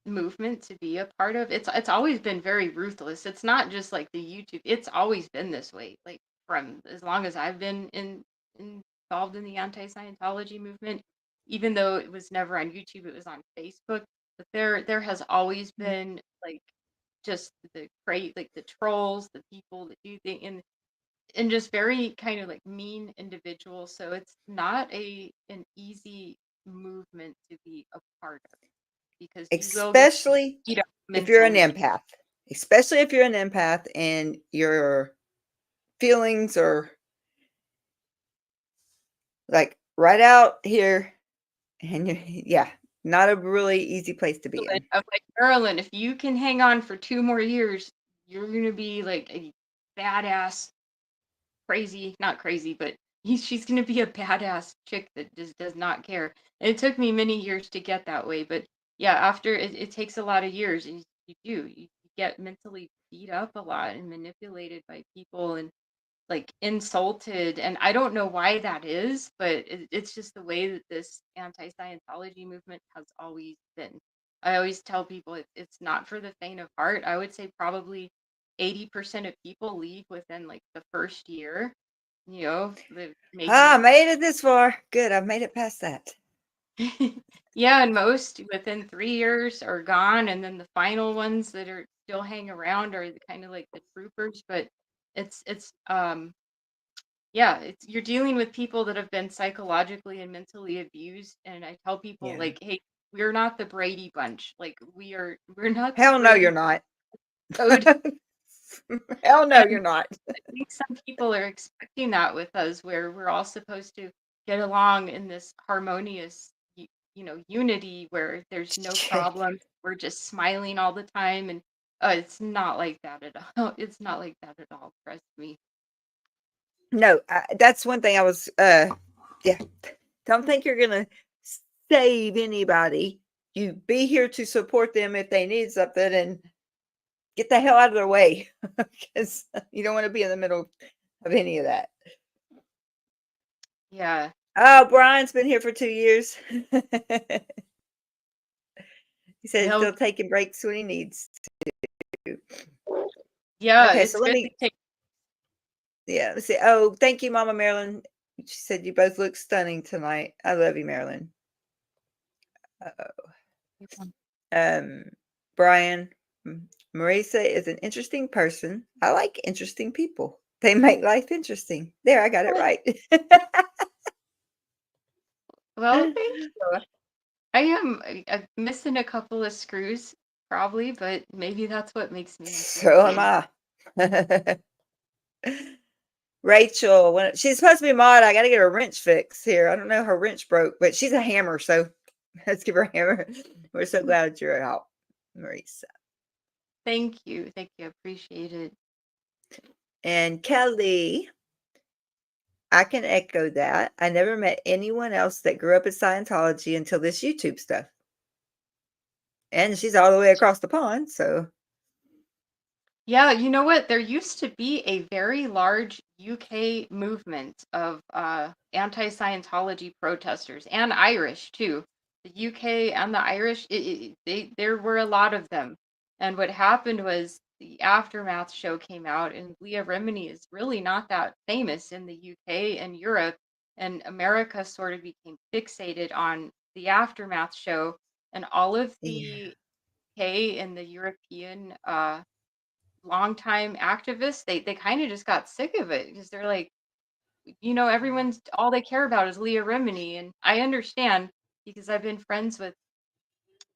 movement to be a part of. It's always been very ruthless. It's not just like the YouTube. It's always been this way. Like from as long as I've been involved in the anti-Scientology movement, even though it was never on YouTube, it was on Facebook. But there has always been like just like the trolls, the people that do things and just very kind of like mean individuals. So it's not an easy movement to be a part of because you will get Especially beat up if you're an mentally. empath. Especially if you're an empath and your feelings are like right out here and you yeah, not a really easy place to be in. I'm like, Marilyn, if you can hang on for 2 more years, you're gonna be like a badass crazy, not crazy, but she's going to be a badass chick that just does not care. And it took me many years to get that way, but yeah, after it takes a lot of years, and you get mentally beat up a lot and manipulated by people and like insulted, and I don't know why that is, but it's just the way that this anti-Scientology movement has always been. I always tell people it's not for the faint of heart. I would say probably 80% of people leave within like the first year, I maybe. made it this far. Good. I've made it past that. Yeah, and most within 3 years are gone, and then the final ones that are still hang around are kind of like the troopers, but it's yeah, you're dealing with people that have been psychologically and mentally abused, and I tell people Yeah. like, "Hey, we're not the Brady Bunch. Like we're not the Hell no, you're Brady not. Code." Hell no, And you're not. I think some people are expecting that with us, where we're all supposed to get along in this harmonious, unity where there's no problems. We're just smiling all the time, and it's not like that at all. It's not like that at all. Trust me. No, that's one thing I was, yeah. Don't think you're going to save anybody. You be here to support them if they need something and get the hell out of their way because you don't want to be in the middle of any of that. Yeah. Oh, Brian's been here for 2 years. He said he's Well, still taking breaks when he needs to. yeah, Okay, so it's let good me, to take. yeah, let's see. Oh, thank you, Mama Marilyn. She said you both look stunning tonight. I love you, Marilyn. Um, Brian, Marisa is an interesting person. I like interesting people. They make life interesting. There, I got it right. Well, thank you. I am missing a couple of screws, probably, but maybe that's what makes me So am interesting. I. Rachel, when she's supposed to be a mod, I got to get her wrench fixed here. I don't know, her wrench broke, but she's a hammer, so let's give her a hammer. We're so glad you're out, Marisa. Thank you. Thank you. Appreciate it. And Kelly, I can echo that. I never met anyone else that grew up in Scientology until this YouTube stuff. And she's all the way across the pond, so Yeah, you know what? There used to be a very large UK movement of anti-Scientology protesters and Irish too. The UK and the Irish, there were a lot of them. And what happened was the Aftermath show came out, and Leah Remini is really not that famous in the UK and Europe, and America sort of became fixated on the Aftermath show, and all of yeah. the UK and the European longtime activists, they kind of just got sick of it because they're like, everyone's all they care about is Leah Remini, and I understand because I've been friends with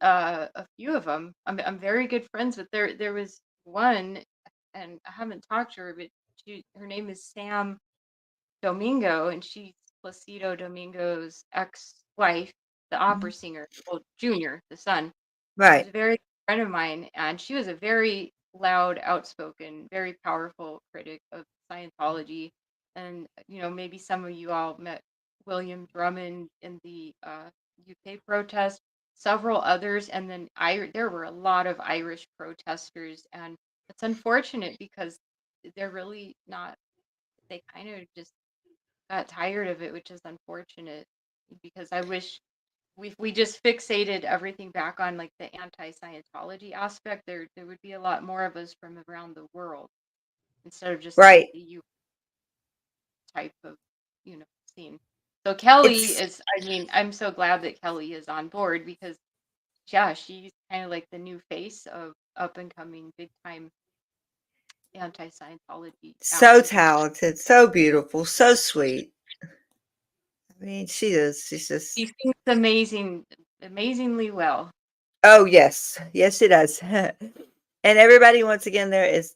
a few of them. I'm very good friends with there was one, and I haven't talked to her, but her name is Sam Domingo, and she's Placido Domingo's ex-wife, the Mhm. opera singer, well, Junior, the son. She was Right. a very good friend of mine, and she was a very loud, outspoken, very powerful critic of Scientology. And maybe some of you all met William Drummond in the UK protest, several others, and then there were a lot of Irish protesters, and it's unfortunate because they're really not. They kind of just got tired of it, which is unfortunate because I wish we just fixated everything back on like the anti-Scientology aspect, there would be a lot more of us from around the world instead of just like Right. the U type of scene. So Kelly It's is, I mean, I'm so glad that Kelly is on board because yeah, she's kind of like the new face of up and coming big time anti-Scientology so activism. talented, so beautiful, so sweet. I mean, she is. She's She just, sings amazingly well. oh, yes. Yes, she does. And everybody, once again, there is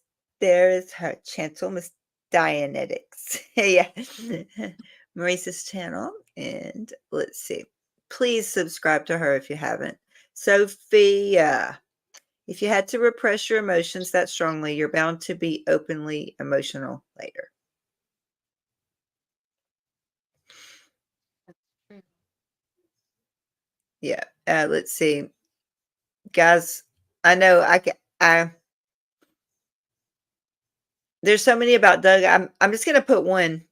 her channel, Miss Dianetics. Yeah. Marisa's channel. And let's see. Please subscribe to her if you haven't. Sophia, if you had to repress your emotions that strongly, you're bound to be openly emotional later. Yeah. Let's see. Guys, I know there's so many about Doug. I'm just gonna put one.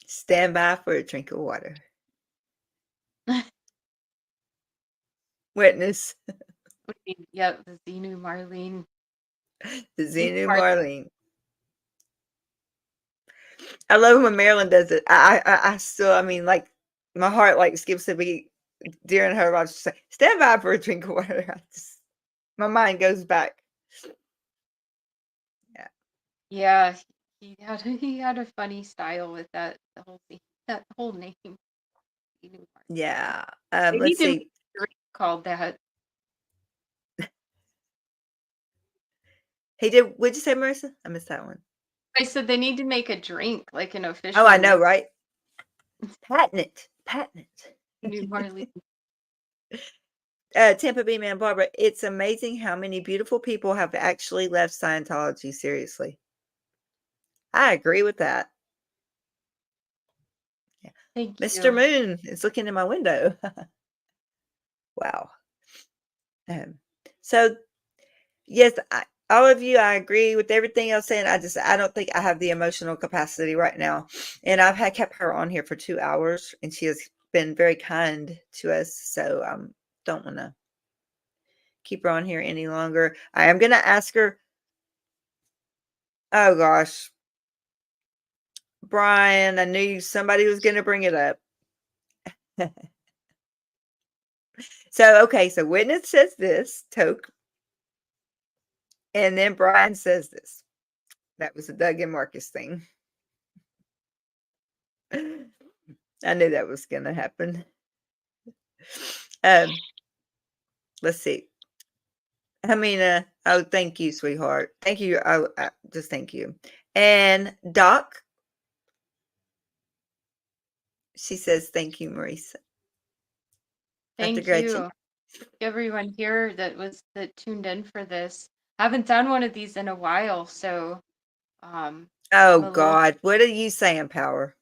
Stand by for a drink of water. Witness. Yep, the Xenu Marlene. The Xenu Xenu Marlene. Marlene. I love when Marilyn does it. I still, I mean, like, my heart like skips a beat during her. I just say, "Stand by for a drink of water." My mind goes back. Yeah. Yeah, he had a funny style with that the whole thing, that whole name. Xenu Marlene. Yeah. They need Let's to make see. a drink called that. He did. What'd you say, Marissa? I missed that one. I said they need to make a drink, like an Oh, official I know, name. right? Patent it. Patent Xenu it. Marlene. Tampa Bay Man Barbara, it's amazing how many beautiful people have actually left Scientology. Seriously. I agree with that. Yeah. Thank Mr. you. Moon is looking in my window. Wow. So yes, all of you, I agree with everything else saying. I don't think I have the emotional capacity right now. And I've had kept her on here for 2 hours, and she has been very kind to us. So don't want to keep her on here any longer. I am going to ask her. Oh gosh, Brian, I knew somebody was going to bring it up. So okay, so witness says this, Toke, and then Brian says this. That was a Doug and Marcus thing. I knew that was going to happen. Let's see. Oh, thank you, sweetheart. Thank you. Just thank you. And Doc, she says, thank you, Marisa. Dr. Thank Gretchen. you, everyone here that tuned in for this. Haven't done one of these in a while, so I'm Oh, a little. God. What are you saying, Power?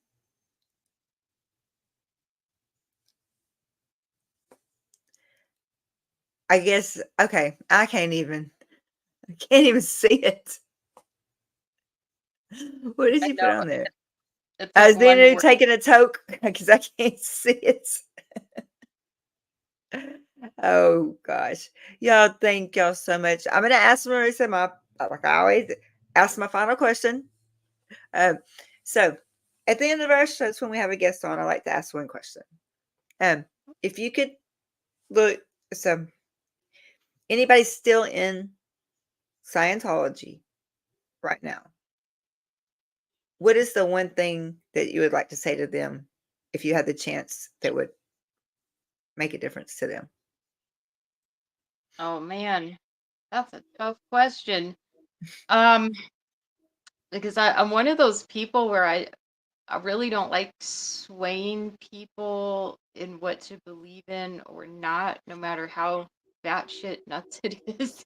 I guess, okay. I can't even see it. What did I you put know on there? it's Is like the one new word. taking a toke? Because I can't see it. Oh gosh. Y'all, thank y'all so much. I'm gonna ask Marissa like I always ask my final question. So at the end of our shows when we have a guest on, I like to ask one question. If you could look, so anybody still in Scientology right now, what is the one thing that you would like to say to them if you had the chance that would make a difference to them? Oh man, that's a tough question. Um, because I'm one of those people where I really don't like swaying people in what to believe in or not, no matter how batshit nuts it is.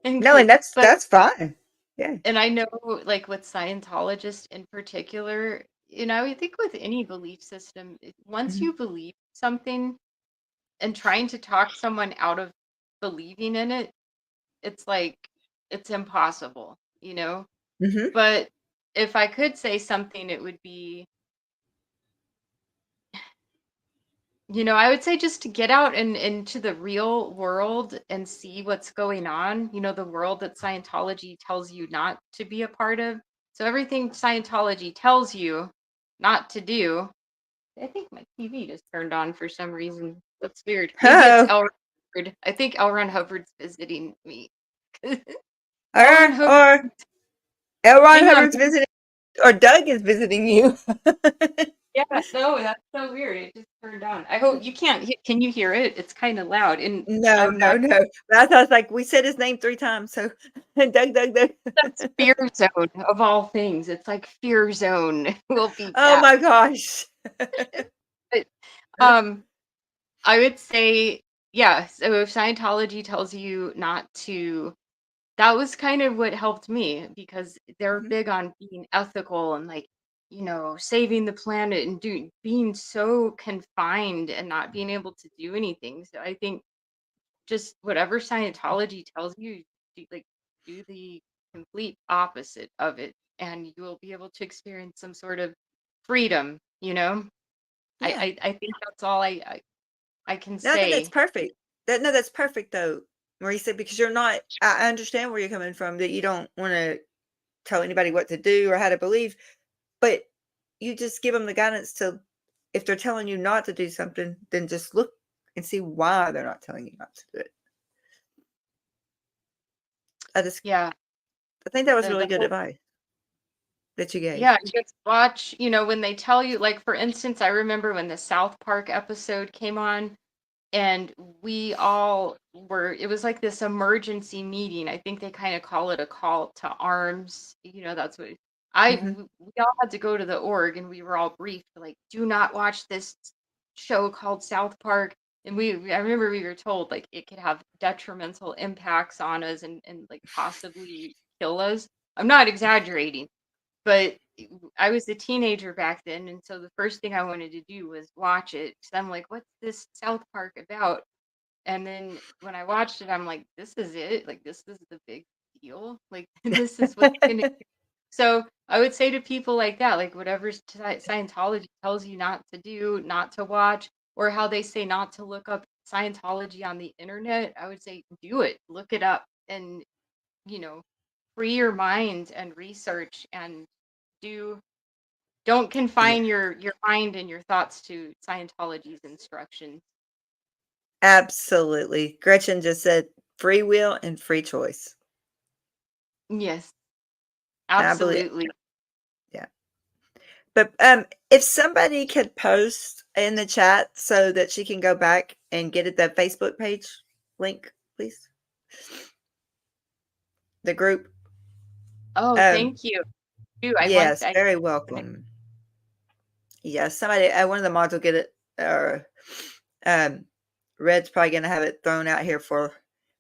No, and But that's fine. Yeah. and I know, like with Scientologists in particular, I think with any belief system, once Mhm. you believe something and trying to talk someone out of believing in it, it's like it's impossible, you know? Mhm. But if I could say something, it would be, I would say just to get out and into the real world and see what's going on, the world that Scientology tells you not to be a part of. So everything Scientology tells you not to do. I think my TV just turned on for some reason. That's weird. Maybe it's Oh, L. Ron Hubbard. I think L. Ron Hubbard's visiting me. L. Ron Hubbard, or L. Ron hang on. Hubbard's visiting, or Doug is visiting you. Yeah, no, that's so weird. It just turned on. I hope you can't. Can you hear it? It's kind of loud, and No, I'm no, not. no. But I thought like we said his name 3 times. So Doug, Doug, Doug. That's fear zone of all things. It's like fear zone will be Oh back. my gosh. But um, I would say, yeah. So if Scientology tells you not to, that was kind of what helped me because they're Mhm. big on being ethical and like saving the planet and being so confined and not being able to do anything. So I think just whatever Scientology tells you, do the complete opposite of it, and you will be able to experience some sort of freedom. Yeah. I think that's all I can No, I think that's say. perfect. That's perfect though, Marisa, because you're not. I understand where you're coming from. That you don't want to tell anybody what to do or how to believe, but you just give them the guidance to. If they're telling you not to do something, then just look and see why they're not telling you not to do it. Yeah, I think that was really the good whole advice that you gave. yeah, just watch, when they tell you, like, for instance, I remember when the South Park episode came on, and we all it was like this emergency meeting. I think they kind of call it a call to arms. That's what Mhm. we all had to go to the org, and we were all briefed, like, do not watch this show called South Park. And I remember we were told, like, it could have detrimental impacts on us, and like possibly kill us. I'm not exaggerating, but I was a teenager back then, and so the first thing I wanted to do was watch it. So I'm like, "What's this South Park about?" And then when I watched it, I'm like, "This is it. Like, this is the big deal. Like, this is what's gonna." So I would say to people like that, like, whatever Scientology tells you not to do, not to watch, or how they say not to look up Scientology on the internet, I would say do it. Look it up, and you know, free your mind and research, and do don't Yeah, confine your mind and your thoughts to Scientology's instructions. absolutely. Gretchen just said free will and free choice. Yes, I believe, absolutely. yeah. But if somebody could post in the chat so that she can go back and get at that Facebook page link, please. The group. Oh, Um, thank you. Do I want yes, I very welcome. Yes, somebody, one of the mods will get it. Or um, Red's probably gonna have it thrown out here for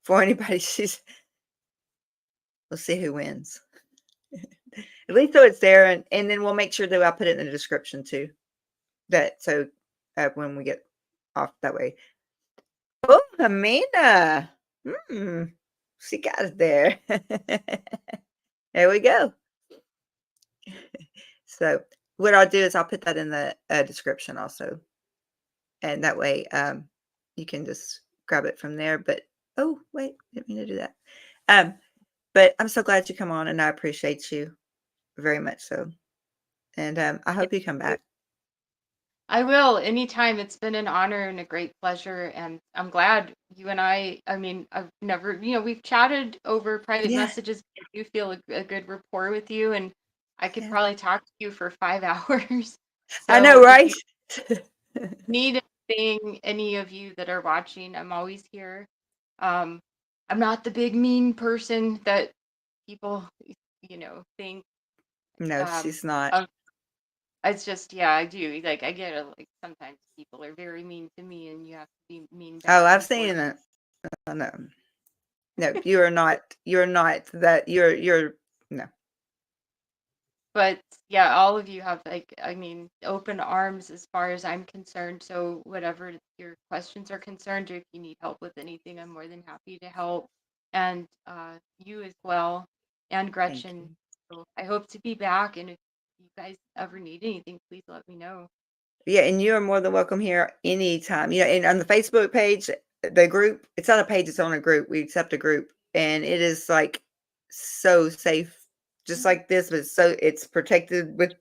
anybody. We'll see who wins. At least so it's there, and then we'll make sure that I put it in the description too. That so when we get off that way. Oh, Amina. She got it there. There we go. So what I'll do is I'll put that in the description also, and that way you can just grab it from there. But oh wait, didn't mean to do that. Um, but I'm so glad you come on, and I appreciate you very much so. And I hope you come back. I will anytime. It's been an honor and a great pleasure, and I'm glad you and I mean, I've never, we've chatted over private Yeah, messages. I do feel a good rapport with you, and I could yeah. probably talk to you for 5 hours. I So know, if right? you need anything, any of you that are watching, I'm always here. Um, I'm not the big mean person that people, think. No, Um, she's not. of it's just, yeah, I do. Like, I get it. Like, sometimes people are very mean to me, and you have to be mean Oh, back, I've seen unfortunately. it. Oh, no, no, you are not. You're not that. You're no. But yeah, all of you have, like, I mean, open arms as far as I'm concerned. So whatever your questions are concerned, or if you need help with anything, I'm more than happy to help. And you as well, and Thank Gretchen. you. So I hope to be back. And if you guys ever need anything, please let me know. Yeah, and you are more than welcome here anytime. And on the Facebook page, the group, it's not a page, it's on a group. We accept a group, and it is like so safe, just like this, but it's protected with.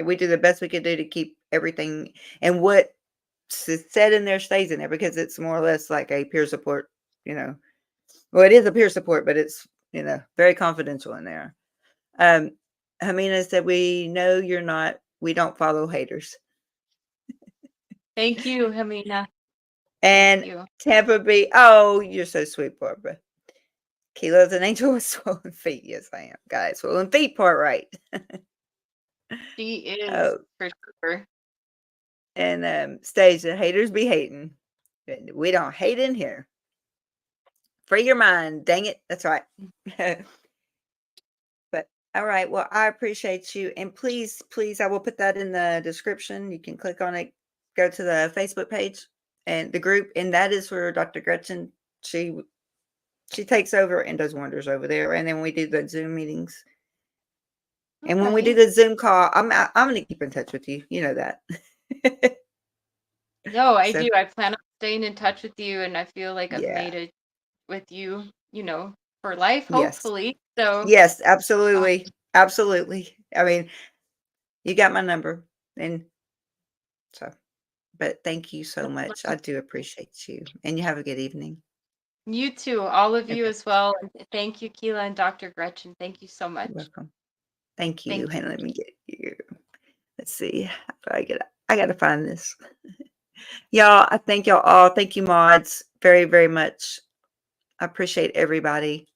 We do the best we can do to keep everything, and what said in there stays in there because it's more or less like a peer support. You know, well, it is a peer support, but it's very confidential in there. Um, Hamina said, "We know you're not. We don't follow haters." Thank you, Hamina. Thank And you. Tampa Bay. Oh, you're so sweet, Barbara. Keilah's an angel with swollen feet. Yes, I am. Got it. Swollen feet part right. She is Oh, for sure. and stage the haters be hating. We don't hate in here. Free your mind. Dang it. That's right. But All right. Well, I appreciate you. And please, please, I will put that in the description. You can click on it, go to the Facebook page and the group. And that is where Dr. Gretchen, she takes over and does wonders over there. And then we do the Zoom meetings. And when we do Okay. the Zoom call, I'm going to keep in touch with you. You know that. No, I So, do. I plan on staying in touch with you, and I feel like I've yeah. made it with you, for life, Yes. hopefully. So, Yes, um, absolutely. Absolutely. I mean, you got my number. And so, but thank you so much. I do appreciate you. And you have a good evening. you too, all of you Okay. as well. And thank you, Keilah and Dr. Gretchen. Thank you so You're much. welcome. Thank you. Thank you. And let me get you. Let's see. How do I get it? I got to find this. Y'all, I thank y'all all. Thank you, mods, very, very much. I appreciate everybody.